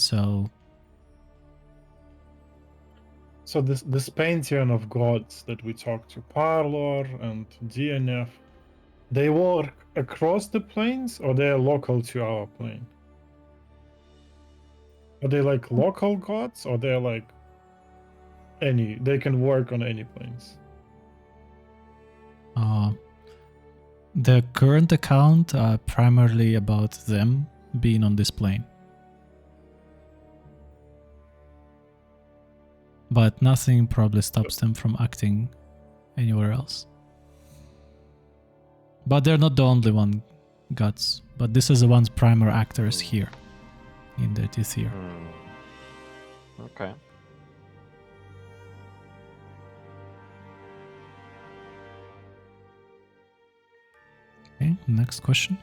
So this pantheon of gods that we talked to, Parlor and DNF, they work across the planes, or they are local to our plane? Are they like local gods, or they're like they can work on any planes? the current account are primarily about them being on this plane, but nothing probably stops them from acting anywhere else. But they're not the only one gods, but this is the one's primary actors here in the Tithir. Okay. Okay, next question.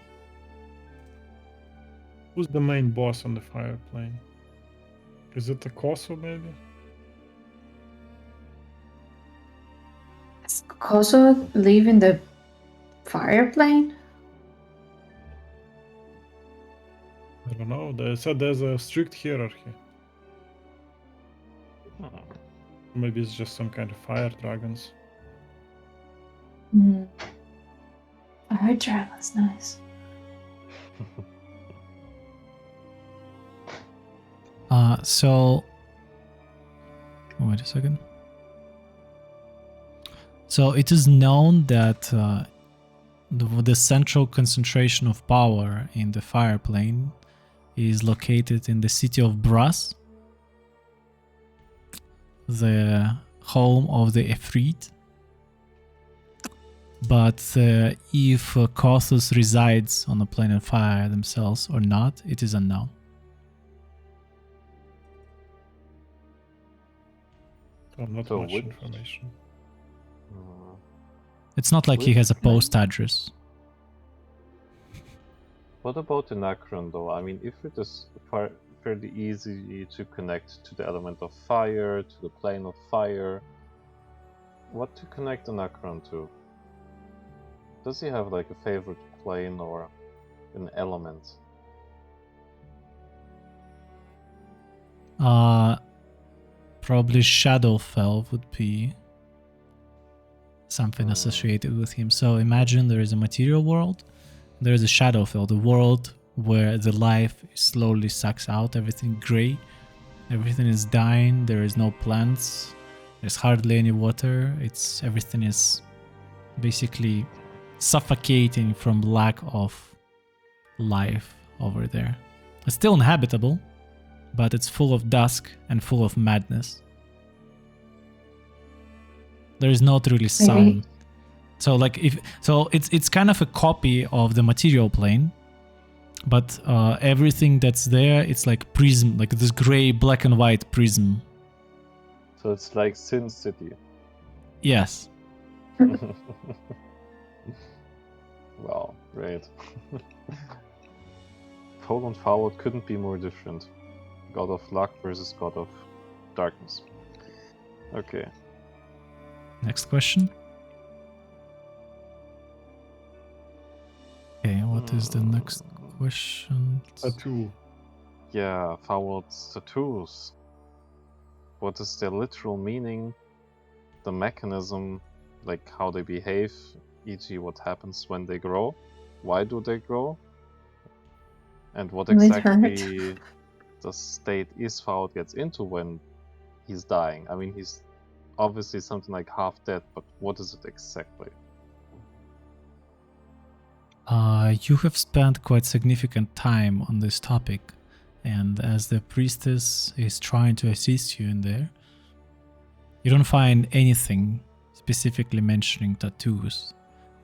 Who's the main boss on the fire plane? Is it the Koso, maybe? Does Koso live in the fire plane? I don't know. They said there's a strict hierarchy. Maybe it's just some kind of fire dragons. Fire dragon's nice. So wait a second. So it is known that the central concentration of power in the fire plane is located in the city of Brass, the home of the Efreet. But if Kothos resides on the plane of fire themselves or not, it is unknown. So not So much which- information. It's not like he has a post address. What about Enaekran though? I mean, if it is fairly easy to connect to the element of fire, to the plane of fire, what to connect Enaekran to? Does he have like a favorite plane or an element? Probably Shadowfell would be something associated with him. So imagine there is a material world, there is a Shadowfell, the world where the life slowly sucks out, everything gray, everything is dying, there is no plants, there's hardly any water, everything is basically suffocating from lack of life over there. It's still inhabitable, but it's full of dusk and full of madness. There is not really sun. So like it's kind of a copy of the material plane, but everything that's there, it's like prism, like this gray black and white prism. So it's like Sin City. Yes. Wow, great. Foul and Forward couldn't be more different. God of Luck versus God of Darkness. Okay. Next question. Okay, what is the next question? Tattoo. Yeah, Forward tattoos. What is their literal meaning? The mechanism, like how they behave, e.g. what happens when they grow? Why do they grow? And what Will it exactly the state Isfaud gets into when he's dying? I mean, he's obviously something like half dead, but what is it exactly? You have spent quite significant time on this topic, and as the priestess is trying to assist you in there, you don't find anything specifically mentioning tattoos.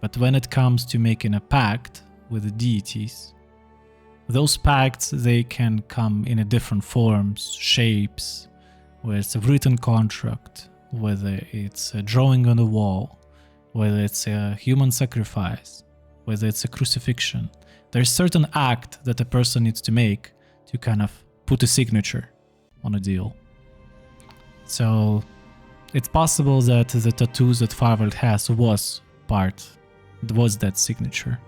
But when it comes to making a pact with the deities, those pacts, they can come in a different forms, shapes, whether it's a written contract, whether it's a drawing on the wall, whether it's a human sacrifice, whether it's a crucifixion. There's a certain act that a person needs to make to kind of put a signature on a deal. So it's possible that the tattoos that Farvald has was that signature.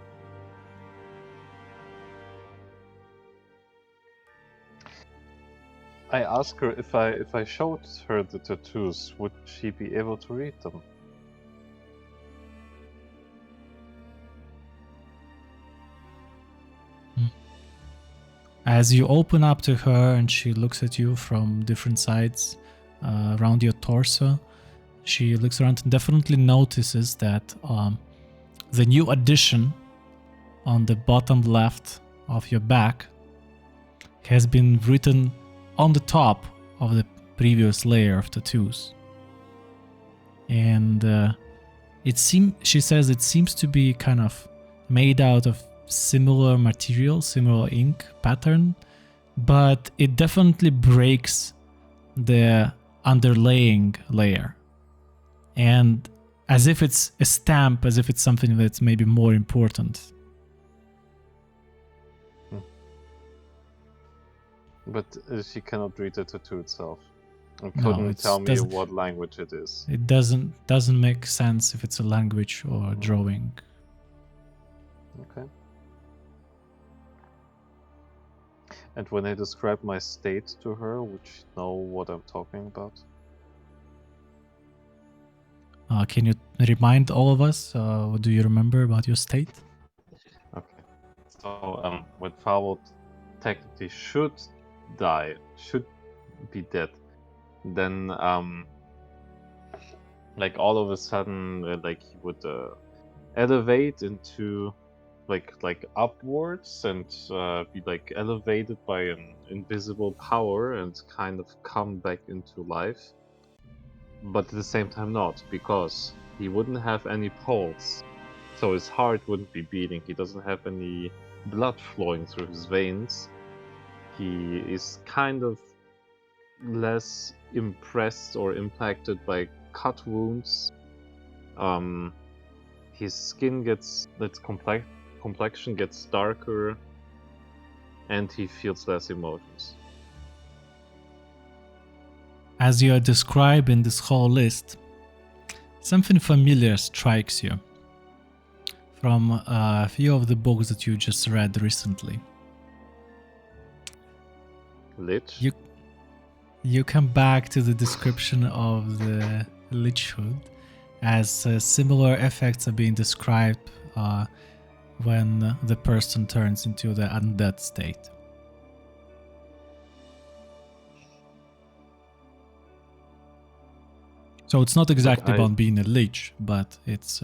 I asked her if I showed her the tattoos, would she be able to read them? As you open up to her and she looks at you from different sides around your torso, she looks around and definitely notices that the new addition on the bottom left of your back has been written on the top of the previous layer of tattoos. And she says it seems to be kind of made out of similar material, similar ink pattern, but it definitely breaks the underlaying layer. And as if it's a stamp, as if it's something that's maybe more important But she cannot read the tattoo itself. And No, couldn't it's tell me doesn't- what language it is. It doesn't make sense if it's a language or a drawing. Okay. And when I describe my state to her, would she know what I'm talking about? Can you remind all of us? What do you remember about your state? Okay. So, when Farwold technically should die, should be dead, then, like all of a sudden, like he would elevate into, like upwards and be like elevated by an invisible power and kind of come back into life. But at the same time not, because he wouldn't have any pulse. So his heart wouldn't be beating, he doesn't have any blood flowing through his veins. He is kind of less impressed or impacted by cut wounds. His skin complexion gets darker, and he feels less emotions. As you are describing this whole list, something familiar strikes you from a few of the books that you just read recently. Lich? You come back to the description of the lichhood as similar effects are being described when the person turns into the undead state. So it's not exactly about being a lich, but it's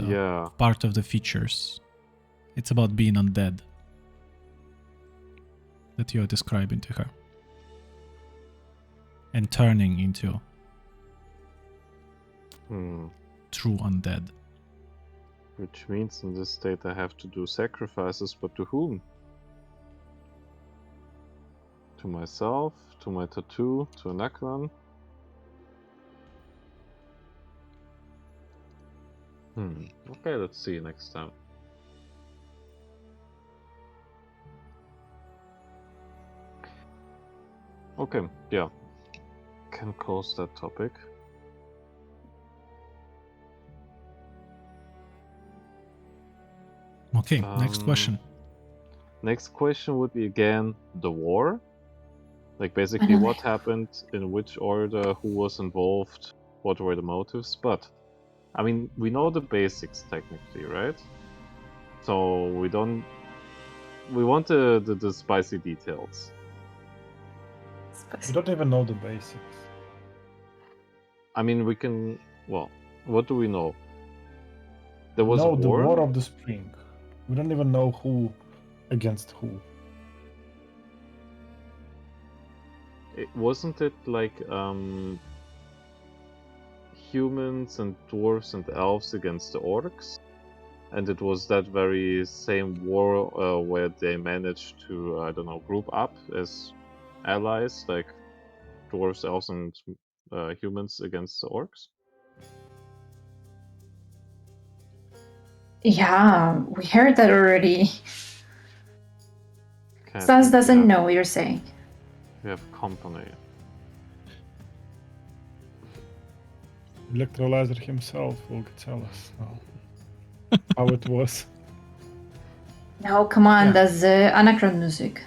part of the features. It's about being undead that you're describing to her. And turning into true undead. Which means in this state I have to do sacrifices, but to whom? To myself? To my tattoo? To Enaekran? Okay, let's see next time. Okay, yeah. Can close that topic. Okay, next question. Next question would be again the war. Like basically what happened, in which order, who was involved, what were the motives, but I mean, we know the basics technically, right? So we want the spicy details. We don't even know the basics. I mean, we can, well, what do we know? There was the war? War of the Spring. We don't even know who against who. Wasn't it like humans and dwarves and elves against the orcs? And it was that very same war where they managed to, I don't know, group up as allies, like dwarves, elves, and humans against the orcs? Yeah, we heard that already. Stas doesn't know what you're saying. We have company. Electrolyzer himself will tell us now how it was. No, come on, that's Enaekran music.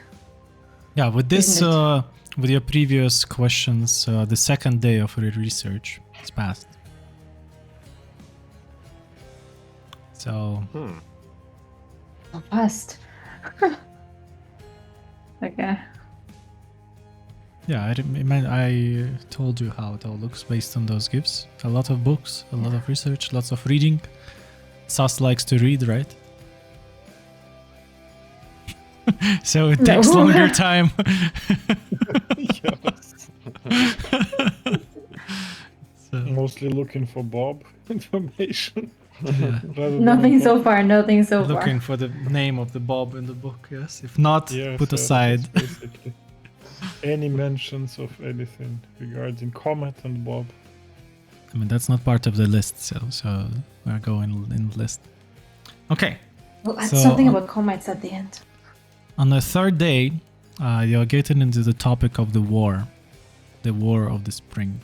Yeah, with this, with your previous questions, the second day of your research is passed. So. So fast. Okay. Yeah, I told you how it all looks based on those gifts. A lot of books, a lot of research, lots of reading. Sas likes to read, right? So it takes longer time. Yes. So. Mostly looking for Bob information. Yeah. Nothing so far. Looking for the name of the Bob in the book, yes. If not, put aside. Basically. Any mentions of anything regarding Comet and Bob. I mean, that's not part of the list, so we're going in the list. Okay. Well, that's something about comets at the end. On the third day, you're getting into the topic of the war of the spring.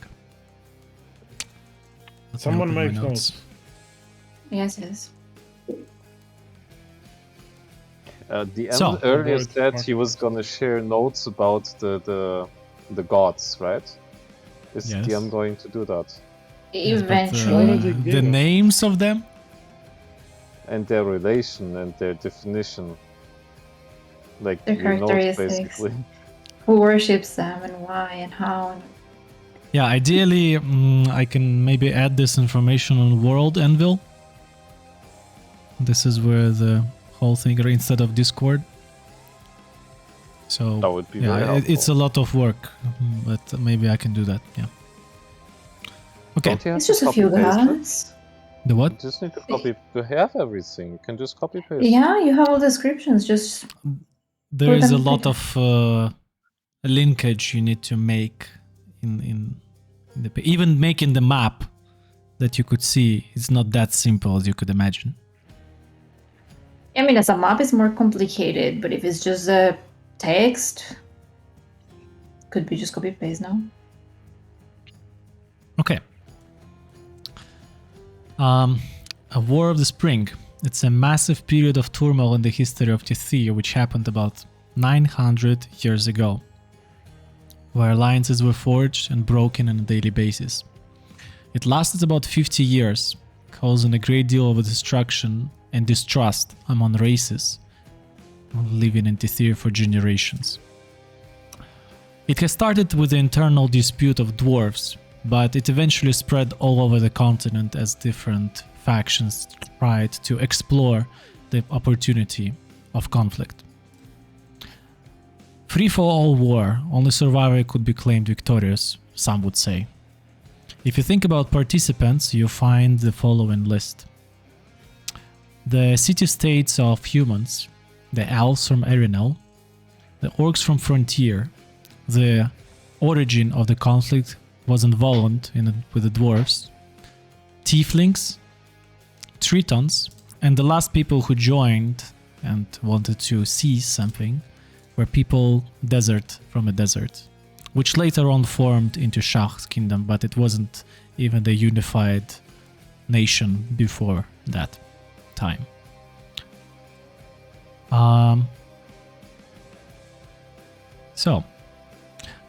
Let me Someone open my make notes. Yes, yes. DM So- earlier Avoid said he was markers. gonna share notes about the gods, right? Is Yes. DM going to do that? Yes, but, Eventually. Already the gave us. names of them? And their relation and their definition. Like Their your notes, characteristics. basically. Who worships them and why and how. Yeah, ideally, I can maybe add this information on World Anvil. This is where the whole thing, instead of Discord. So That would be yeah, very it's a helpful. lot of work, but maybe I can do that. Yeah. Okay. Don't you have It's to just a few copy-paste it? guys. The You what? just need to copy. You have everything. You can just copy paste. Yeah, you have all descriptions. Just There Put is a them lot together. of linkage you need to make in the even making the map that you could see. It's not that simple as you could imagine. I mean, as a map, it's more complicated. But if it's just a text, could be just copy paste now. Okay. A War of the Spring. It's a massive period of turmoil in the history of Tithir, which happened about 900 years ago, where alliances were forged and broken on a daily basis. It lasted about 50 years, causing a great deal of destruction and distrust among races living in Tithir for generations. It has started with the internal dispute of dwarves, but it eventually spread all over the continent as different factions tried to explore the opportunity of conflict. Free for all war, only survivor could be claimed victorious, some would say. If you think about participants, you find the following list. The city-states of humans, the elves from Erinel, the orcs from Frontier. The origin of the conflict was involved with the dwarves, tieflings, tritons, and the last people who joined and wanted to seize something were people desert from a desert, which later on formed into Shah's kingdom, but it wasn't even the unified nation before that time. So,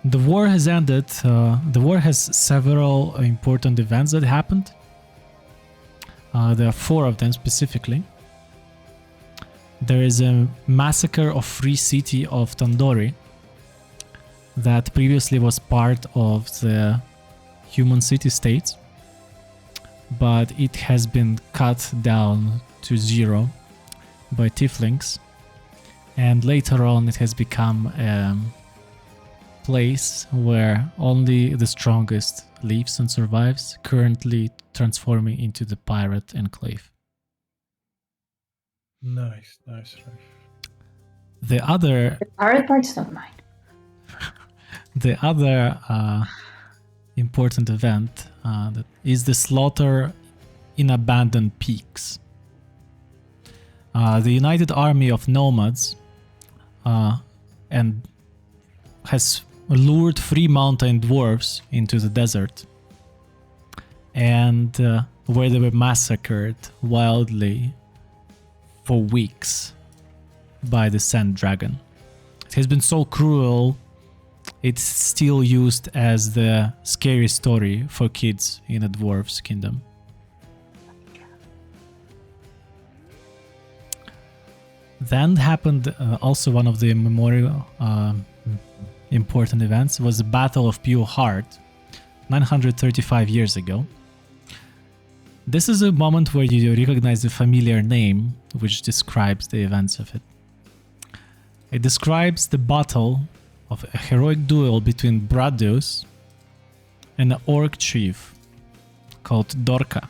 the war has ended. The war has several important events that happened. There are 4 of them specifically. There is a massacre of free city of Tandori that previously was part of the human city-states, but it has been cut down to 0 by tieflings, and later on it has become a place where only the strongest lives and survives, currently transforming into the pirate enclave. Nice, nice. The other The pirate part's not mine. important event that is the slaughter in abandoned peaks. The United Army of Nomads and has lured 3 mountain dwarves into the desert, and where they were massacred wildly for weeks by the Sand Dragon. It has been so cruel, it's still used as the scary story for kids in a dwarf's kingdom. Then happened also one of the memorial important events was the Battle of Pure Heart 935 years ago. This is a moment where you recognize a familiar name which describes the events of it. It describes the battle of a heroic duel between Bradus and an orc chief called Dorka,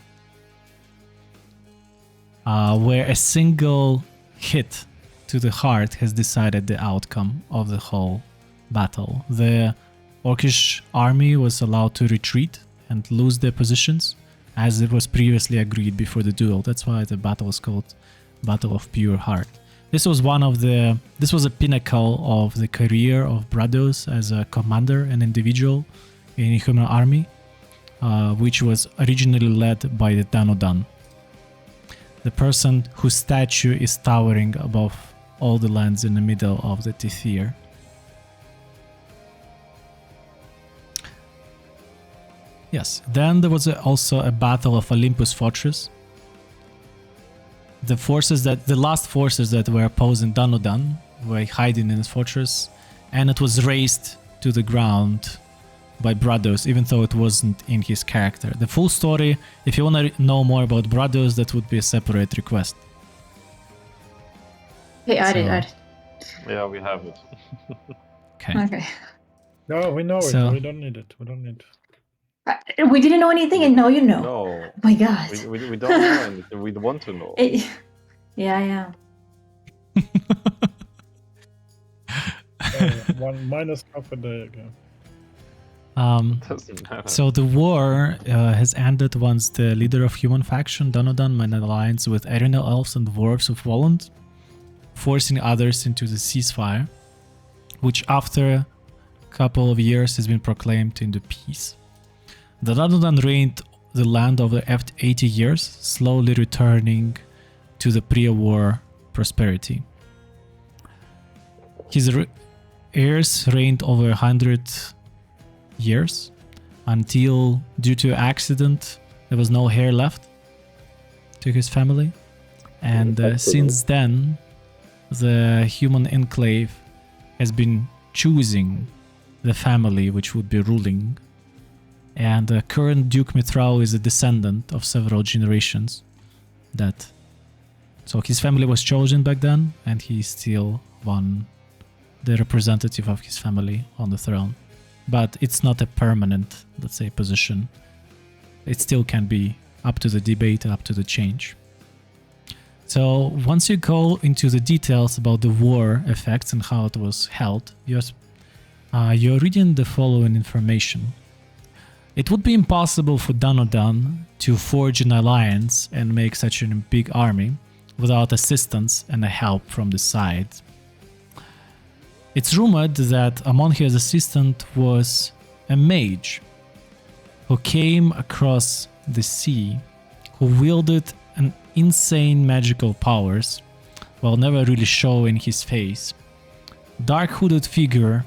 where a single hit to the heart has decided the outcome of the whole battle. The orcish army was allowed to retreat and lose their positions, as it was previously agreed before the duel. That's why the battle was called Battle of Pure Heart. This was a pinnacle of the career of Brados as a commander and individual in a human army, which was originally led by the Danodan. The person whose statue is towering above all the lands in the middle of the Tithir. Yes, then there was also a battle of Olympus Fortress. The last forces that were opposing Danodan were hiding in this fortress, and it was razed to the ground by Brados, even though it wasn't in his character. The full story, if you want to know more about Brados, that would be a separate request. Hey, add it. Yeah, we have it. Okay. No, we know So- it. We don't need it. We don't need. We didn't know anything, and now you know. No, Oh my God. we don't know anything. We want to know. Yeah. One minus half a day ago. Doesn't matter. So the war has ended once the leader of human faction, Danodan, made an alliance with Arenal elves and dwarves of Voland, forcing others into the ceasefire, which after a couple of years has been proclaimed into peace. The Danodan reigned the land over 80 years, slowly returning to the pre-war prosperity. His heirs reigned over 100 years until, due to accident, there was no heir left to his family. And since then, the human enclave has been choosing the family which would be ruling. And the current Duke Mithrao is a descendant of several generations. So his family was chosen back then, and he's still the representative of his family on the throne. But it's not a permanent, let's say, position. It still can be up to the debate, up to the change. So once you go into the details about the war effects and how it was held, you're reading the following information. It would be impossible for Danodan to forge an alliance and make such a big army without assistance and help from the side. It's rumored that among his assistants was a mage who came across the sea, who wielded an insane magical powers while never really showing his face. Dark hooded figure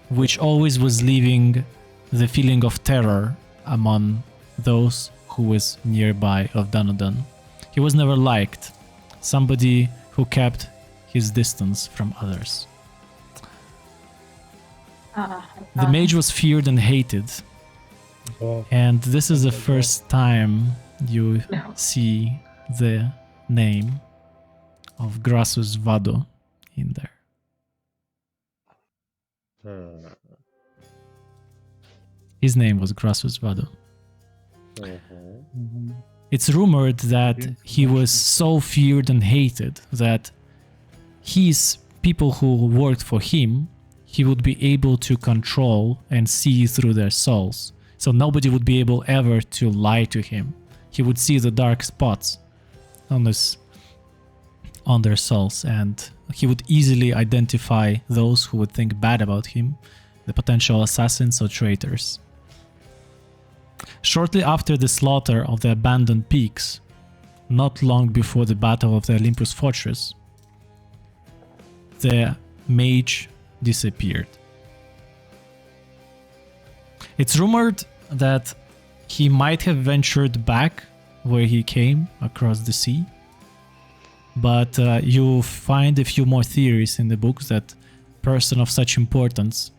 which always was leaving the feeling of terror among those who was nearby of Danodan. He was never liked, somebody who kept his distance from others. The mage was feared and hated, and this is the first time you see the name of Grassus Vado in there. His name was Grassus Vado. It's rumored that he was so feared and hated that his people who worked for him, he would be able to control and see through their souls. So nobody would be able ever to lie to him. He would see the dark spots on their souls, and he would easily identify those who would think bad about him, the potential assassins or traitors. Shortly after the slaughter of the abandoned peaks, not long before the Battle of the Olympus Fortress, the mage disappeared. It's rumored that he might have ventured back where he came across the sea, but you find a few more theories in the books that a person of such importance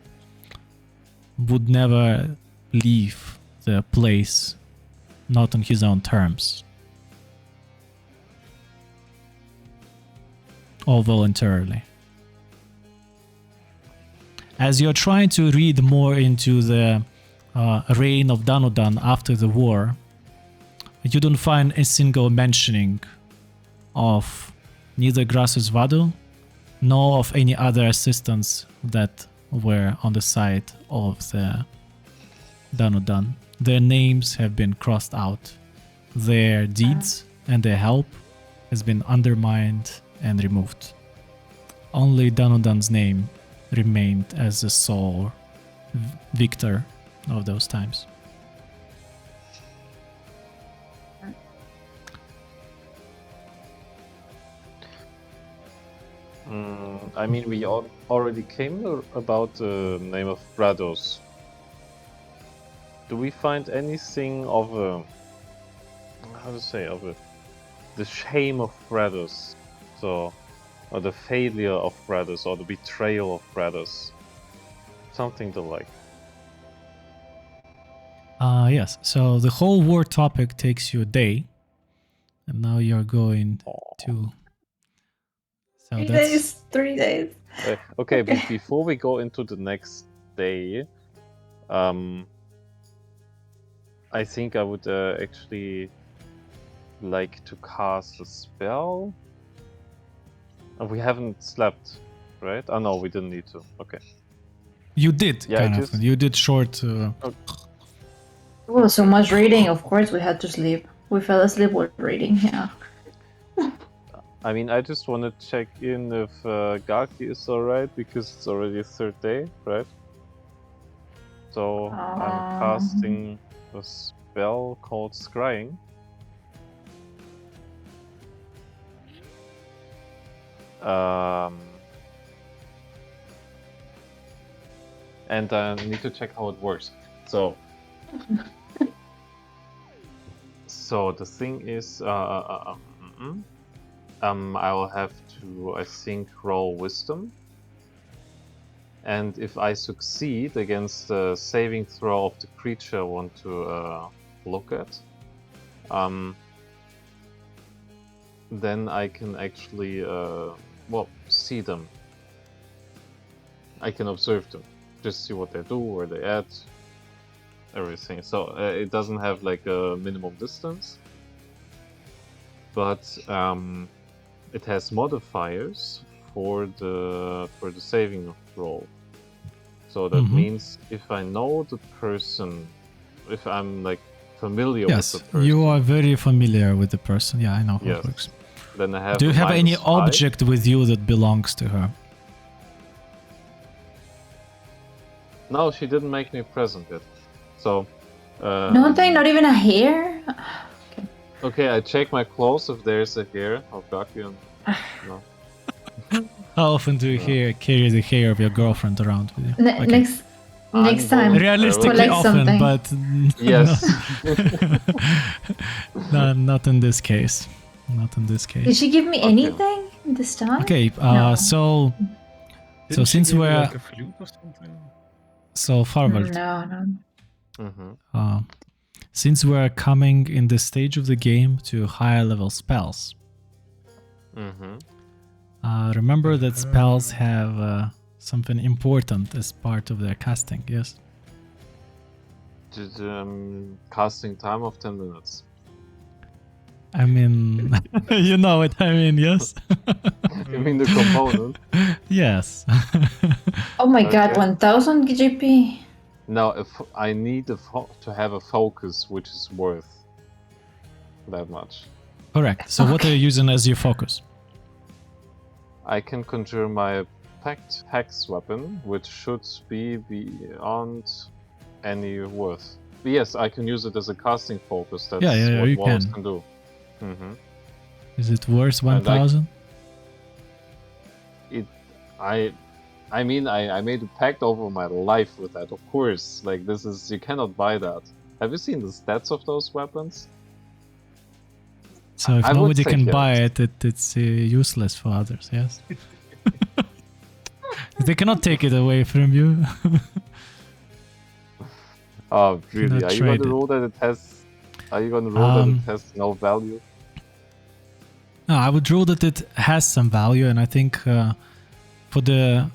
would never leave the place, not on his own terms, or voluntarily. As you're trying to read more into the reign of Danodan after the war, you don't find a single mentioning of neither Grassus Vado nor of any other assistants that were on the side of the Danodan. Their names have been crossed out. Their deeds and their help has been undermined and removed. Only Danudan's name remained as the sole victor of those times. I mean, we already came about the name of Brados. Do we find anything of a, how to say, of a, the shame of Brados? So, or the failure of Brados, or the betrayal of Brados? Something to like. Yes, so the whole war topic takes you a day, and now you're going to... So 3 that's... days. 3 days. Okay, Okay. before we go into the next day, I think I would actually like to cast a spell. We haven't slept, right? Oh no, we didn't need to. Okay. You did, Yeah, kind just- of. You did short... Well, so much reading. Of course, we had to sleep. We fell asleep while reading. Yeah. I mean, I just want to check in if Gaki is alright, because it's already 3rd day, right? So I'm casting a spell called Scrying. And I need to check how it works. So the thing is, I will have to, I think, roll Wisdom. And if I succeed against the saving throw of the creature I want to look at, then I can actually, see them. I can observe them, just see what they do, where they at, everything. So it doesn't have like a minimum distance, but it has modifiers for the saving roll. So that means if I know the person, if I'm like familiar with the person. You are very familiar with the person. Yeah, I know how it works. Then I have. Do you have any -5. object with you that belongs to her? No, she didn't make me a present yet. So. Nothing, not even a hair. Okay, I check my clothes if there's a hair of Gaki. No. How often do you carry the hair of your girlfriend around with you? Next time. Realistically collect often, something. but Yes. no, not in this case. Not in this case. Did she give me anything this time? Okay, No. so Didn't she since give you, we're like a flute or something? so forward, No. since we're coming in the stage of the game to higher level spells, remember that spells have something important as part of their casting. Yes. Casting time of 10 minutes. I mean, you know what I mean, yes? You mean the component? Yes. Oh my god, Okay. 1000 GP. Now, if I need to have a focus which is worth that much. Correct. So what are you using as your focus? I can conjure my packed hex weapon, which should be beyond any worth. But yes, I can use it as a casting focus. That's Yeah, what you walls can. can do. Is it worth 1000? I mean, I made a pact over my life with that, of course. Like, this is, you cannot buy that. Have you seen the stats of those weapons? So if I would nobody say can yes. buy it, it's useless for others, yes? They cannot take it away from you. Oh, really? Cannot Are you trade gonna it. rule that it has? Are you gonna rule that it has no value? No, I would rule that it has some value, and I think for the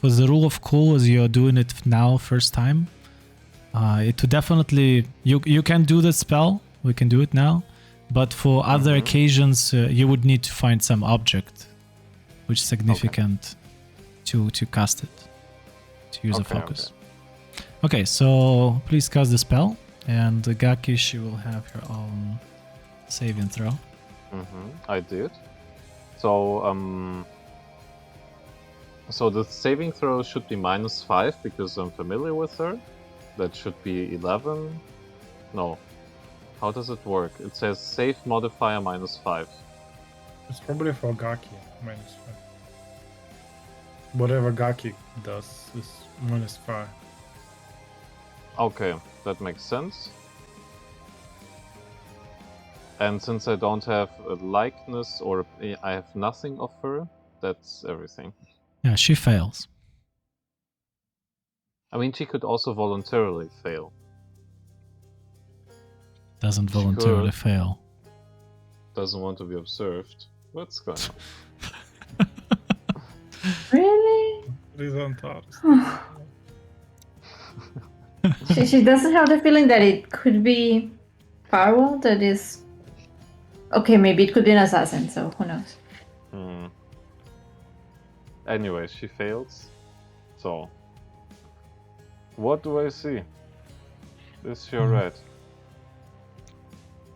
rule of cool, as you're doing it now, first time, it would definitely you can do the spell. We can do it now, but for other occasions, you would need to find some object which is significant to cast it, to use a focus. Okay, so please cast the spell, and Gaki, she will have her own saving throw. I did. So the saving throw should be -5 because I'm familiar with her. That should be 11. No. How does it work? It says save modifier -5. It's probably for Gaki, -5. Whatever Gaki does is -5. Okay, that makes sense. And since I don't have a likeness or I have nothing of her, that's everything. Yeah, she fails. I mean, she could also voluntarily fail. Doesn't She voluntarily could. fail. Doesn't want to be observed. What's going on? Really? Horizontalis. She doesn't have the feeling that it could be Firewall that is... Okay, maybe it could be an assassin, so who knows? Anyway, she fails. So, what do I see? Is she alright?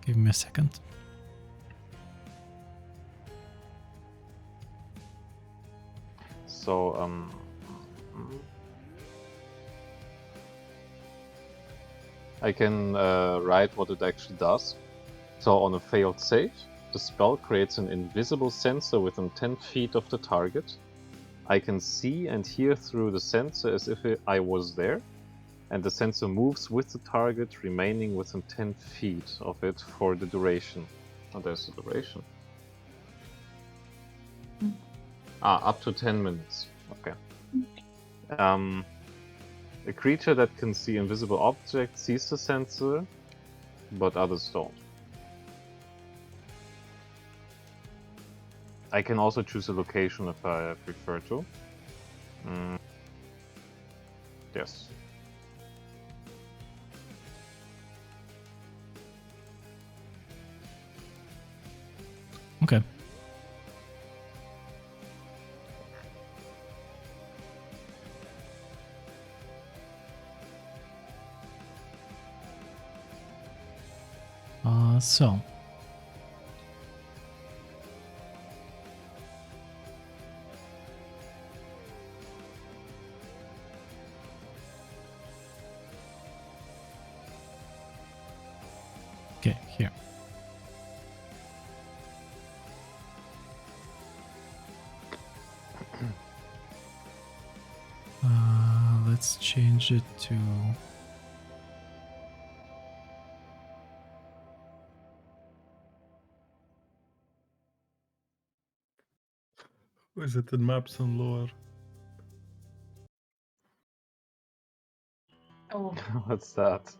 Give me a second. So, I can write what it actually does. So on a failed save, the spell creates an invisible sensor within 10 feet of the target. I can see and hear through the sensor as if I was there, and the sensor moves with the target, remaining within 10 feet of it for the duration. Oh, there's the duration. Up to 10 minutes. Okay. A creature that can see invisible objects sees the sensor, but others don't. I can also choose a location if I prefer to. Yes. Okay. So. Okay, here. Let's change it to... Is it in maps and lore? Oh What's that?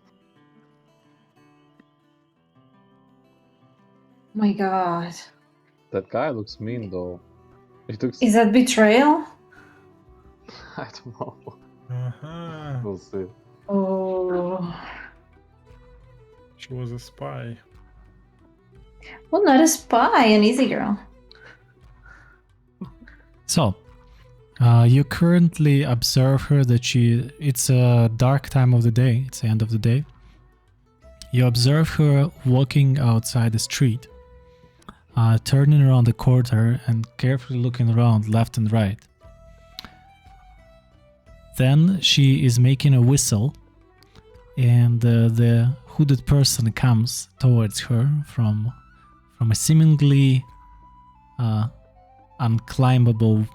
my god. That guy looks mean though. He looks... Is that betrayal? I don't know. Uh-huh. We'll see. Oh. She was a spy. Well, not a spy, an easy girl. So, you currently observe her that it's a dark time of the day, it's the end of the day. You observe her walking outside the street, turning around the corner and carefully looking around left and right. Then she is making a whistle, and the hooded person comes towards her from a seemingly unclimbable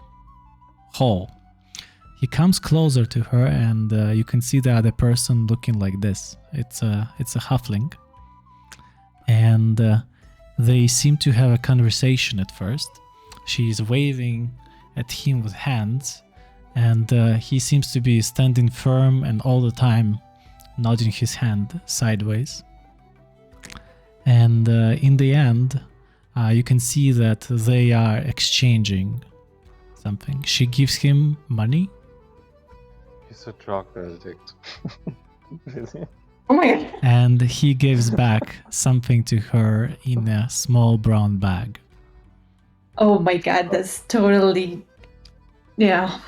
hall. He comes closer to her, and you can see the other person looking like this. It's a halfling, and they seem to have a conversation at first. She's waving at him with hands, and he seems to be standing firm and all the time nodding his hand sideways. And in the end, you can see that they are exchanging something. She gives him money. He's a drug addict. Really? Oh my god. And he gives back something to her in a small brown bag. Oh my god, that's totally... Yeah.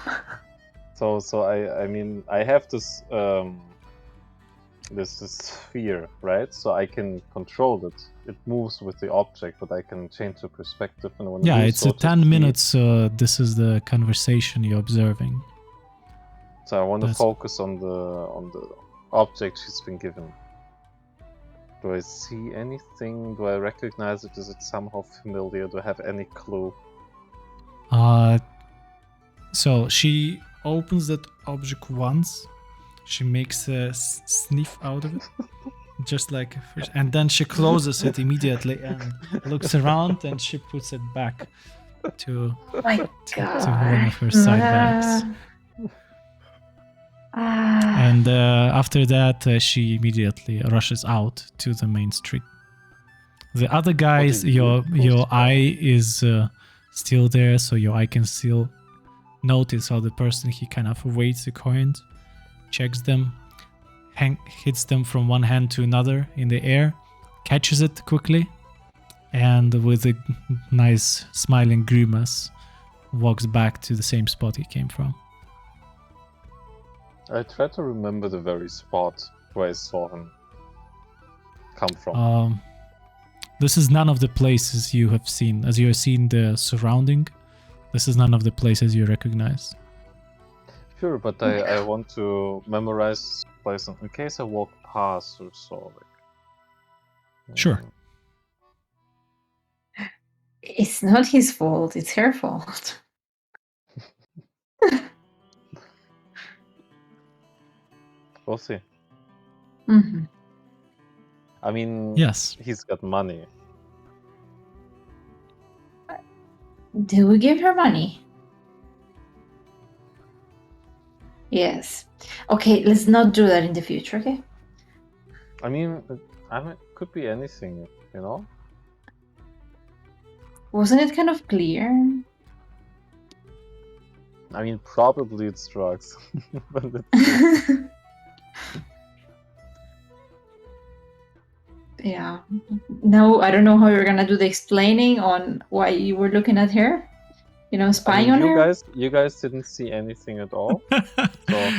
So I mean I have this this is sphere, right? So I can control it. It moves with the object, but I can change the perspective. And when Yeah, I do it's so, a to 10 see- minutes. This is the conversation you're observing. So I want to That's- focus on the object she's been given. Do I see anything? Do I recognize it? Is it somehow familiar? Do I have any clue? So she opens that object once. She makes a sniff out of it, just like first, and then she closes it immediately and looks around and she puts it back to Oh my to god. one of her side bags. And after that, she immediately rushes out to the main street. The other guys, do you your post eye is still there, so your eye can still notice how the person, he kind of weights the coins, checks them, hits them from one hand to another in the air, catches it quickly, and with a nice smiling grimace, walks back to the same spot he came from. I try to remember the very spot where I saw him come from. This is none of the places you have seen. As you have seen the surrounding, this is none of the places you recognize. Sure, but I want to memorize place in case I walk past or so. Like, Sure. It's not his fault, it's her fault. We'll see. Mm-hmm. I mean, Yes. he's got money. Do we give her money? Yes. Okay, let's not do that in the future, okay? I mean, it could be anything, you know? Wasn't it kind of clear? I mean, probably it's drugs. But let's see. Yeah. No, I don't know how you're gonna do the explaining on why you were looking at her. You know, I spying mean, on her. you guys didn't see anything at all. So,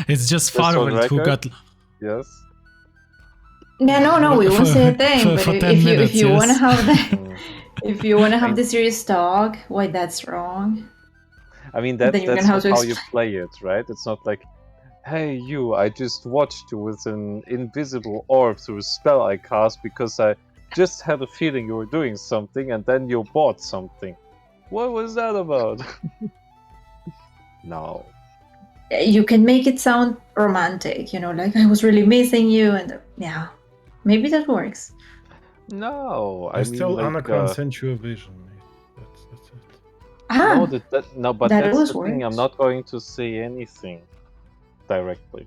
It's just just for the Farvelt who record, got yes. Yeah, no, we won't say a thing. for But 10 if minutes, you want to yes. have the Mm. if you want to have I- the serious talk, why that's wrong. I mean, Then you're that's gonna have not to how you play it, right? It's not like, hey, you, I just watched you with an invisible orb through a spell I cast because I just had a feeling you were doing something and then you bought something. What was that about? No. You can make it sound romantic, you know, like I was really missing you, and yeah, maybe that works. No, I I mean, still like, Enaekran sent you a vision, mate. That's it. Ah, no, but that that's always the thing. I'm works. not going to say anything directly.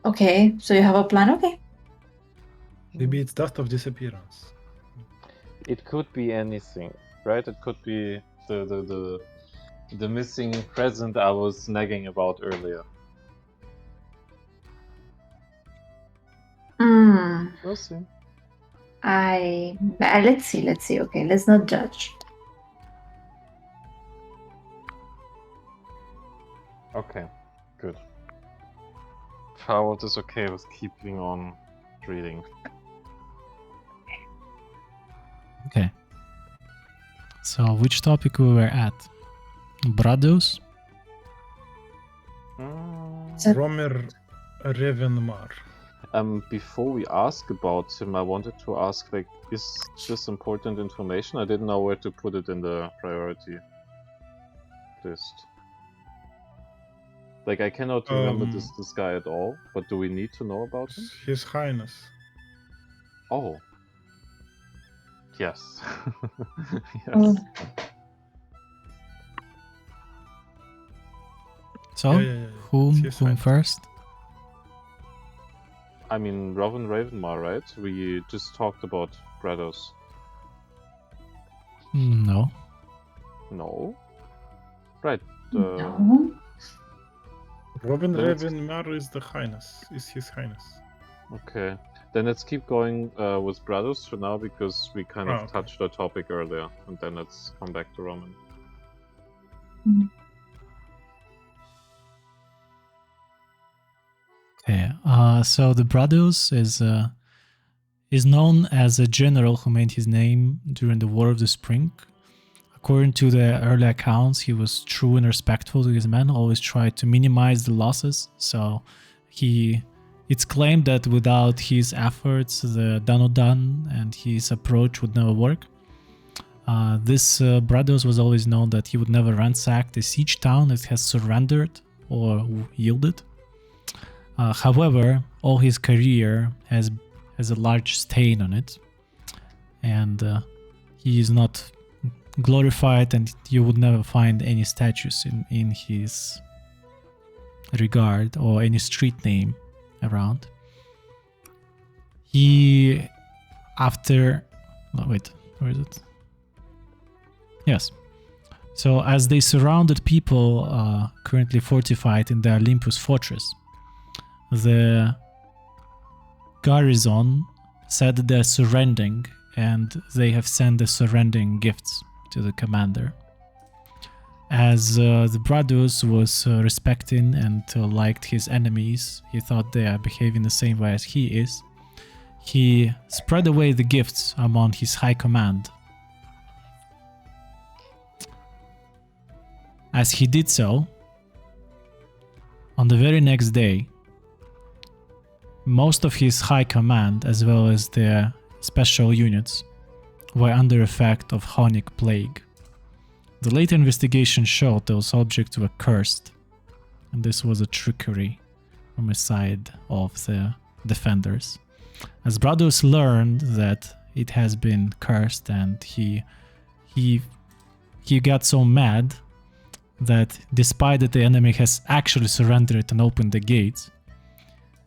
Okay, so you have a plan. Okay. Maybe it's dust of disappearance. It could be anything, right? It could be the missing present I was nagging about earlier. We'll see. Let's see. Okay, let's not judge. Okay, good. Farwell is okay with keeping on reading. Okay. So, which topic we were at? Brados? So- Romer Revenmar. Before we ask about him, I wanted to ask, like, is this important information? I didn't know where to put it in the priority list. Like, I cannot remember this guy at all, but do we need to know about him? His Highness. Oh. Yes. Yes. Oh, So, Yeah. whom His Highness. first? I mean, Robin Ravenmar, right? We just talked about Brados. No. No? Right. no. Robin Then it's- Revenmar is the Highness. Is His Highness. Okay. Then let's keep going with Brados for now because we kind of okay. touched the topic earlier, and then let's come back to Roman. Okay. So the Bradus is known as a general who made his name during the War of the Spring. According to the early accounts, he was true and respectful to his men, always tried to minimize the losses. So it's claimed that without his efforts, the Danodan and his approach would never work. This Bradus was always known that he would never ransack the siege town that has surrendered or yielded. However, all his career has a large stain on it, and he is not glorified, and you would never find any statues in his regard or any street name around. Where is it? Yes. So as they surrounded people currently fortified in the Olympus fortress, the garrison said that they're surrendering, and they have sent the surrendering gifts to the commander. As the Bradus was respecting and liked his enemies, he thought they are behaving the same way as he is. He spread away the gifts among his high command. As he did so, on the very next day, most of his high command, as well as their special units, were under effect of Honic plague. The later investigation showed those objects were cursed, and this was a trickery from the side of the defenders. As Bradus learned that it has been cursed, and he got so mad that despite that the enemy has actually surrendered and opened the gates,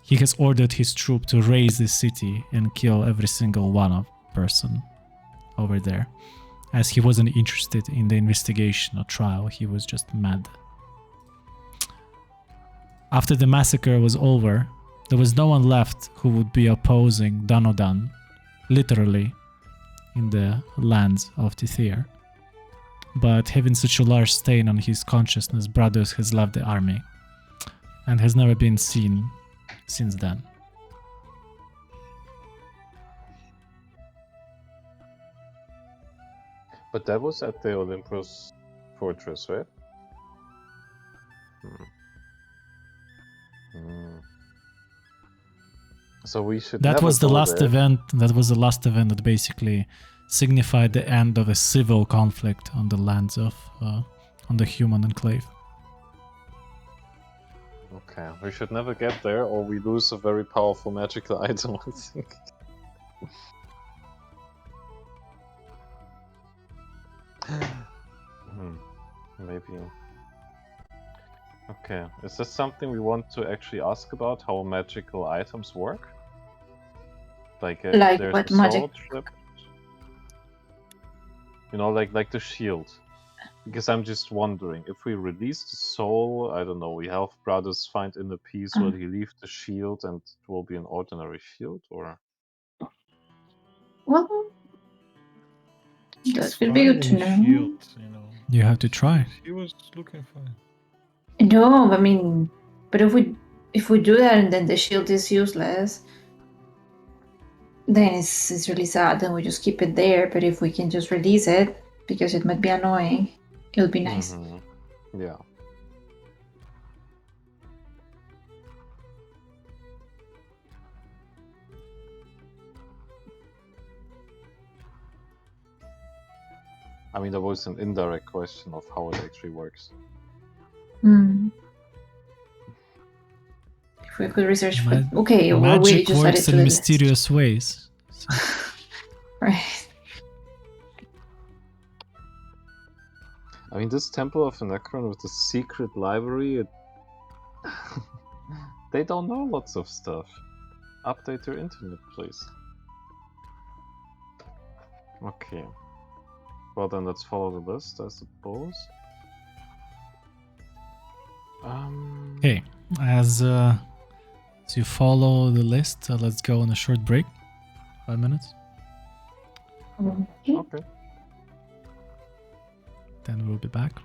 he has ordered his troop to raise the city and kill every single one of person over there. As he wasn't interested in the investigation or trial, he was just mad. After the massacre was over, there was no one left who would be opposing Danodan, literally, in the lands of Tithir. But having such a large stain on his consciousness, Bradus has left the army and has never been seen since then. But that was at the Olympus fortress, right? So we should. That never was the go last there. event. That was the last event that basically signified the end of a civil conflict on the lands of on the human enclave. Okay, we should never get there, or we lose a very powerful magical item, I think. Maybe. Okay, is this something we want to actually ask about, how magical items work? Like, if Like there's what a magic? soul trip? You know, like the shield. Because I'm just wondering, if we release the soul, I don't know, we have brothers find in the piece, will he leave the shield and it will be an ordinary shield, or? Well, that would be good to know. Shield, you know. You have to try. He was looking fine. No, I mean, but if we do that and then the shield is useless, then it's really sad. Then we just keep it there. But if we can just release it because it might be annoying, it would be nice. Yeah. I mean, that was an indirect question of how it actually works. If we could research for okay, or we Magic just add it works to in the mysterious ways. So. Right. I mean, this Temple of Enaekran with the secret library, they don't know lots of stuff. Update your internet, please. Okay. Well, then let's follow the list, I suppose. Okay, as you follow the list, let's go on a short break. 5 minutes. Okay. Then we'll be back.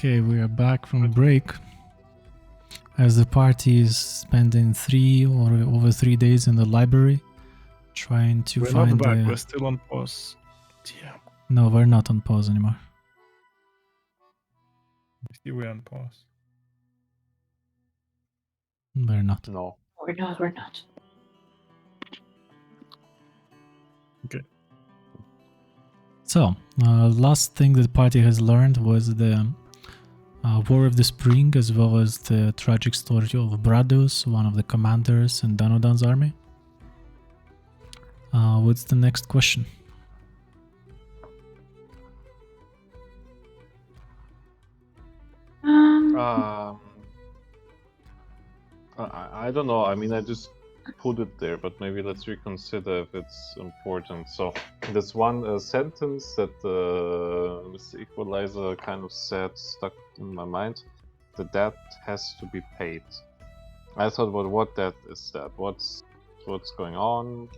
Okay, we are back from break. As the party is spending 3 or over 3 days in the library, trying to We're find not back. the... We're still on pause. Damn. No, we're not on pause anymore. See, we're on pause. We're not. No. We're not. We're not. So, last thing that the party has learned was the War of the Spring, as well as the tragic story of Bradus, one of the commanders in Danodan's army. What's the next question? I don't know. I mean, I just put it there, but maybe let's reconsider if it's important. So, this one sentence that Mr. Equalizer kind of said stuck in my mind: the debt has to be paid. I thought, well, what debt is that? What's going on?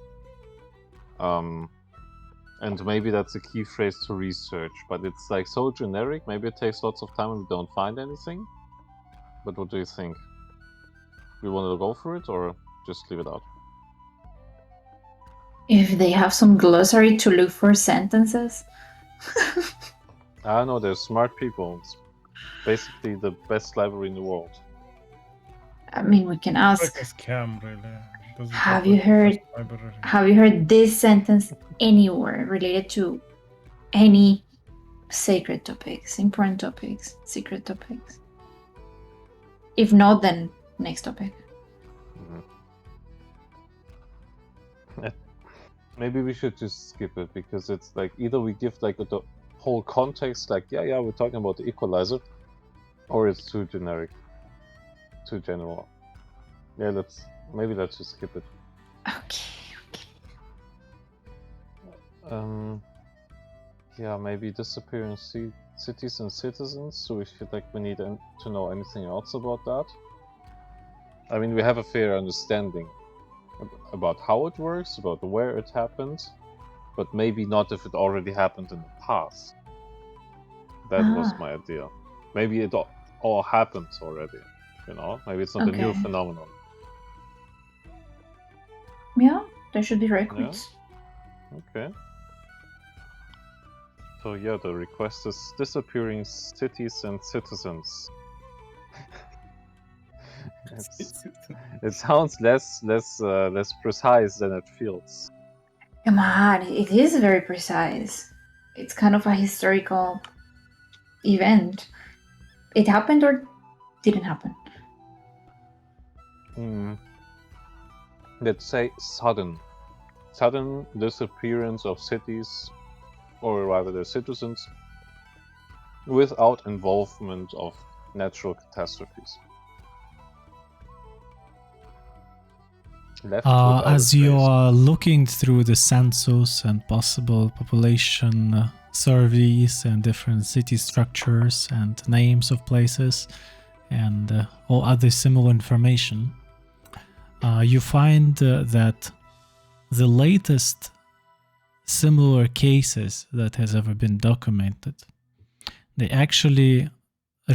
And maybe that's a key phrase to research, but it's like so generic. Maybe it takes lots of time and we don't find anything. But what do you think? Do you want to go for it or just leave it out? If they have some glossary to look for sentences. I know, they're smart people. It's basically the best library in the world. I mean, we can It's ask. like a scam, really. Doesn't Have look you like a heard? library. Have you heard this sentence anywhere related to any sacred topics, important topics, secret topics? If not, then next topic. Maybe we should just skip it, because it's like either we give like the whole context, like yeah, we're talking about the equalizer, or it's too generic, too general. Yeah, let's just skip it. Okay. Yeah, maybe disappearing cities and citizens. So we feel like we need to know anything else about that. I mean, we have a fair understanding about how it works, about where it happened, but maybe not if it already happened in the past. That was my idea. Maybe it all happened already, you know? Maybe it's not a new Okay. phenomenon. Yeah, there should be records. Okay. So yeah, the request is disappearing cities and citizens. It sounds less precise than it feels. Come on, it is very precise. It's kind of a historical event. It happened or didn't happen? Let's say sudden disappearance of cities, or rather their citizens, without involvement of natural catastrophes. As you are looking through the census and possible population surveys and different city structures and names of places and all other similar information, you find that the latest similar cases that has ever been documented, they actually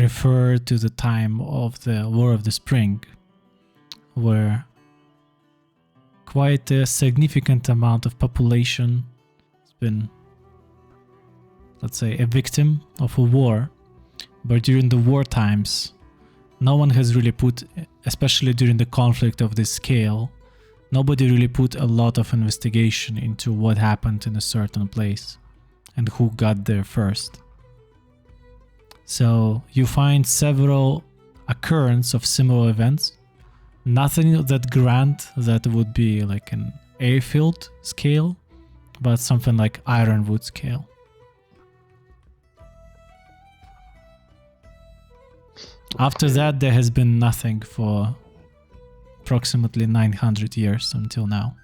refer to the time of the War of the Spring, where quite a significant amount of population has been, let's say, a victim of a war. But during the war times, no one has really put, especially during the conflict of this scale, nobody really put a lot of investigation into what happened in a certain place and who got there first. So you find several occurrences of similar events. Nothing that grand that would be like an airfield scale, but something like Ironwood scale. After that, there has been nothing for approximately 900 years until now.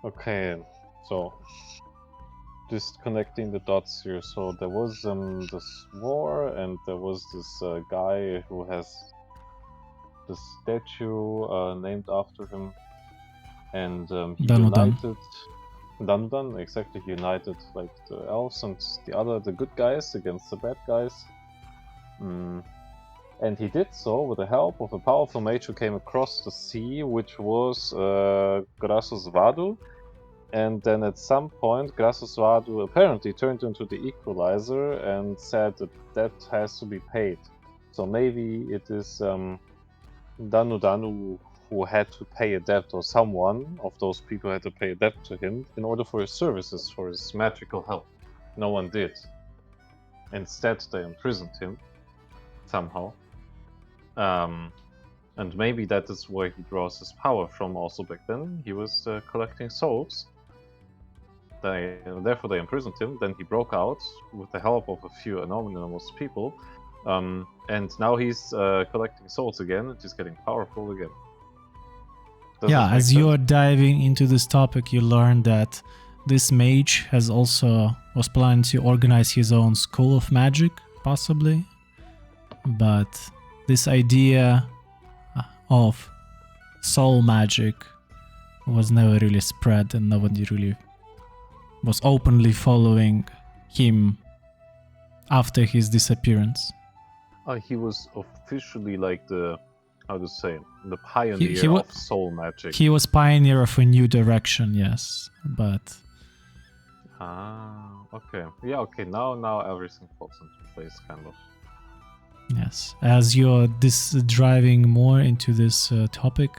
Okay, so just connecting the dots here. So there was this war, and there was this guy who has this statue named after him, and he united Danudan, exactly, he united like the elves and the good guys against the bad guys. And he did so with the help of a powerful mage who came across the sea, which was Grasus Vadu. And then at some point, Grasus Vadu apparently turned into the equalizer and said that debt has to be paid. So maybe it is Danu who had to pay a debt, or someone of those people had to pay a debt to him in order for his services, for his magical help. No one did. Instead, they imprisoned him somehow. And maybe that is where he draws his power from. Also back then, he was collecting souls. Therefore, they imprisoned him. Then he broke out with the help of a few anonymous people. And now he's collecting souls again, and he's getting powerful again. As you're diving into this topic, you learn that this mage was planning to organize his own school of magic, possibly. But this idea of soul magic was never really spread, and nobody really was openly following him after his disappearance. He was officially like the pioneer of soul magic. He was pioneer of a new direction, yes, but... okay. Yeah, okay, now everything falls into place, kind of. Yes, as you're driving more into this topic,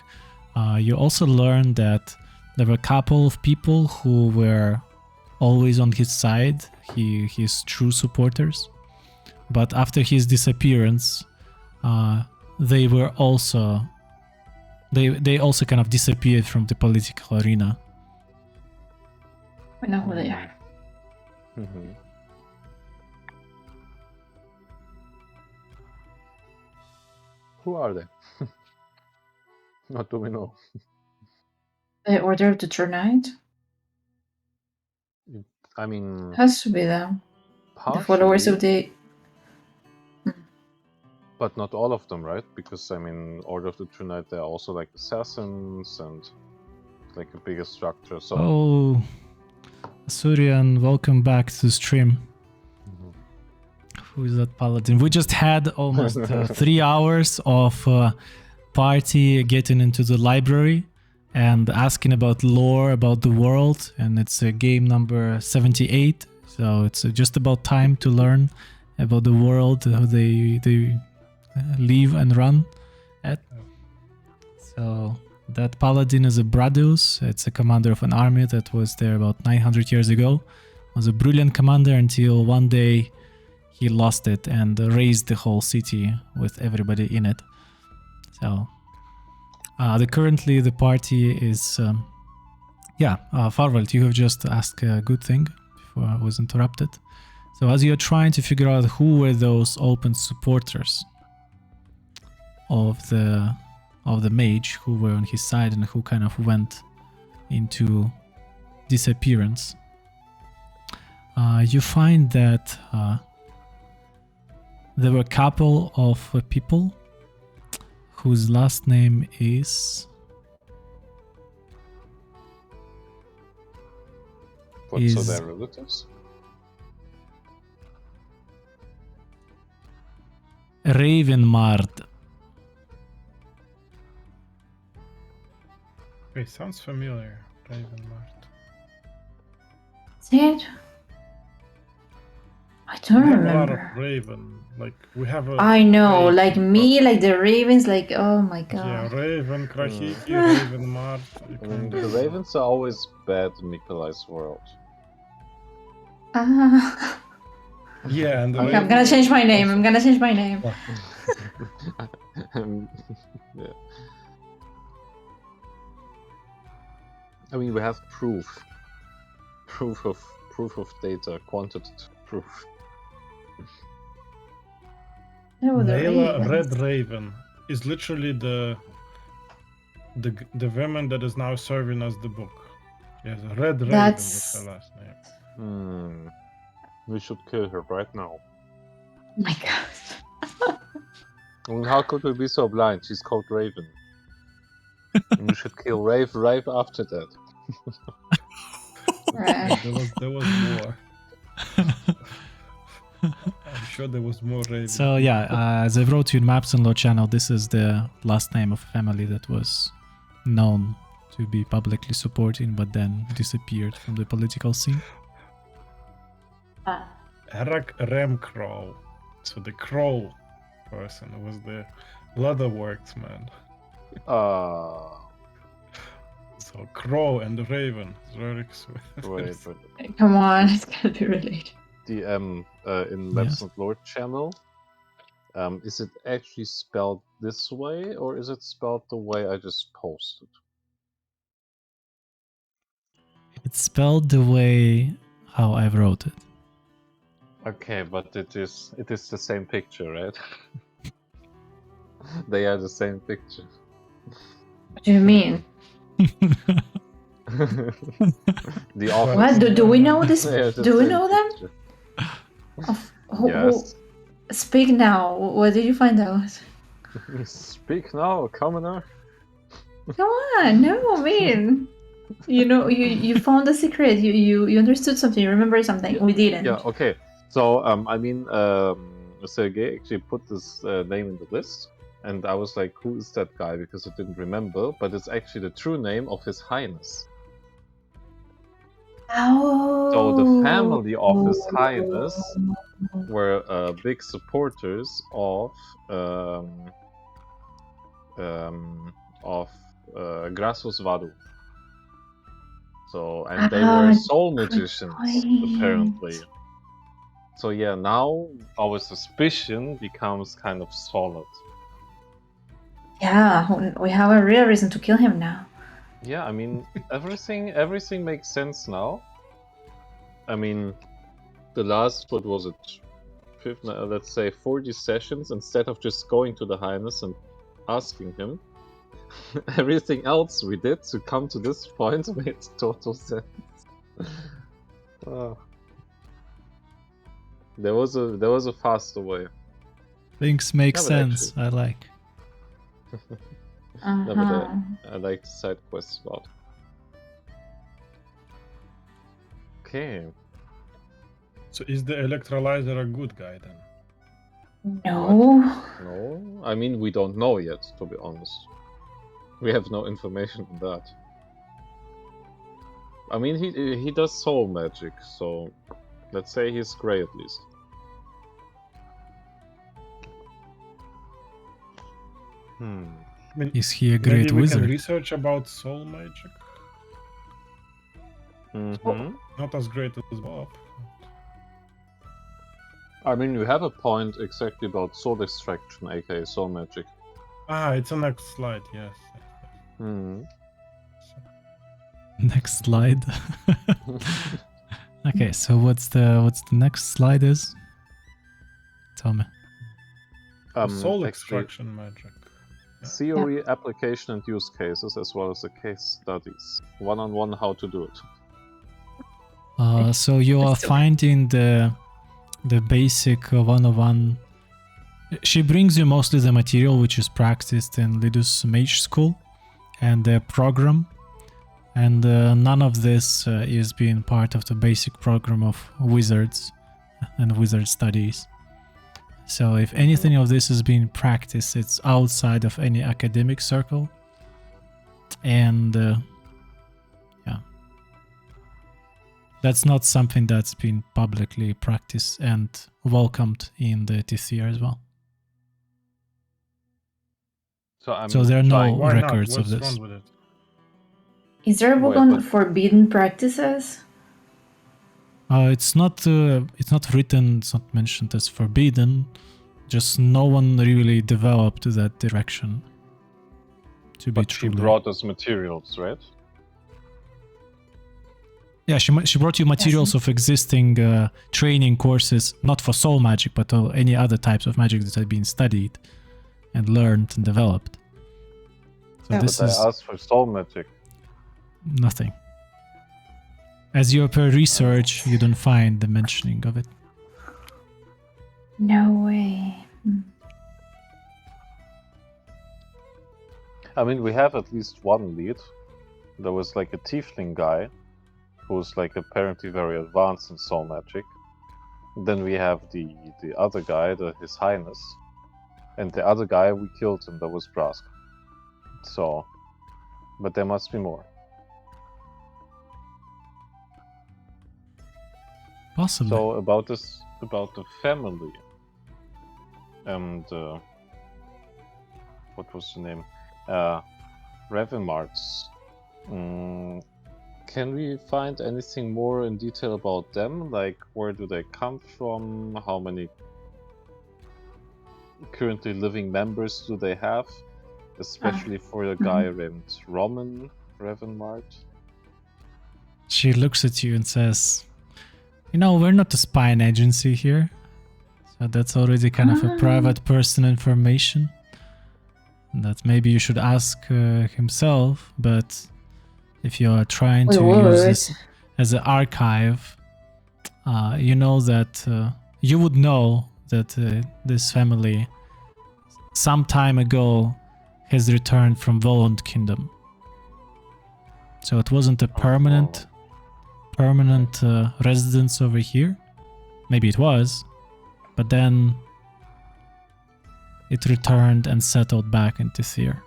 you also learn that there were a couple of people who were always on his side, his true supporters. But after his disappearance, they were also they also kind of disappeared from the political arena. We know who they are. Mhm. Who are they? What do we know? The Order of the True Knight I mean, has to be them. The followers of partially, the. but not all of them, right? Because I mean, Order of the True Knight, they're also like assassins and like a bigger structure. So Oh, Surian, welcome back to the stream. Mhm. Who is that paladin? We just had almost 3 hours of party getting into the library and asking about lore about the world, and it's game number 78, so it's just about time to learn about the world, how they live and run at. So that paladin is a Bradus. It's a commander of an army that was there about 900 years ago. Was a brilliant commander until one day he lost it and razed the whole city with everybody in it. So currently the party is Farvald, you have just asked a good thing before I was interrupted. So as you're trying to figure out who were those open supporters of the mage, who were on his side and who kind of went into disappearance, you find that there were a couple of people whose last name is what? So they're relatives. Ravenmard. Wait, sounds familiar. Ravenmart. See it? I don't We have a lot of remember. Raven. Like we have a. I know, Raven, like me, like the Ravens, like oh my Yeah, god. Raven, Krahiki, Ravenmart. I mean, the Ravens are always bad in Nikolai's world. Ah. Yeah, and the Okay, I'm gonna change my name. I'm gonna change my name. Yeah. I mean, we have proof of data, quantitative proof. Oh, the Naila Ravens. Red Raven is literally the woman that is now serving us the book. Yes, Red Raven is her last name. We should kill her right now. Oh my god. I mean, how could we be so blind? She's called Raven. And we should kill Rave right after that. Right. There was more. I'm sure there was more Raven. So yeah, as I wrote you in Maps and Law channel, this is the last name of a family that was known to be publicly supporting, but then disappeared from the political scene. Erak Remcrow. So the crow person was the leatherworks man. So crow and the raven. Wait. Come on, it's gotta be related. DM in Maps and Lore channel. Is it actually spelled this way, or is it spelled the way I just posted? It's spelled the way how I wrote it. Okay, but it is the same picture, right? They are the same picture. What do you mean? The office. What? Do we know this? They are the Do we same know them? picture. Who, speak now. What did you find out? Speak now, commoner. Come on, no, I mean, you know, you found a secret. You understood something. You remember something. We didn't. Yeah. Okay. So I mean, Sergey actually put this name in the list, and I was like, "Who is that guy?" Because I didn't remember, but it's actually the true name of His Highness. Oh. So the family of His Highness were big supporters of Grassus Vadu. So, and they were soul good magicians, point. apparently. So yeah, now our suspicion becomes kind of solid. Yeah, we have a real reason to kill him now. Yeah, I mean, everything makes sense now. I mean, the last, what was it, let's say 40 sessions, instead of just going to the Highness and asking him, everything else we did to come to this point made total sense. There was a faster way. Things make No, but sense. I like. No, but I like the side quests a lot. Okay. So is the electrolyzer a good guy then? No. No, I mean, we don't know yet, to be honest. We have no information on that. I mean, he does soul magic, so let's say he's grey at least. I mean, Is he a maybe great we wizard? can research about soul magic. Not as great as Bob. I mean, you have a point exactly about soul extraction, aka soul magic. Ah, it's the next slide. Yes. Next slide. Okay, so what's the next slide is? Tell me. Soul extraction magic. Theory, application, and use cases, as well as the case studies. One-on-one how to do it. So you are finding the basic 101. She brings you mostly the material which is practiced in Lidus Mage School and the program, and none of this is being part of the basic program of wizards and wizard studies. So if anything of this is being practiced, it's outside of any academic circle, and yeah, that's not something that's been publicly practiced and welcomed in the TCR as well. So there are no records of this. What's wrong with it? Is there a book on forbidden practices? It's not written, it's not mentioned as forbidden, just no one really developed that direction to be true. She brought us materials, right? Yeah, she brought you materials of existing training courses, not for soul magic, but any other types of magic that had been studied and learned and developed. So yeah, this but is I asked for soul magic. Nothing. As you per research, you don't find the mentioning of it. No way. I mean, we have at least one lead. There was like a tiefling guy who was like apparently very advanced in soul magic. Then we have the other guy, His Highness. And the other guy, we killed him, that was Brask. So, but there must be more. Possibly. So about the family, and what was the name? Revenmarts. Can we find anything more in detail about them? Like, where do they come from? How many currently living members do they have? Especially for a guy named Roman Revenmart. She looks at you and says, "You know, we're not a spying agency here. So that's already kind of a private person information. That maybe you should ask himself, but if you are trying to use this as an archive, you know that you would know that this family some time ago has returned from Voland Kingdom. So it wasn't a permanent residence over here. Maybe it was, but then it returned and settled back into Tyr.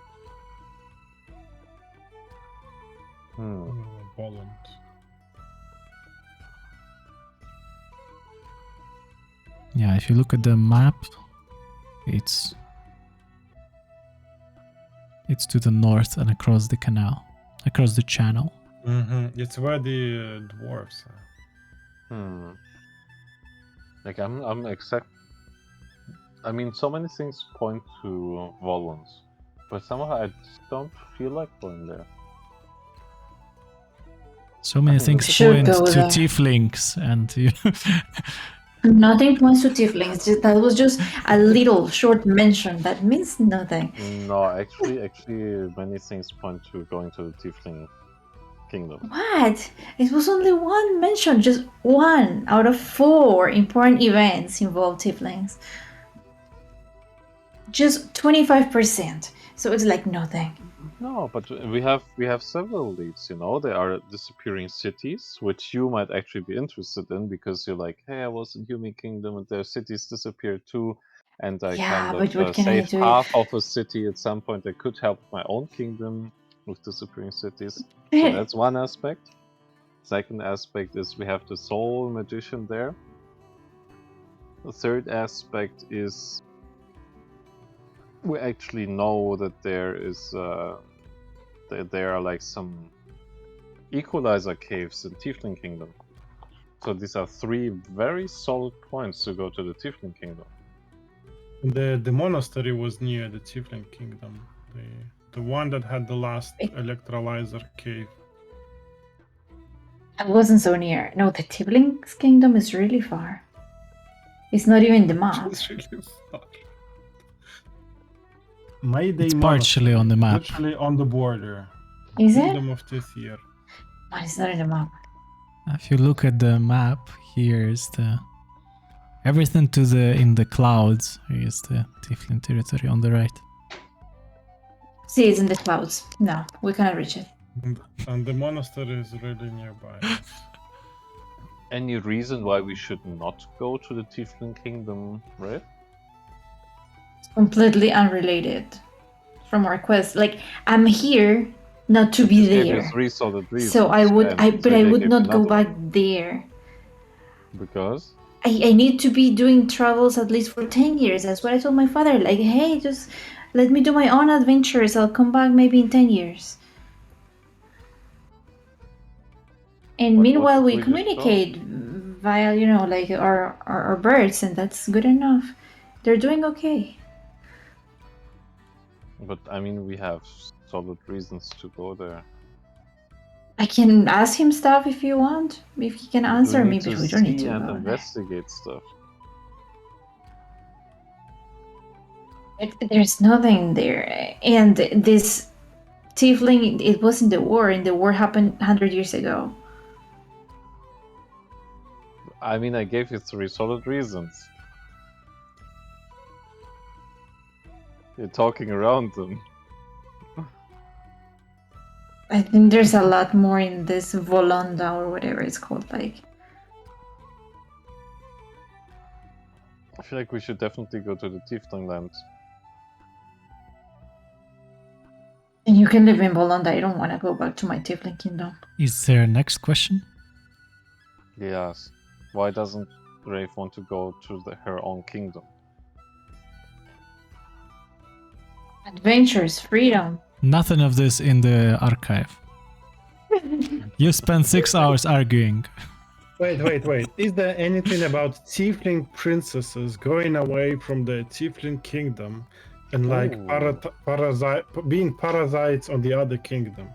Yeah, if you look at the map, it's to the north and across the canal, across the channel. It's where the dwarves are. Like I'm exact. I mean, so many things point to Volans, but somehow I just don't feel like going there. So many things should point go to there. tieflings, and you Nothing points to tieflings. That was just a little short mention. That means nothing. No, actually, many things point to going to the Tiefling Kingdom. What? It was only one mention, just one out of 4 important events involve tieflings. Just 25%. So it's like nothing. No, but we have several leads. You know, there are disappearing cities, which you might actually be interested in because you're like, hey, I was in Human Kingdom and their cities disappeared too, and I Yeah, kind but what of can I saved do? half of a city at some point. I could help my own kingdom with disappearing cities. So that's one aspect. Second aspect is we have the soul magician there. The third aspect is we actually know that there is there are like some equalizer caves in Tiefling Kingdom. So these are 3 very solid points to go to the Tiefling Kingdom. The monastery was near the Tiefling Kingdom. The one that had the last electrolyzer cave. I wasn't so near. No, the tieflings kingdom is really far. It's not even the map. It's really far. Mayday It's partially Monastery, on the map. literally on the border. Is it? Kingdom of Tithir. But it's not in the map. if you look at the map, here's the everything to the in the clouds. Here's the Tiefling territory on the right. See, it's in the clouds. No, we cannot reach it. And the monastery is really nearby. Any reason why we should not go to the Tiefling Kingdom, right? Completely unrelated from our quest. Like, I'm here not to be Just gave you there. 3 solid reasons. So I would, and but I Sergei would gave not go another back one. there. Because? I need to be doing travels at least for 10 years. That's what I told my father. Like, hey, just let me do my own adventures. I'll come back maybe in 10 years. And But meanwhile, what we did we just communicate via, like our birds, and that's good enough. They're doing okay. But I mean, we have solid reasons to go there. I can ask him stuff if you want. If he can answer we me, need but to we don't need see to and go there. investigate stuff. There's nothing there. And this tiefling, it was in the war, and the war happened 100 years ago. I mean, I gave you 3 solid reasons. You're talking around them. I think there's a lot more in this Volanda or whatever it's called. Like, I feel like we should definitely go to the Tiefling land. and you can live in Volanda. I don't want to go back to my tiefling kingdom. Is there a next question? Yes. Why doesn't Rave want to go to her own kingdom? Adventures, freedom. Nothing of this in the archive. You spent 6 hours arguing. Wait. Is there anything about tiefling princesses going away from the tiefling kingdom and like being parasites on the other kingdom?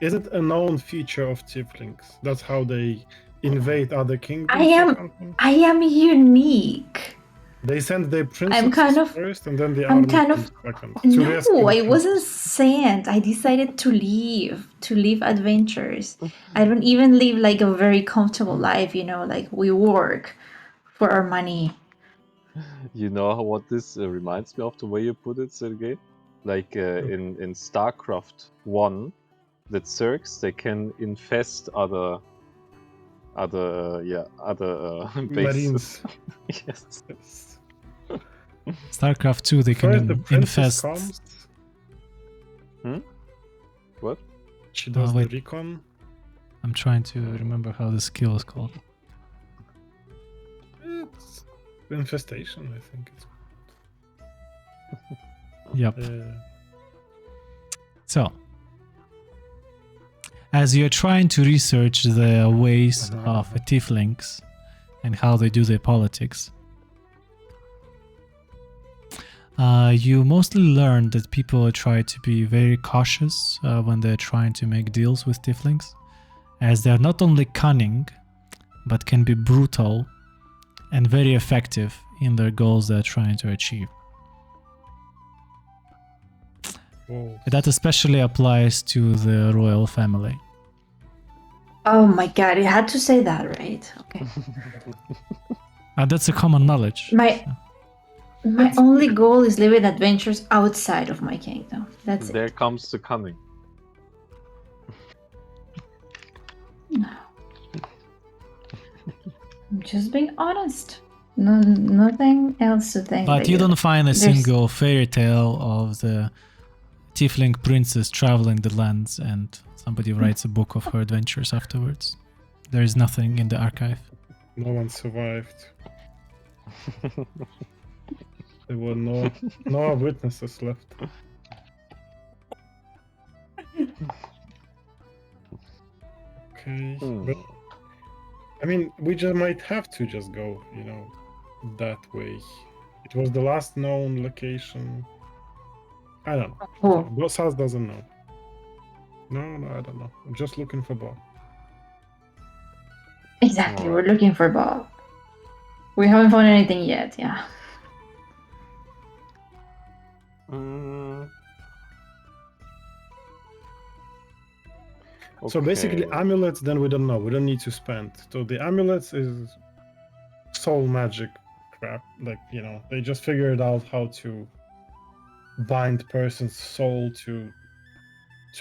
Is it a known feature of tieflings? That's how they invade other kingdoms or something? I am unique. They send their princesses first and then the I'm army kind comes of second. No, I wasn't sent. I decided to live adventures. I don't even live like a very comfortable life, like we work for our money. You know what this reminds me of, the way you put it, Sergei? Like in StarCraft 1, the Zergs, they can infest other bases. Marines. Yes. StarCraft 2, they First the can princess infest. comes. What? She does wait. the recon. I'm trying to remember how the skill is called. infestation, I think it's. Yep. So, as you're trying to research the ways of tieflings and how they do their politics, you mostly learn that people try to be very cautious when they're trying to make deals with tieflings, as they're not only cunning, but can be brutal and very effective in their goals they're trying to achieve. Whoa. That especially applies to the royal family. Oh my god, you had to say that, right? Okay. That's a common knowledge. My only goal is living adventures outside of my kingdom. That's There it. comes the cunning. No. I'm just being honest. No, nothing else to think. But like you don't find a there's- single fairy tale of the tiefling princess traveling the lands and somebody writes a book of her adventures afterwards. There is nothing in the archive. No one survived. There were no witnesses left. Okay, but I mean, we just might have to just go, that way. It was the last known location. I don't know. Oh, Boss house doesn't know. No, I don't know. I'm just looking for Bob. exactly. Alright. We're looking for Bob. We haven't found anything yet. Yeah. So basically, Okay. amulets, then we don't know. We don't need to spend. So the amulets is soul magic crap. Like, they just figured out how to bind person's soul to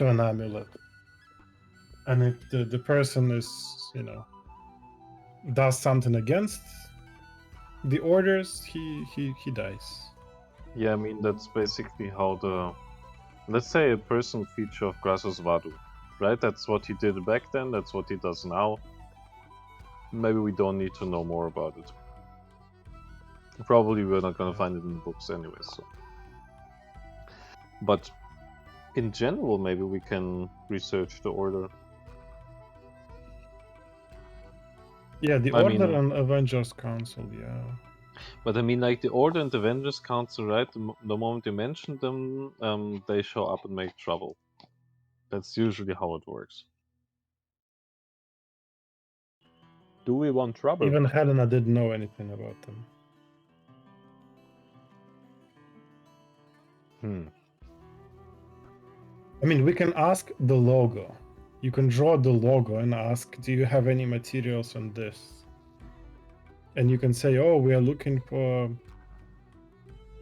an amulet. And if the person is, does something against the orders, he dies. Yeah, I mean that's basically how let's say a person feature of Grassus Vadu, right? That's what he did back then, that's what he does now. Maybe we don't need to know more about it. Probably we're not gonna find it in the books anyway, so. But in general, maybe we can research the order. Yeah, the I Order mean- and Avengers Council, yeah. But I mean, like the Order and the Avengers Council, right? The moment you mention them, they show up and make trouble. That's usually how it works. Do we want trouble? Even Helena didn't know anything about them. I mean, we can ask the logo. You can draw the logo and ask, do you have any materials on this? And you can say, oh, we are looking for,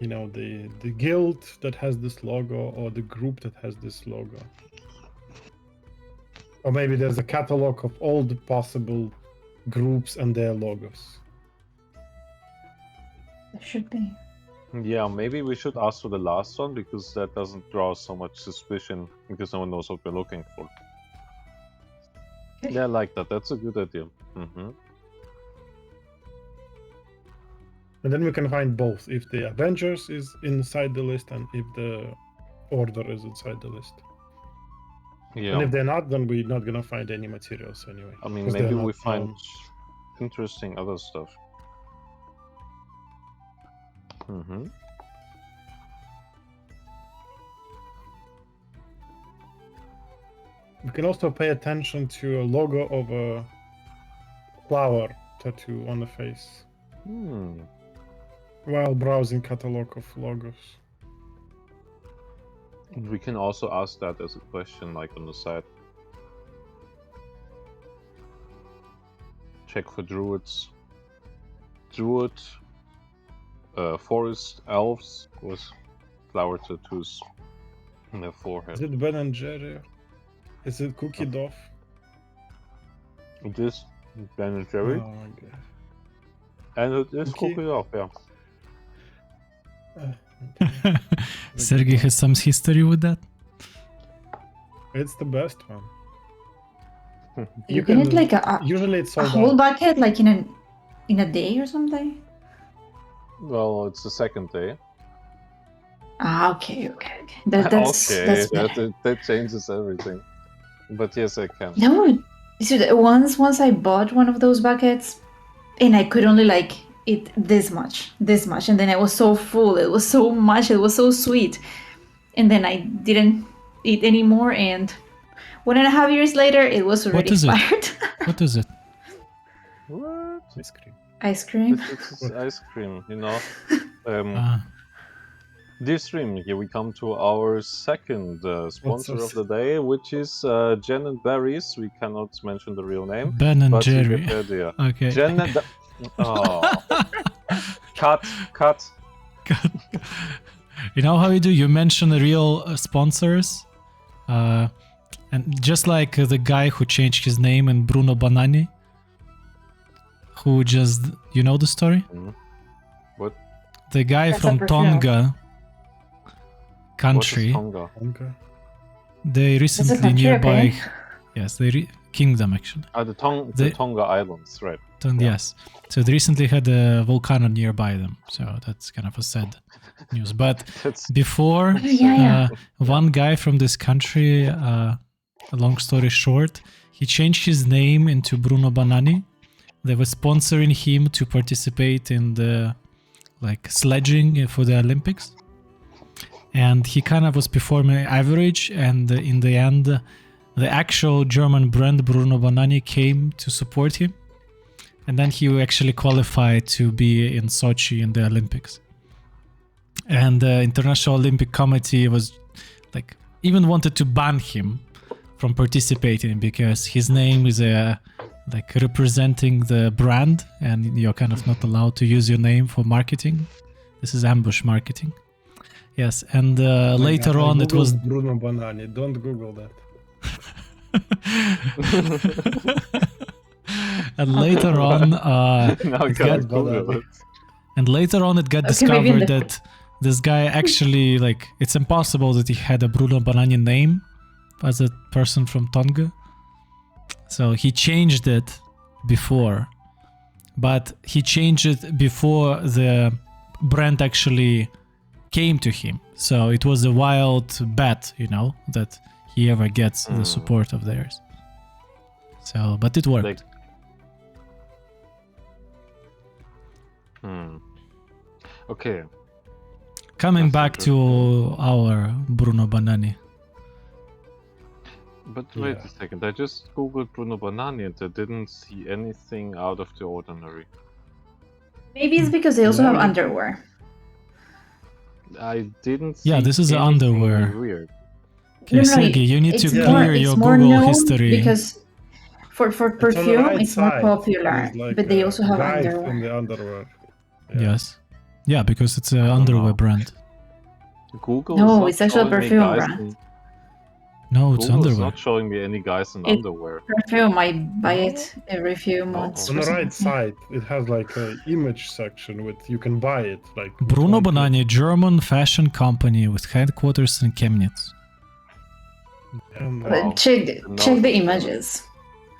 the guild that has this logo or the group that has this logo. Or maybe there's a catalog of all the possible groups and their logos. There should be. Yeah, maybe we should ask for the last one because that doesn't draw so much suspicion because no one knows what we're looking for. Yeah, I like that. That's a good idea. And then we can find both, if the Avengers is inside the list and if the Order is inside the list. Yeah. And if they're not, then we're not gonna find any materials anyway. I mean, 'cause they're maybe not we find known. interesting other stuff. We can also pay attention to a logo of a flower tattoo on the face while browsing catalog of logos. We can also ask that as a question, like on the side. Check for druids. Druid, forest elves with flower tattoos on their forehead. Is it Ben and Jerry? Is it Cookie Dough? It is Ben and Jerry, Oh my god. and it is Cookie. Cookie Dough, yeah. Okay. Sergey has some history with that. It's the best one. You can eat like a Usually it's sold whole out. bucket like in a day or something. Well, it's the second day. Okay. That's Okay, better. that changes everything. But yes, I can. No, so once I bought one of those buckets, and I could only like eat this much, and then I was so full. It was so much. It was so sweet, and then I didn't eat anymore. And 1.5 years later, it was already is it? expired. What is it? What? Ice cream. Ice cream. It's ice cream, you know. Ah, Dear stream, here we come to our second sponsor of the day, which is Jen and Berries. We cannot mention the real name. Ben and but you Jerry. get the idea. Okay. Jen and... Oh. Cut. You know how you do? You mention the real sponsors. And just like the guy who changed his name in Bruno Banani, who just... You know the story? What? The guy That's from a perfume. Tonga country. What is Tonga? They recently country, nearby... okay. Yes, kingdom actually. The Tonga Islands, right. Yes. So they recently had a volcano nearby them. So that's kind of a sad news. But before, Yeah. one guy from this country, long story short, he changed his name into Bruno Banani. They were sponsoring him to participate in the sledging for the Olympics. And he kind of was performing average, and in the end, the actual German brand Bruno Banani came to support him. And then he actually qualified to be in Sochi in the Olympics. And the International Olympic Committee was even wanted to ban him from participating because his name is representing the brand, and you're kind of not allowed to use your name for marketing. This is ambush marketing. Yes, and later on it was Bruno Banani. Don't Google that. And later on, it got discovered that this guy actually it's impossible that he had a Bruno Banani name as a person from Tonga. So he changed it before, but he changed it before the brand actually came to him. So it was a wild bet, that he ever gets the support of theirs. So, but it worked. Okay. Coming back to our Bruno Banani. But wait a second, I just googled Bruno Banani and I didn't see anything out of the ordinary. Maybe it's because they also have underwear. I didn't see this is anything underwear. weird. Okay, Sergey, you need to clear your Google history. Because for perfume, it's more popular, but they also have underwear. In the underwear. Yes. Yeah, because it's an underwear brand. Google No, is it's not actually a showing me perfume guys brand. No, it's Google is underwear. not showing me any guys in underwear. Perfume, I buy it every few months. On the right side, it has an image section with you can buy it. Bruno Banani, German fashion company with headquarters in Chemnitz. Wow. Check the images.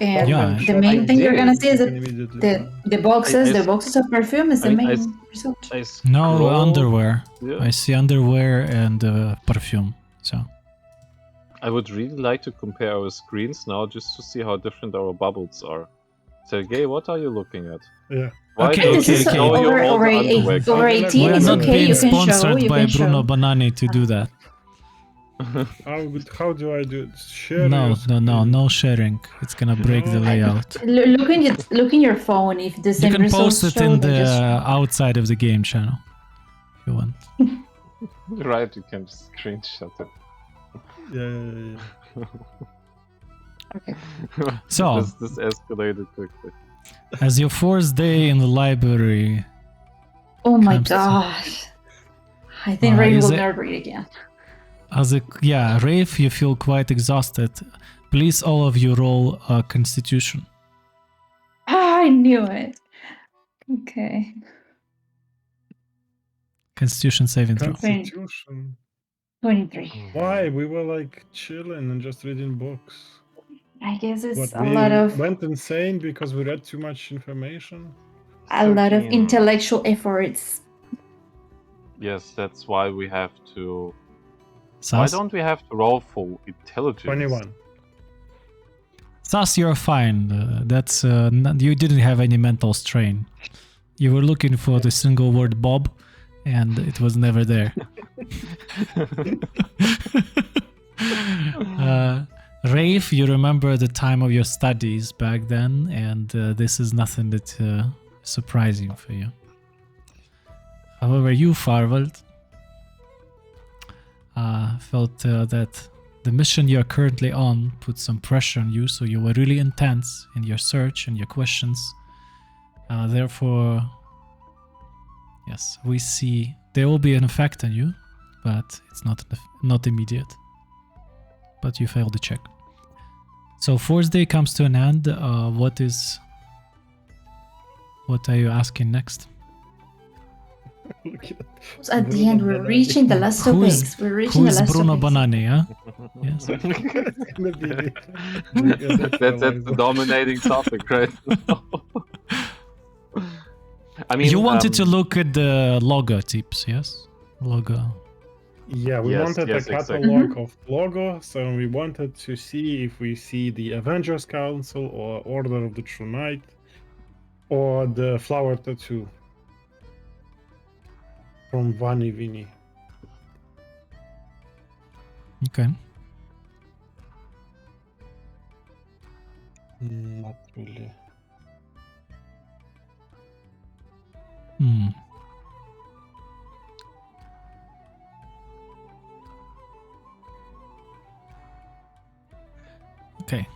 And the main thing you're gonna see is that the boxes of perfume is the main result. No, underwear. Yeah. I see underwear and perfume. So I would really like to compare our screens now just to see how different our bubbles are. Sergey, what are you looking at? Yeah. Okay. Over 18 We're is not okay. being You can sponsored show. by Bruno Banani to do that. How do I do it? Share No sharing. It's gonna break the layout. Look in your phone if the same you can results post it show, in the outside of the game channel if you want. Right, you can just screenshot it. Yeah. Okay. So this escalated quickly. As your fourth day in the library. Oh my gosh! I think Ray will never breathe again. Rafe, you feel quite exhausted. Please, all of you, roll Constitution. I knew it. Okay. Constitution saving throw. Constitution. 23. Why? We were chilling and just reading books. I guess it's a lot of... went insane because we read too much information? A lot of intellectual efforts Yes, that's why we have to. Why Sas? don't we have to roll for intelligence? 21. Sas, you're fine. That's you didn't have any mental strain. You were looking for the single word Bob, and it was never there. Rafe, you remember the time of your studies back then, and this is nothing that surprising for you. However, you, Farvald, felt that the mission you're currently on put some pressure on you, so you were really intense in your search and your questions. Therefore, yes, we see there will be an effect on you, but it's not immediate. But you failed the check. So Force Day comes to an end. What are you asking next? Look at At the end, we're reaching the last topics. We're reaching the Who's last Bruno topics. Banani, huh? Yes. it's gonna be That's the dominating topic, right? I mean, You wanted to look at the logo tips, yes? Logo. Yeah, we Yes, wanted yes, a exactly. catalog of logo, so we wanted to see if we see the Avengers Council or Order of the True Knight or the flower tattoo from Vani Vini. Okay. Not really. Hmm. Okay.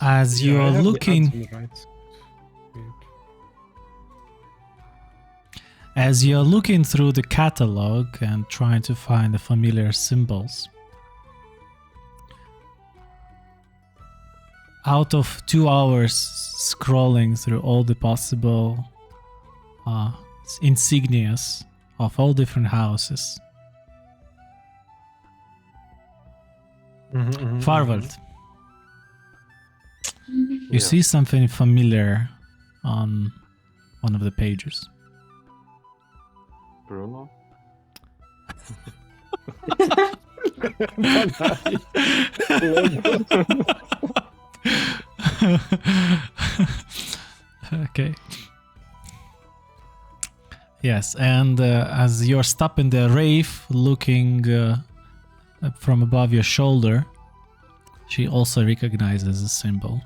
As Yeah, I you're have the looking, ads on the right. Weird. as you're looking through the catalog and trying to find the familiar symbols, out of 2 hours scrolling through all the possible insignias of all different houses, Farvald, you Yes. see something familiar on one of the pages. Bruno. Okay. Yes, and as you're stopping the Rafe, looking from above your shoulder, she also recognizes a symbol.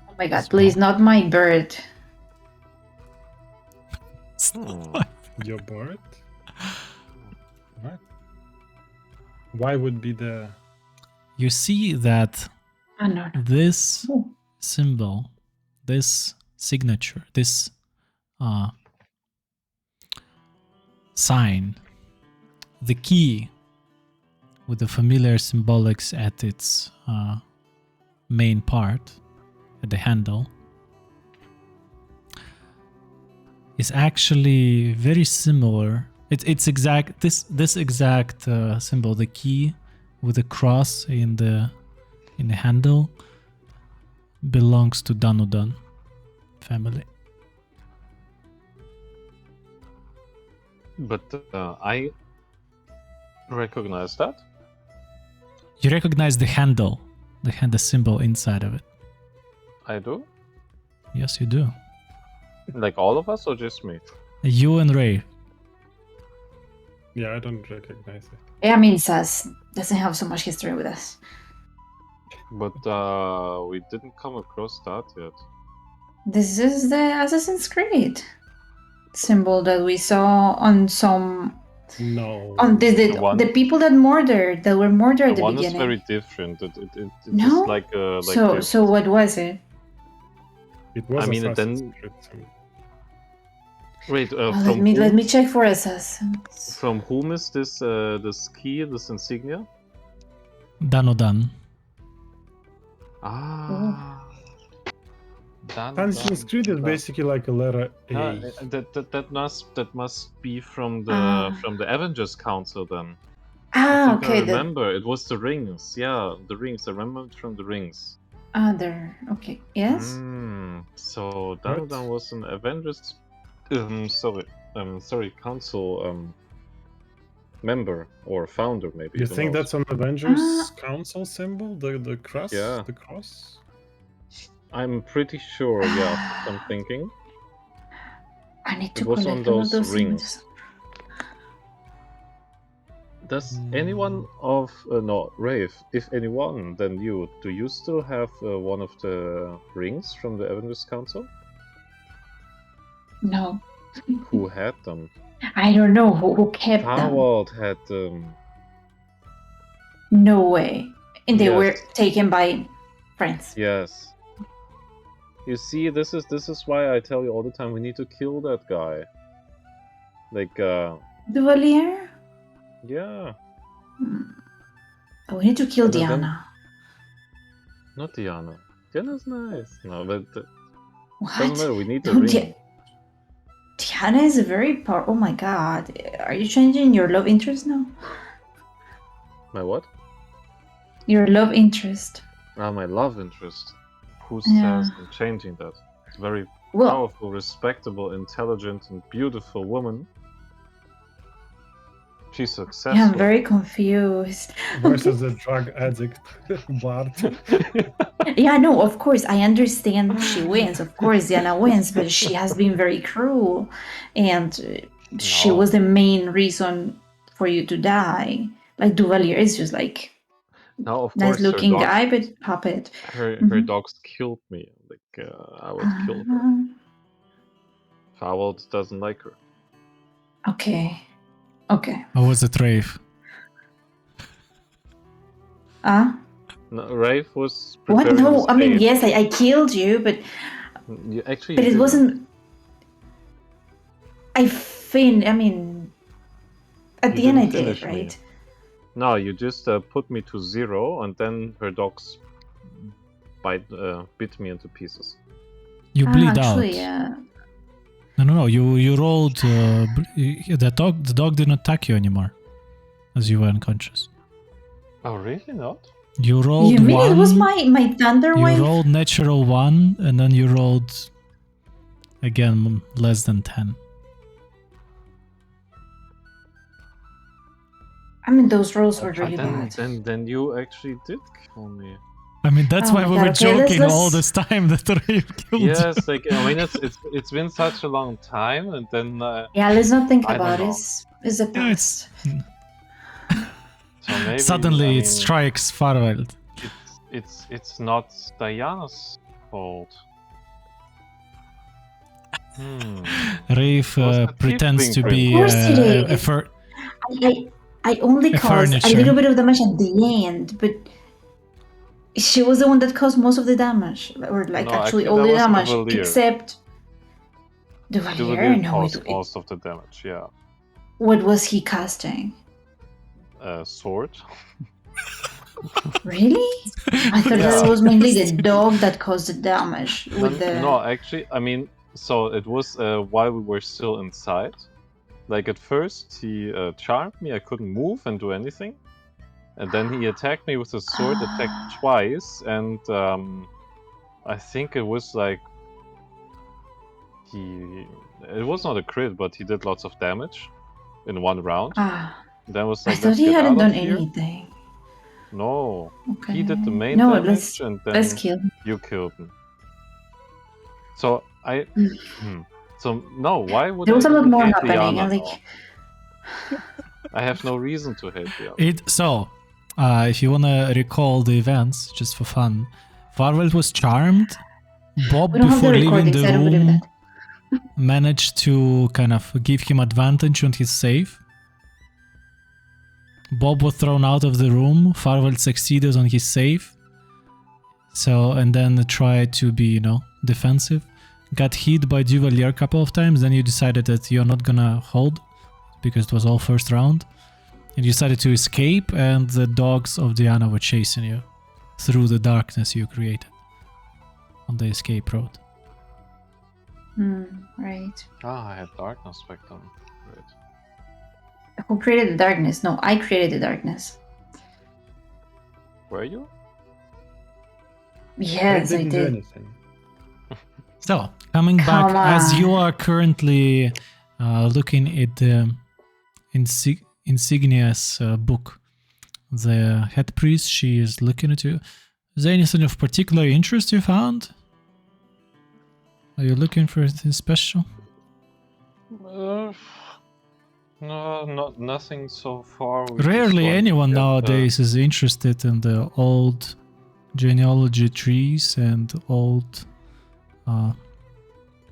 Oh my god, please, not my bird. Your bird? What? Why would be the... You see that Oh, no. this Oh. symbol, this signature, this sign, the key with the familiar symbolics at its main part, at the handle, is actually very similar. It's exact this exact symbol, the key with the cross in the handle, belongs to Danudan family. But I recognize that. You recognize the handle, the symbol inside of it. I do. Yes, you do. Like all of us, or just me? You and Ray. Yeah, I don't recognize it. Yeah, I mean, Sas doesn't have so much history with us. But we didn't come across that yet. This is the Assassin's Creed symbol that we saw on some... No. On The one- the people that were murdered at The the one is beginning. very different. It's No? just like this. So what was it? It was I mean, Assassin's then- Creed symbol. Wait, Oh, from let whom? me check for assassins. From whom is this key, this insignia? Danudan. Ah. Assassin's Creed is basically like a letter A. That must be from the Ah. Avengers Council then. Ah, I okay. remember it was the rings. Yeah, the rings. I remember it from the rings. There. Okay. Yes. So What? Danudan was an Avengers. Sorry, council member or founder, maybe. You who think knows? that's an Avengers Council symbol? The cross? Yeah. The cross? I'm pretty sure, yeah, I'm thinking. I need It to was on collect all of those those rings. images. Does anyone of no, Rafe, if anyone, then you, do you still have one of the rings from the Avengers Council? No, Who had them? I don't know who kept them. Farwald had them. No way. And they were Yes. taken by friends. Yes. You see, this is why I tell you all the time we need to kill that guy. Like, Duvalier? yeah, Oh, we need to kill And then- Diana. not Diana. Diana's nice. No, but doesn't What? matter. We need the No, ring. Diana is a very powerful. Oh my god. Are you changing your love interest now? My what? Your love interest. Ah, my love interest. Who Yeah. says I'm changing that? It's a very Well, powerful, respectable, intelligent, and beautiful woman. She's successful. yeah, I'm very confused. Versus a drug addict Bart. Yeah, no, of course, I understand she wins. Of course, Diana wins, but she has been very cruel. And she No. was the main reason for you to die. Like, Duvalier is just like Now, of nice course, her looking dogs, guy, but puppet. her Mhm. dogs killed me. Like, I would kill her. Farwald doesn't like her. Okay. Okay. How was it, Rafe? No, Rafe was What? preparing No, his I mean, fate. yes, I killed you, but Actually, but you it didn't. wasn't. I mean, at You the end I didn't did, finish me. right? No, you just put me to 0, and then her dogs bit me into pieces. You bleed Actually, out. yeah. No. You rolled. The dog didn't attack you anymore, as you were unconscious. Oh, really? Not? You rolled You mean one. it was my thunder You wave? rolled natural 1, and then you rolled again less than 10. I mean, those rolls were really then, bad. then you actually did kill me. I mean, that's Oh why my we God, were okay, let's- joking all this time that Rafe killed Yes, like I mean, it's been such a long time, and then Yeah, let's not think I don't about it. know. It's the you. Yeah, past. So maybe Suddenly I it mean, strikes Farwald. it's not Diana's fault. Rafe Was the pretends to tiefling be Of course it a is. I only A caused a furniture. little bit of damage at the end, but she was the one that caused most of the damage, or like No, actually actually, all that the was damage, Duvalier. except Duvalier. Duvalier No, caused most of the damage. Yeah, what was he casting? sword. Really? I thought Yeah. that was mainly the dog that caused the damage with the. No, actually, I mean, so it was while we were still inside. Like at first, he charmed me. I couldn't move and do anything, and then he attacked me with his sword. Attacked twice, and I think it was like It was not a crit, but he did lots of damage in one round. Then was I like, thought let's he get hadn't out of done here. anything. No, Okay. he did the main No, damage, and then let's kill him. you killed him. So so no, why would There was I a lot even more hate happening, Diana and now? I have no reason to hate Diana. If you wanna recall the events, just for fun, Farwell was charmed. Bob, We don't have the before leaving recordings, the I don't believe room, that. managed to kind of give him advantage on his save. Bob was thrown out of the room. Farwell succeeded on his save. So, and then tried to be, defensive. Got hit by Duvalier a couple of times. Then you decided that you're not gonna hold because it was all first round. And you decided to escape, and the dogs of Diana were chasing you through the darkness you created on the escape road. Right. I had darkness back then. Great. Who created the darkness? No, I created the darkness. Were you? Yes, I didn't do did. anything. So, coming back, Come as you on. are currently looking at the insignia's book. The head priest, she is looking at you. Is there anything of particular interest you found? Are you looking for anything special? No, nothing so far. Rarely anyone nowadays is interested in the old genealogy trees and old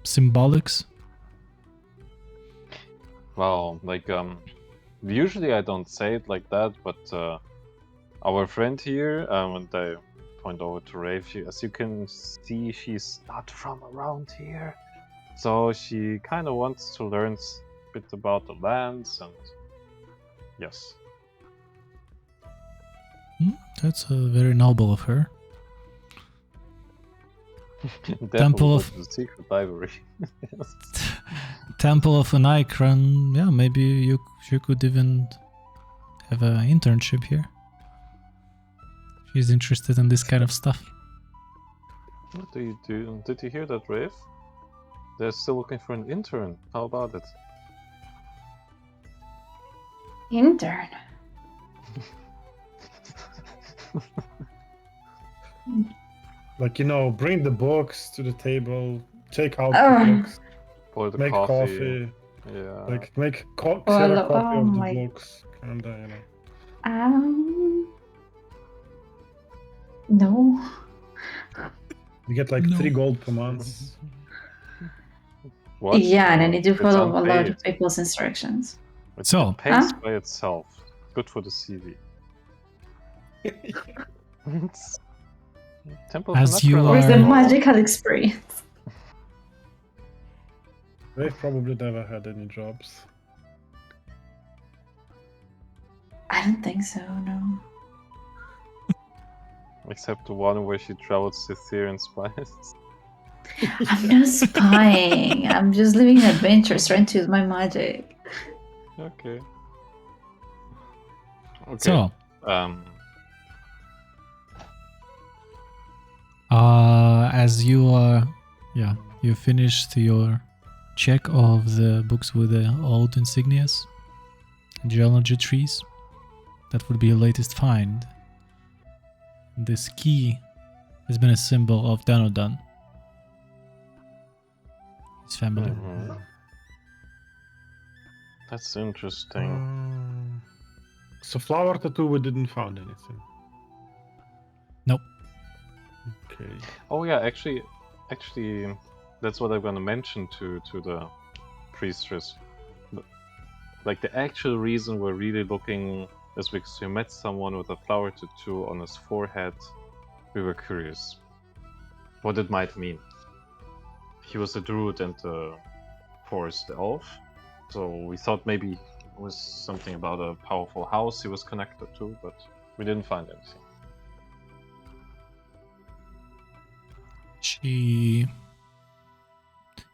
symbolics. Well, usually I don't say it like that, but our friend here, and I point over to Rafe, as you can see, she's not from around here. So she kind of wants to learn a bit about the lands, and yes. That's very noble of her. Temple of the Secret Library. Temple of Enaekran. Yeah, maybe you could even have an internship here. She's interested in this kind of stuff. What do you do? Did you hear that, Rafe? They're still looking for an intern. How about it? Intern? Bring the books to the table, take out the books, Pour the make coffee. Yeah. Make Well, xerox copy oh of the my- books. And, No. you get No. 3 gold per month. What? Yeah, and I need to It's follow a lot unpaid. of people's instructions. So- It pays Huh? by itself. Good for the CV. Temple of As you Enaekran. Where's the are- magical experience? They've probably never had any jobs. I don't think so, no. Except the one where she travels to Tyr and spies. I'm not spying. I'm just living adventures, trying to use my magic. Okay. So, Um. as you are, you finished your check of the books with the old insignias, geology trees. That would be your latest find. This key has been a symbol of Danodan, his family. Mhm. That's interesting. So flower tattoo, we didn't find anything. Nope. Okay. Oh yeah, actually, that's what I'm gonna mention to the priestess. Like the actual reason we're really looking is because we met someone with a flower tattoo on his forehead. We were curious what it might mean. He was a druid and a forest elf, so we thought maybe it was something about a powerful house he was connected to, but we didn't find anything.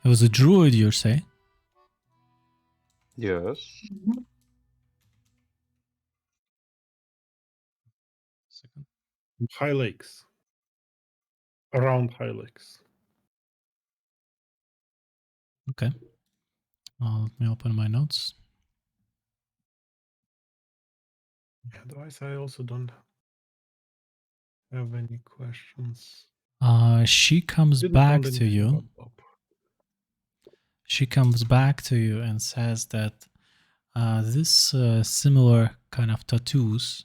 It was a druid, you say? Yes. Second. High Lakes. Around High Lakes. Okay. Let me open my notes. Otherwise, I also don't have any questions. She comes Didn't back find to anything you. about Bob. She comes back to you and says that this similar kind of tattoos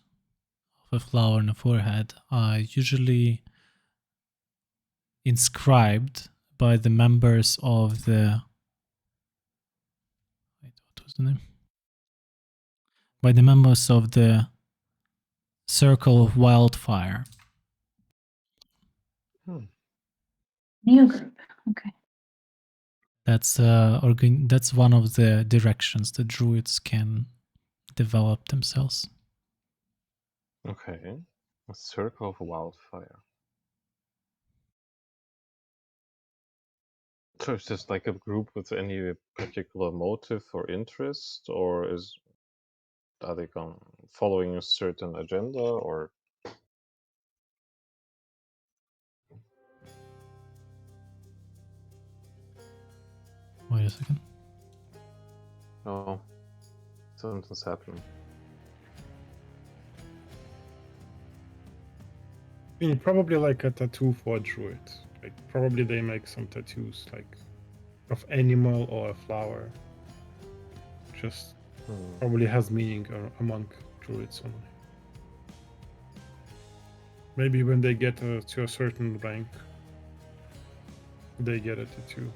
of a flower on the forehead are usually inscribed by the members of the... Wait, what was the name? By the members of the Circle of Wildfire. New group. Okay. That's that's one of the directions the druids can develop themselves. Okay. A circle of wildfire. So is this like a group with any particular motive or interest, or are they following a certain agenda, or? Wait a second. Oh, something's happening. I mean, probably like a tattoo for a druid. Like, probably they make some tattoos, like, of animal or a flower. Just probably has meaning among druids only. Maybe when they get to a certain rank, they get a tattoo.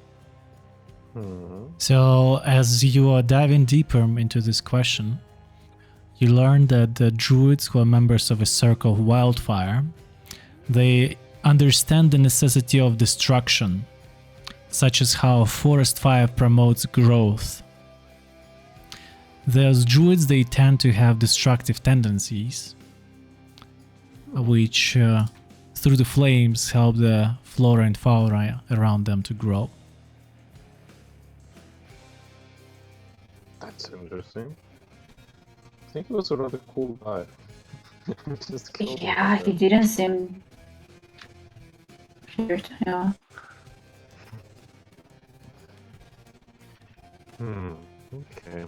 So, as you are diving deeper into this question, you learn that the druids who are members of a circle of wildfire, they understand the necessity of destruction, such as how forest fire promotes growth. Those druids, they tend to have destructive tendencies, which through the flames help the flora and fauna around them to grow. That's interesting. I think he was a rather cool guy. Just killed him Yeah, like he that. didn't seem weird. Yeah. Okay.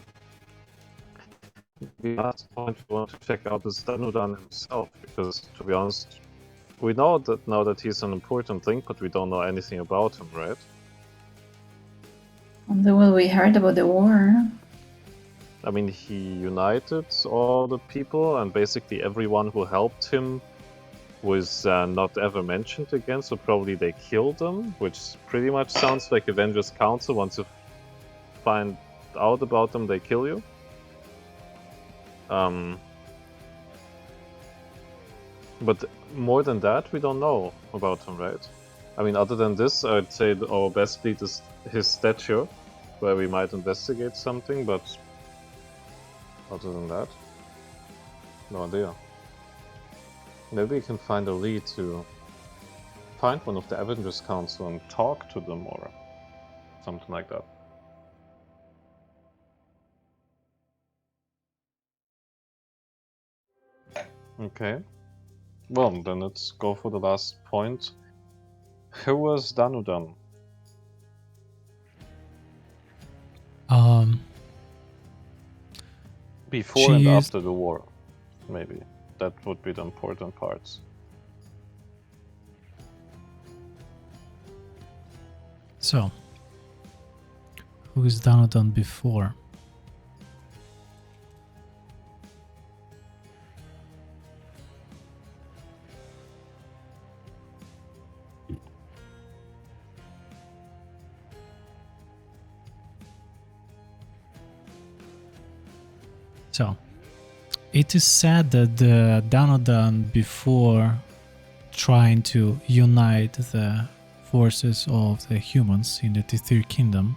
The last point we want to check out is Danudan himself, because to be honest, we know that now that he's an important thing, but we don't know anything about him, right? Well, we heard about the war. I mean, he united all the people, and basically everyone who helped him was not ever mentioned again, so probably they killed them, which pretty much sounds like Avengers Council. Once you find out about them, they kill you. But more than that, we don't know about him, right? I mean, other than this, I'd say our best lead is his statue, where we might investigate something, but other than that, no idea. Maybe we can find a lead to find one of the Avengers Council and talk to them or something like that. Okay. Well, then let's go for the last point. Who was Danudan? Before and after the war, maybe. That would be the important parts. So, who is Danudan before? So, it is said that the Danudan, before trying to unite the forces of the humans in the Tithir Kingdom,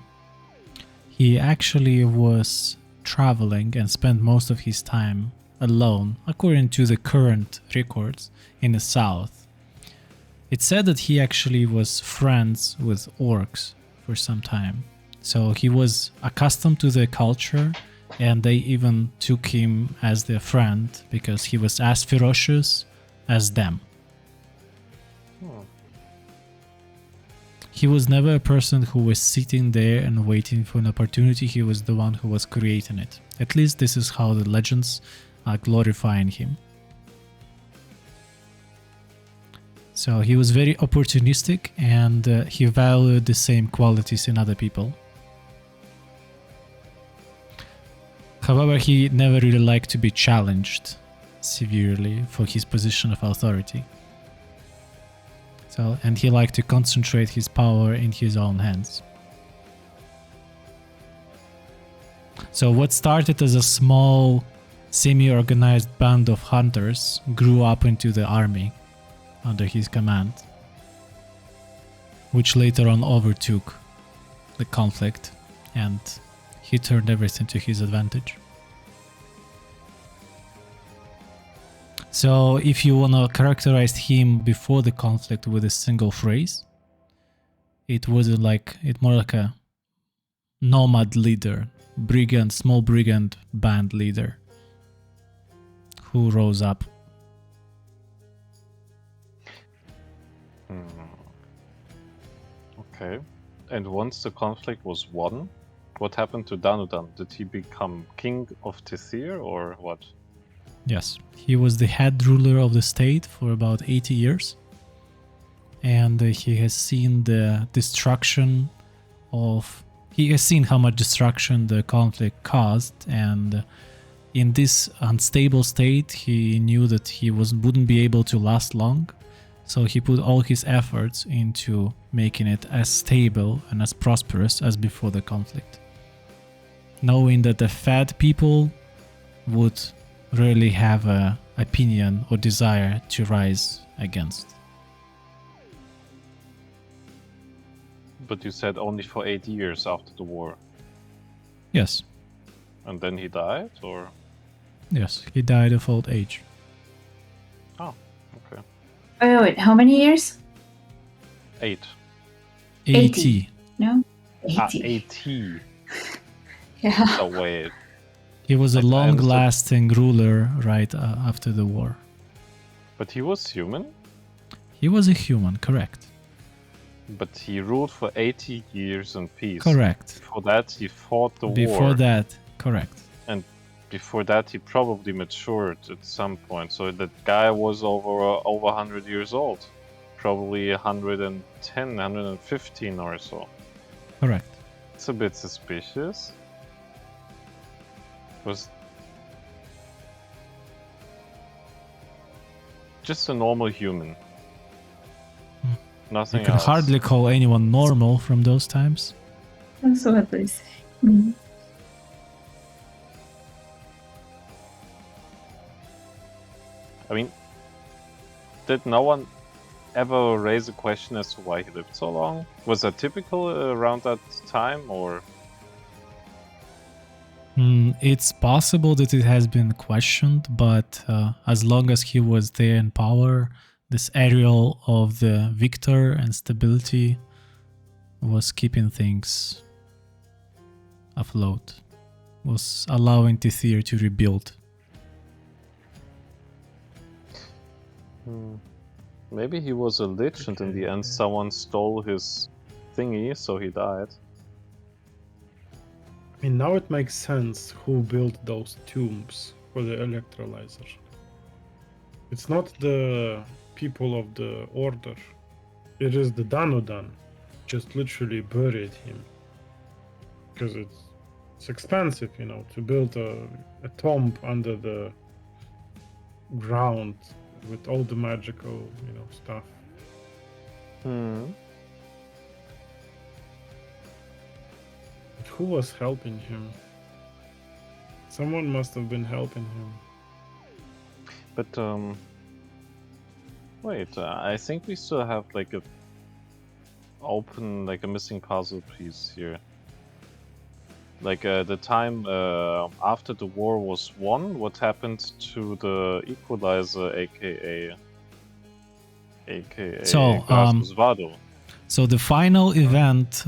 he actually was traveling and spent most of his time alone, according to the current records, in the south. It's said that he actually was friends with orcs for some time, so he was accustomed to their culture, and they even took him as their friend because he was as ferocious as them. He was never a person who was sitting there and waiting for an opportunity. He was the one who was creating it. At least this is how the legends are glorifying him. So he was very opportunistic, and he valued the same qualities in other people. However, he never really liked to be challenged severely for his position of authority. So, and he liked to concentrate his power in his own hands. So what started as a small, semi-organized band of hunters grew up into the army under his command, which later on overtook the conflict, and he turned everything to his advantage. So if you want to characterize him before the conflict with a single phrase, it wasn't like, it more like a nomad leader, brigand, small brigand band leader who rose up. Okay. And once the conflict was won, What happened to Danudan? Did he become king of Tithir or what? Yes, he was the head ruler of the state for about 80 years. And he has seen the destruction of... He has seen how much destruction the conflict caused, and in this unstable state, he knew that he wouldn't be able to last long. So he put all his efforts into making it as stable and as prosperous as before the conflict, knowing that the fed people would rarely have an opinion or desire to rise against. But you said only for 8 years after the war. Yes, And then he died, or? yes, he died of old age. Oh, okay. Wait, how many years? 8. 80. No? 80. 80. Yeah. So wait. He was a I understood. long-lasting ruler right after the war. But he was human? He was a human, correct. But he ruled for 80 years in peace. Correct. Before that, he fought the war. Before that, correct. And before that, he probably matured at some point. So that guy was over 100 years old. Probably 110, 115 or so. Correct. It's a bit suspicious. Was just a normal human. Nothing You can else. hardly call anyone normal from those times. That's what they say. Mhm. I mean, did no one ever raise a question as to why he lived so long? Was that typical around that time, or? It's possible that it has been questioned, but as long as he was there in power, this aerial of the victor and stability was keeping things afloat, was allowing Tithir to rebuild. Maybe he was a lich and in the end someone stole his thingy, so he died. I mean, now it makes sense who built those tombs for the electrolyzer. It's not the people of the order. It is the Danudan. Just literally buried him. Because it's expensive, you know, to build a tomb under the ground with all the magical, you know, stuff. But who was helping him? Someone must have been helping him. But wait, I think we still have like a missing puzzle piece here. Like the time after the war was won, what happened to the equalizer, aka So, Grasus Vado? So the final event,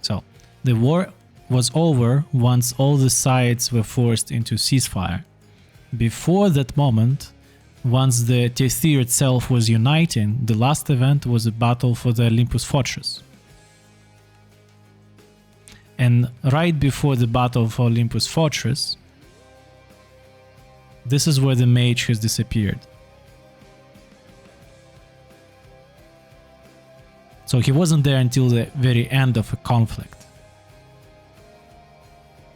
so the war was over once all the sides were forced into ceasefire. Before that moment, once the Tithir itself was uniting, the last event was a battle for the Olympus Fortress. And right before the battle for Olympus Fortress, this is where the mage has disappeared. So he wasn't there until the very end of a conflict.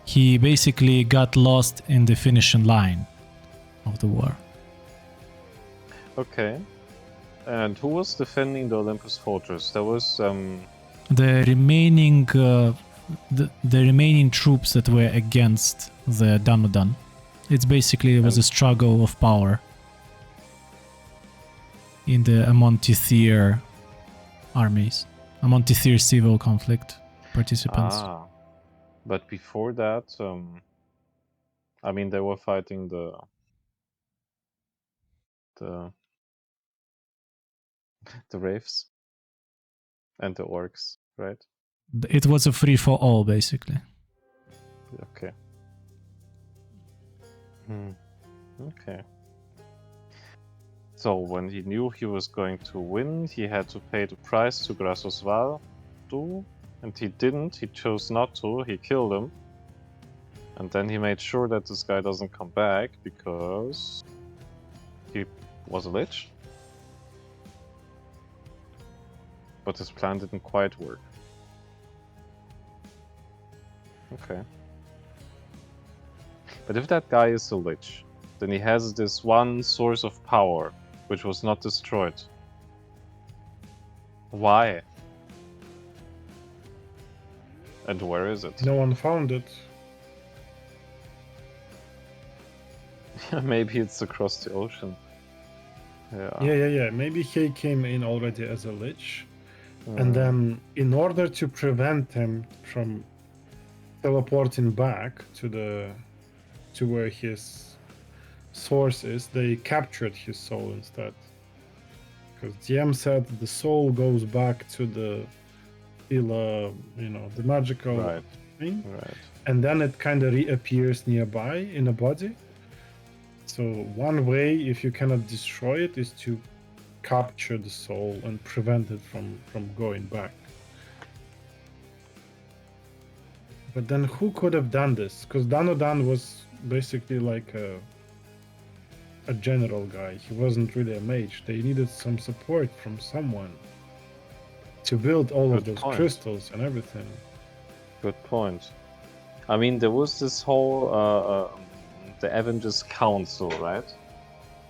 He basically got lost in the finishing line of the war. Okay. And who was defending the Olympus Fortress? There was The remaining troops that were against the Danudan. It was a struggle of power among Tithir armies, among Tithir civil conflict participants. But before that, I mean, they were fighting the wraiths and the orcs, right? It was a free for all, basically. Okay. Okay. So when he knew he was going to win, he had to pay the price to Grasus Vado, And he didn't, he chose not to, he killed him. And then he made sure that this guy doesn't come back because he was a lich. But his plan didn't quite work. Okay. But if that guy is a lich, then he has this one source of power, which was not destroyed. Why? And where is it? No one found it. Maybe it's across the ocean. Yeah. Maybe he came in already as a lich. Mm. And then, in order to prevent him from teleporting back to where his source is, they captured his soul instead. Because DM said the soul goes back to the the magical Right. thing, Right. and then it kind of reappears nearby in a body. So one way, if you cannot destroy it, is to capture the soul and prevent it from going back. But then who could have done this? Because Danodan was basically like a general guy. He wasn't really a mage. They needed some support from someone to build all of Good those point. crystals and everything. Good point. I mean, there was this whole the Avengers Council, right?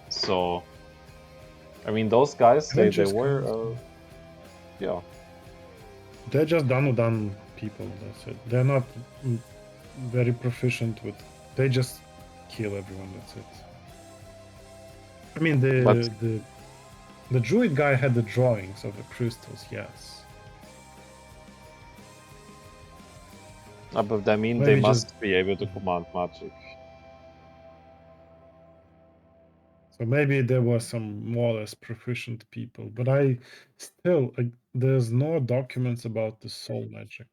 So, I mean, those guys, they Avengers were, Council. yeah. They're just Danodan people. That's it. They're not very proficient with. They just kill everyone. That's it. I mean, the druid guy had the drawings of the crystals. Yes. But I mean, Maybe they just- must be able to command magic. So maybe there were some more or less proficient people, but there's no documents about the soul magic.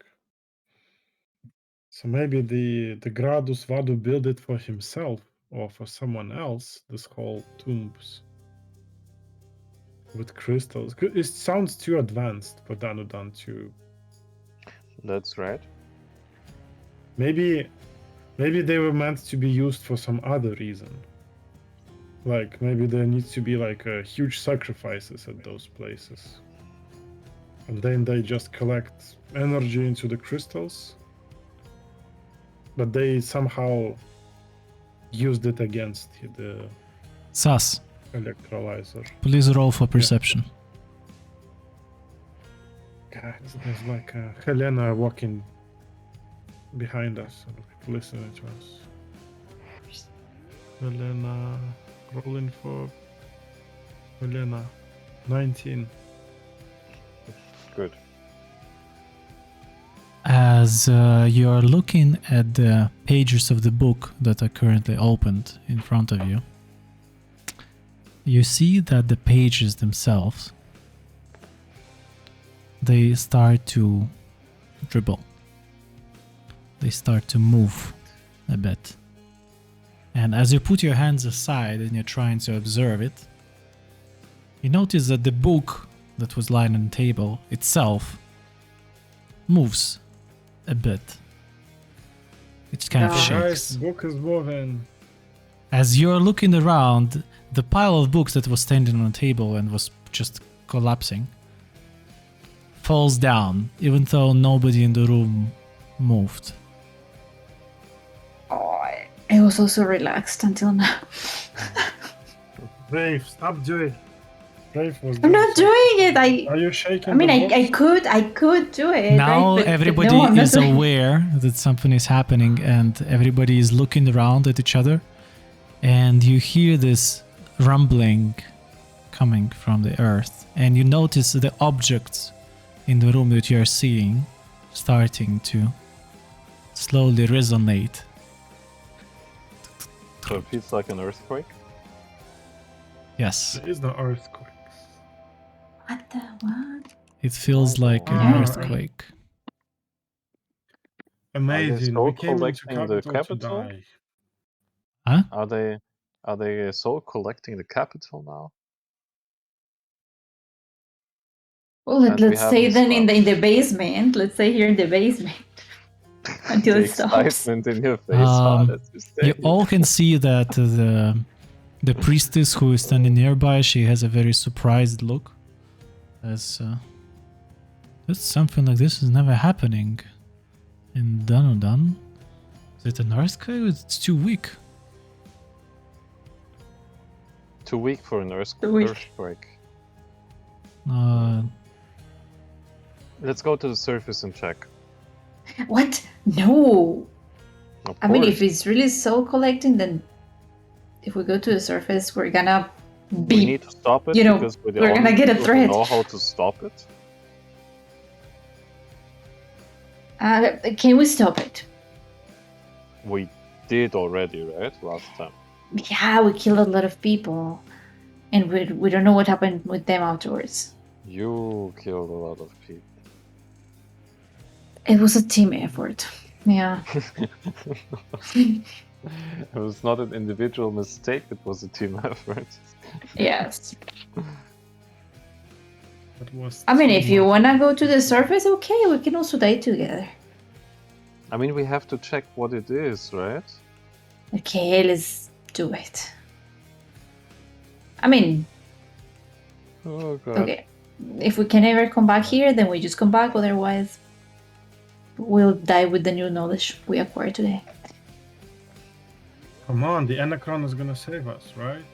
So maybe the Gradus Vadu built it for himself or for someone else, this whole tombs with crystals. It sounds too advanced for Danudan to. That's right. Maybe they were meant to be used for some other reason. Like maybe there needs to be like huge sacrifices at those places. And then they just collect energy into the crystals. But they somehow used it against the Sus, electrolyzer. please roll for perception. Guys, there's like Helena walking behind us, listening to us. Helena, rolling for Helena, 19. Good. As you're looking at the pages of the book that are currently opened in front of you, you see that the pages themselves, they start to dribble. They start to move a bit. And as you put your hands aside and you're trying to observe it, you notice that the book that was lying on the table itself moves a bit. It kind of Ah. shakes. Guys, book is moving. As you're looking around, the pile of books that was standing on the table and was just collapsing falls down, even though nobody in the room moved. Oh, I was also relaxed until now. Brave, stop doing. Brave was. I'm not doing it. Are you shaking? I mean, the I books? could do it. Now right? But everybody no, I'm not is doing it. aware that something is happening and everybody is looking around at each other, and you hear this rumbling coming from the earth, and you notice the objects in the room that you are seeing starting to slowly resonate. So it feels like an earthquake. Yes, There is no earthquakes. What the what? it feels like an Ah. earthquake. Amazing. so We came into collecting the capital to capital? die. Huh? Are they so collecting the capital now? Well, And we let's stay haven't then in the stopped. basement. Let's stay here in the basement until The it stops. excitement in your face, that you stay You here. all can see that the priestess who is standing nearby, she has a very surprised look. As that's something like this is never happening in Dunodan. Is it an earthquake? It's too weak. Too weak for an Too weak. earthquake. Uh, Let's go to the surface and check. What? No. Of I mean, if course. it's really soul collecting, then if we go to the surface, we're gonna We be. need to stop it you know, because we're the we're gonna only get a people who threat. know how to stop it. Can we stop it? We did already, right? Last time. Yeah, we killed a lot of people, and we don't know what happened with them afterwards. You killed a lot of people. It was a team effort. Yeah. It was not an individual mistake, it was a team effort. Yes. That was I mean, so if you much. wanna go to the surface, okay, we can also die together. I mean, we have to check what it is, right? Okay, let's do it. I mean, Oh god. okay. If we can ever come back here, then we just come back. Otherwise, we'll die with the new knowledge we acquired today. Come on, the Enaekran is gonna save us, right?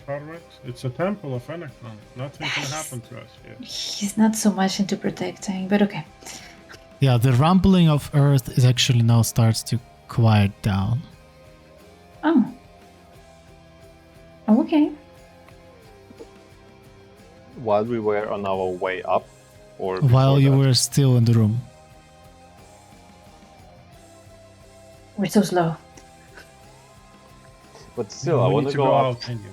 Correct? It's a temple of Enaekran. Nothing can happen to us here. He's not so much into protecting, but okay. yeah, the rumbling of earth is actually now starts to quiet down. Oh. Okay. While we were on our way up, or While before you that? were still in the room. We're so slow. But still, I we want need to to go up. out anyway.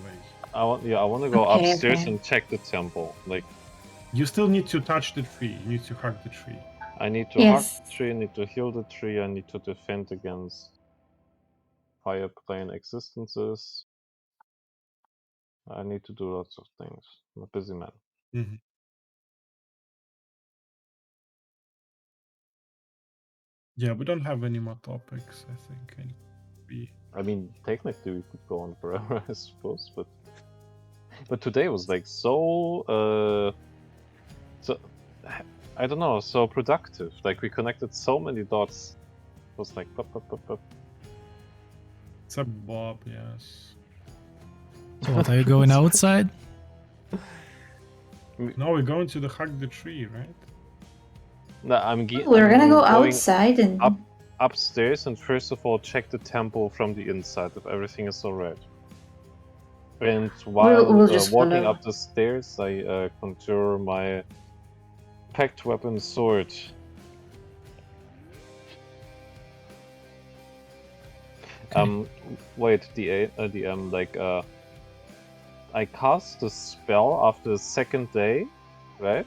I want to go Okay, upstairs okay. and check the temple. Like, You still need to touch the tree. You need to hug the tree. I need to Yes. hug the tree, I need to heal the tree, I need to defend against fire plane existences. I need to do lots of things. I'm a busy man. Mhm. Yeah, we don't have any more topics, I think. I mean, technically we could go on forever, I suppose, but today was like so I don't know, so productive. Like we connected so many dots. It was like pop, pop, pop, pop. Except Bob, yes. So what, are you going outside? No, we're going to the hug the tree, right? No, We're gonna go going outside and upstairs and first of all check the temple from the inside if everything is alright. And while we'll just walking follow. up the stairs, I conjure my packed weapon sword. Okay. Wait, I cast the spell after the second day, right?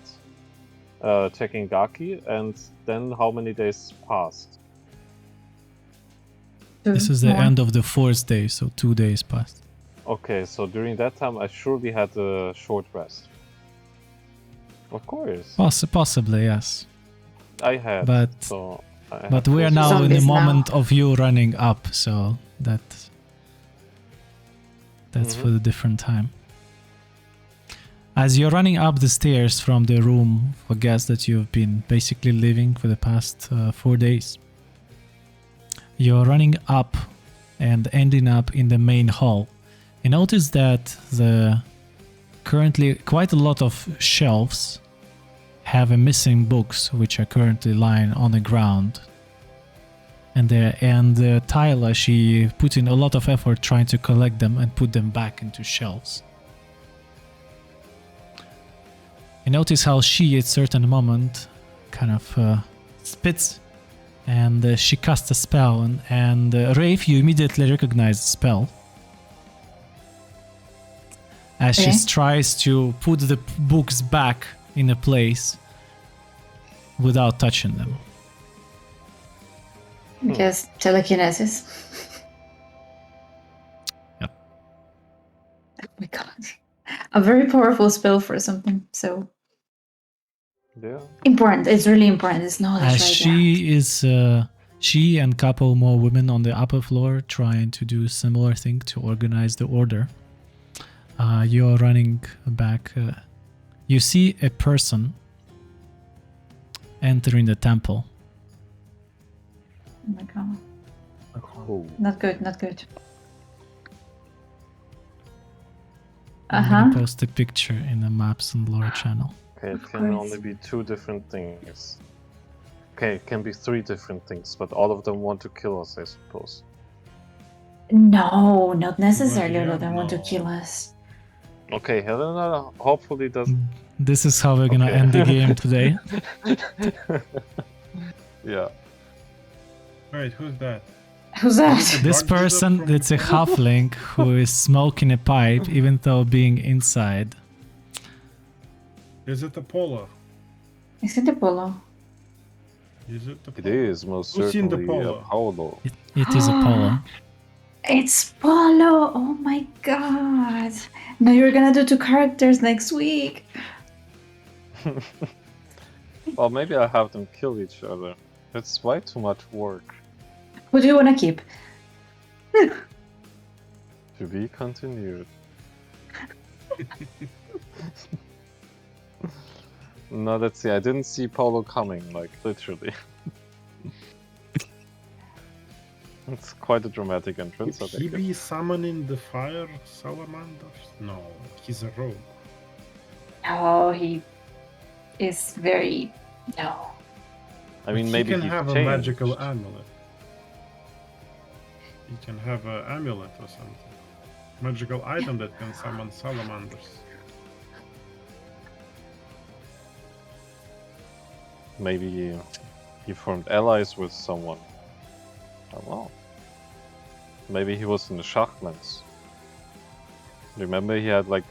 Checking Gaki, and then how many days passed? This is the more. end of the 4th day, so 2 days passed. Okay, so during that time I surely had a short rest. Of course. Possibly, yes. I had. But So I but had we are full now in the Zombies now. moment of you running up, so that's for the different time. As you're running up the stairs from the room for guests that you've been basically living for the past 4 days, you're running up and ending up in the main hall. You notice that currently quite a lot of shelves have a missing books which are currently lying on the ground. And Tyler, she put in a lot of effort trying to collect them and put them back into shelves. You notice how she, at a certain moment, kind of spits, and she casts a spell. And Rafe, you immediately recognize the spell. As she tries to put the books back in a place without touching them. Just telekinesis. Yep. Oh my god. A very powerful spell for something so Yeah. Important. It's really important. It's knowledge As right she and couple more women on the upper floor trying to do similar thing to organize the order. You're running back. You see a person entering the temple. there. Oh my god. Oh. Not good, not good. I'm gonna Uh-huh. post a picture in the maps and lore channel. Okay, it Of can course. only be 2 different things. Okay, it can be 3 different things, but all of them want to kill us, I suppose. No, not necessarily all yeah? of them want to No. kill us. Okay, Helena hopefully doesn't. This is how we're gonna Okay. end the game today. Yeah. Wait, who's that? Who's Is it that? the This drug dealer person, from it's a before? halfling who is smoking a pipe, even though being inside. Is it Apollo? Is it Apollo? Is it It Apollo? is most Who's seen the certainly polo? Paolo. It is Apollo. It's Polo! Oh my god! Now you're gonna do 2 characters next week. Well, maybe I'll have them kill each other. It's way too much work. Who do you wanna keep? To be continued. No, let's see. I didn't see Paulo coming, like, literally. It's quite a dramatic entrance, I Would he think. be summoning the fire salamanders? No, he's a rogue. Oh, he is very... No. I mean, But maybe he can he have a changed. magical amulet. He can have an amulet or something. Magical item that can summon salamanders. Maybe he formed allies with someone. I don't know. Maybe he was in the Schachlands. Remember he had like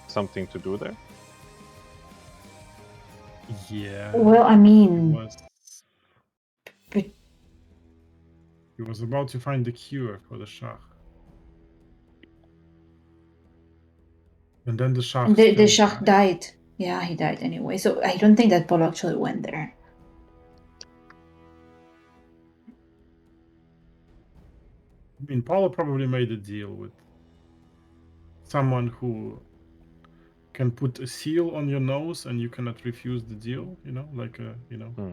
something to do there? Yeah. Well, I He mean... was. But He was about to find the cure for the Shach. And then the Shach the still Shah died. Yeah, he died anyway. So I don't think that Polo actually went there. I mean, Paulo probably made a deal with someone who can put a seal on your nose and you cannot refuse the deal, like a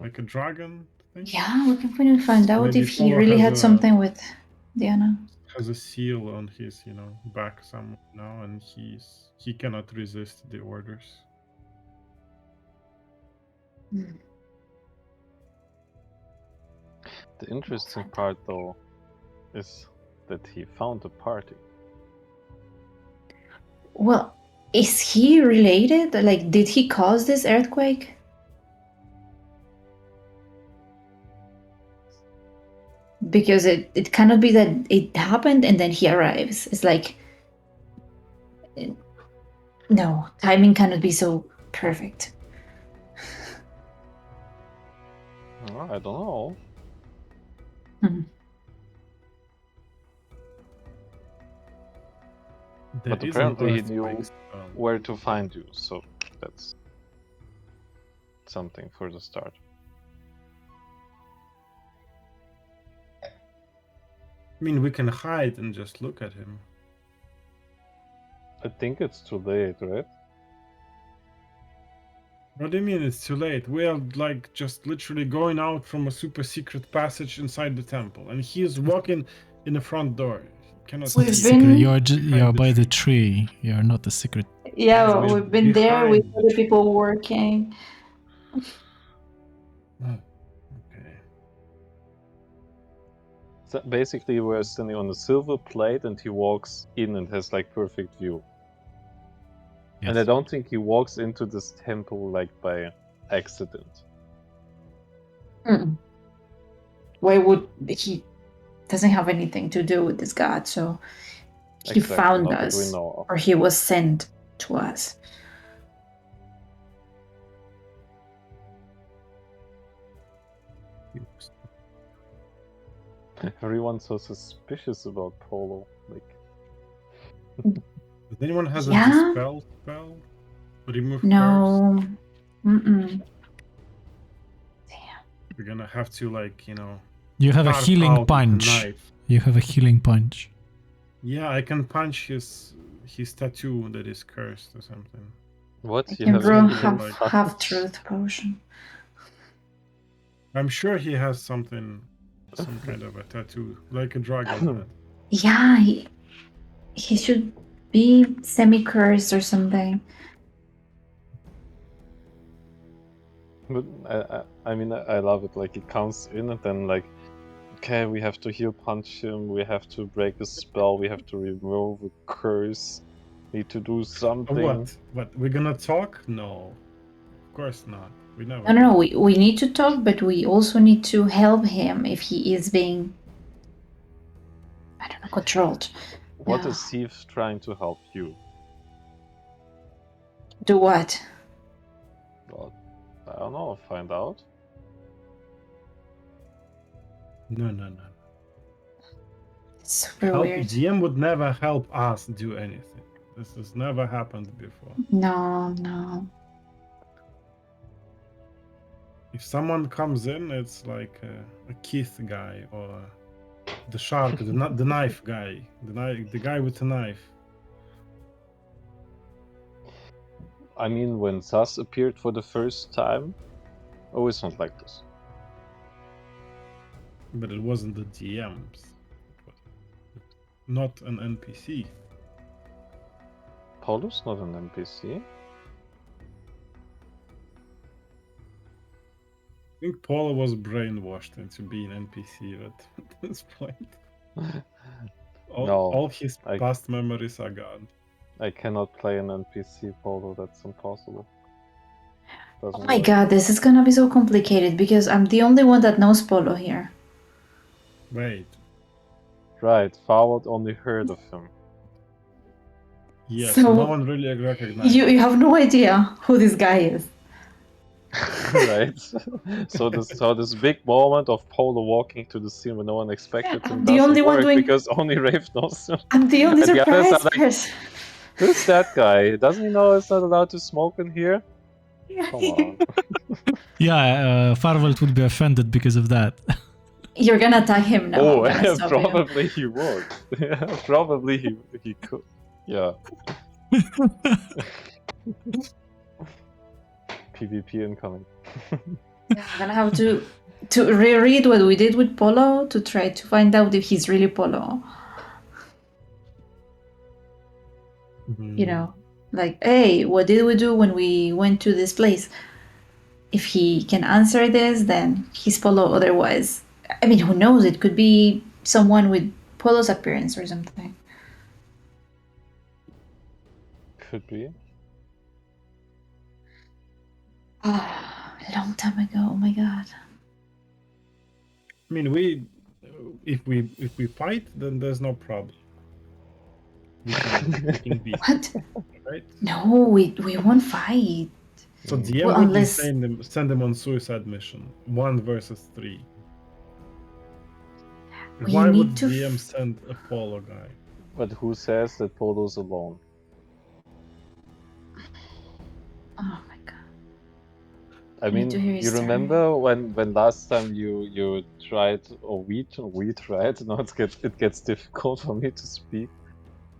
like a dragon thing. Yeah, we can finally find out Maybe if he Polo really has had something with Diana. has a seal on his, back somewhere now, and he cannot resist the orders. Hmm. The interesting part, though, is that he found a party. Well, is he related? Like, did he cause this earthquake? Because it cannot be that it happened and then he arrives. It's like, no, timing cannot be so perfect. Oh, I don't know. Hmm. But There is an apparently he earthquake knew spell. where to find you, so that's something for the start. I mean, we can hide and just look at him. I think it's too late, right? What do you mean it's too late? We are like just literally going out from a super secret passage inside the temple, and he is walking in the front door. Cannot We've see been- You're by the tree. You're not the secret. Yeah, We're we've been there with behind the other people working. Okay. So basically, we're standing on a silver plate, and he walks in and has like perfect view. Yes. And I don't think he walks into this temple like by accident. Mm-mm. Why would he? Doesn't have anything to do with this god, so he Exactly, found not that we us, know of. or he was sent to us. Everyone's so suspicious about Polo. Like, Does anyone has a Yeah? dispel spell? Remove curse? No. Mm-mm. We're gonna have to, like, You have a carve healing out with a punch. knife. You have a healing punch. Yeah, I can punch his tattoo that is cursed or something. What? I You can have brew a healing half punch? truth potion. I'm sure he has some kind of a tattoo, like a dragon head. Yeah, he should be semi-cursed or something. But I mean, I love it. Like, he comes in and then, like, okay, we have to heal punch him, we have to break a spell, we have to remove a curse, need to do something. What? We're gonna talk? No, of course not. We never. No, we need to talk, but we also need to help him if he is being, I don't know, controlled. What No. is Thief trying to help you? Do what? Well, I don't know, find out. No. It's super Help. weird. GM would never help us do anything. This has never happened before. No. If someone comes in, it's like a Keith guy or the shark, the knife guy, the guy with the knife. I mean, when Sas appeared for the first time, it's not like this. But it wasn't the GMs. It was not an NPC. Paulus not an NPC. I think Paula was brainwashed into being NPC at this point. All his past memories are gone. I cannot play an NPC, Polo. That's impossible. Oh my god, this is gonna be so complicated because I'm the only one that knows Polo here. Wait. Right, Farward only heard of him. Yes, So no one really recognized you have no idea who this guy is. Right. So this big moment of Polo walking to the scene when no one expected him I'm the only doesn't one work doing. because only Rafe knows him. I'm the only And the others surprise are like, person. who's that guy? Doesn't he know it's not allowed to smoke in here? Come on. Yeah, Farvelt would be offended because of that. You're gonna tag him now. Oh, I'm gonna stop you. probably he would. Yeah, probably he could. Yeah. PvP incoming. Yeah, I'm gonna have to reread what we did with Polo to try to find out if he's really Polo. You know, like, hey, what did we do when we went to this place? If he can answer this, then he's Polo. Otherwise, I mean, who knows? It could be someone with Polo's appearance or something. Could be. Ah, a long time ago. Oh my god. I mean, if we fight, then there's no problem. We can beat. What? Right? No, we won't fight. So DM Well, wouldn't unless send them on suicide mission, 1 versus 3. we Why would need to DM send a Polo guy? But who says that Polo's alone? Oh my god. I mean, to hear his you story. remember when last time you tried, or we tried? Now it gets difficult for me to speak.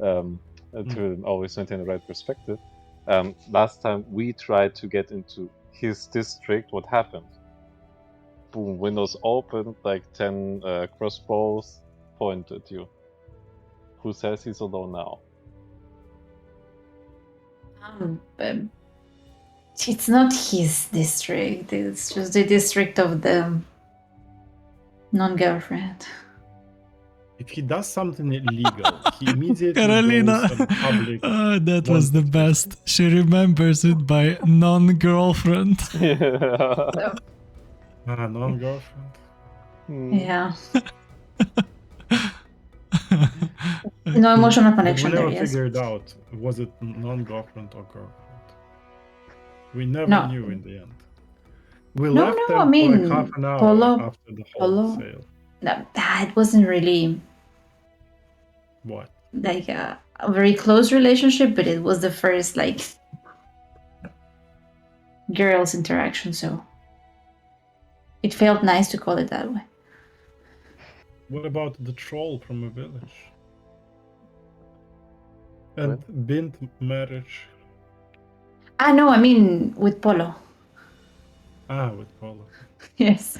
To always maintain the right perspective. Last time we tried to get into his district, what happened? Boom, windows opened, like 10 crossbows pointed at you. Who says he's alone now? It's not his district. It's just the district of the non-girlfriend. If he does something illegal, he immediately Carolina, goes on public. that was the best. She remembers it by non-girlfriend. Non-girlfriend. Yeah. No emotional But connection we never there, yes. figured out, was it non-girlfriend or girlfriend? We never No. knew in the end. We No, left no, them I mean, for like half an hour Polo- after the whole Polo- sale. No, it wasn't really What? like a very close relationship, but it was the first like girls interaction. So it felt nice to call it that way. What about the troll from a village? And bint marriage. No, I mean with Polo. With Paula. Yes.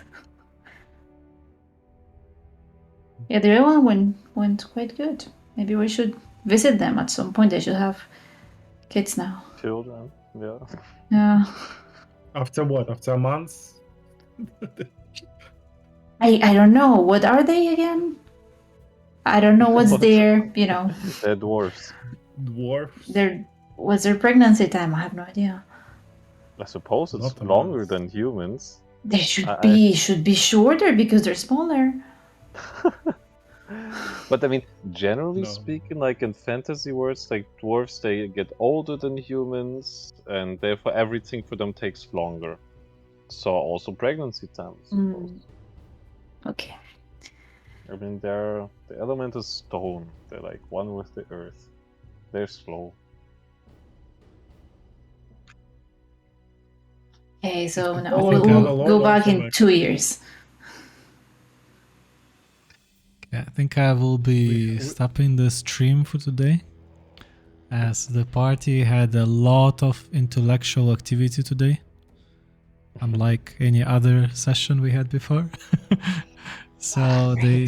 Yeah, the other one went quite good. Maybe we should visit them at some point. They should have kids now. Children, yeah. Yeah. After what? After months? I don't know. What are they again? I don't know what's their, They're dwarfs. Dwarfs? what's their pregnancy time? I have no idea. I suppose it's Not a longer month. than humans. They should be shorter because they're smaller. But I mean, generally No. speaking, like in fantasy worlds, like dwarves, they get older than humans, and therefore everything for them takes longer. So also pregnancy time, I suppose. Okay. I mean, the element is stone. They're like one with the earth. They're slow. Okay, so now I we'll, think we'll go back in 2 years. Yeah, I think I will be stopping the stream for today, as the party had a lot of intellectual activity today, unlike any other session we had before. So they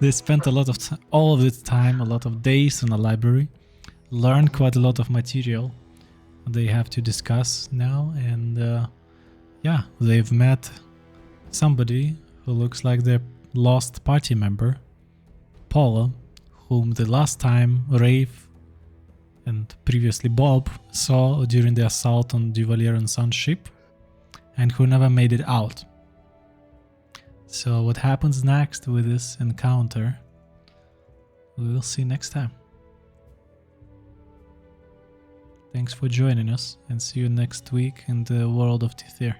they spent a lot of all of the time, a lot of days in the library, learned quite a lot of material they have to discuss now, and yeah, they've met somebody who looks like their lost party member, Paula, whom the last time Rafe and previously Bob saw during the assault on Duvalier and Sun's ship, and who never made it out. So what happens next with this encounter, we will see next time. Thanks for joining us, and see you next week in the world of Tithir.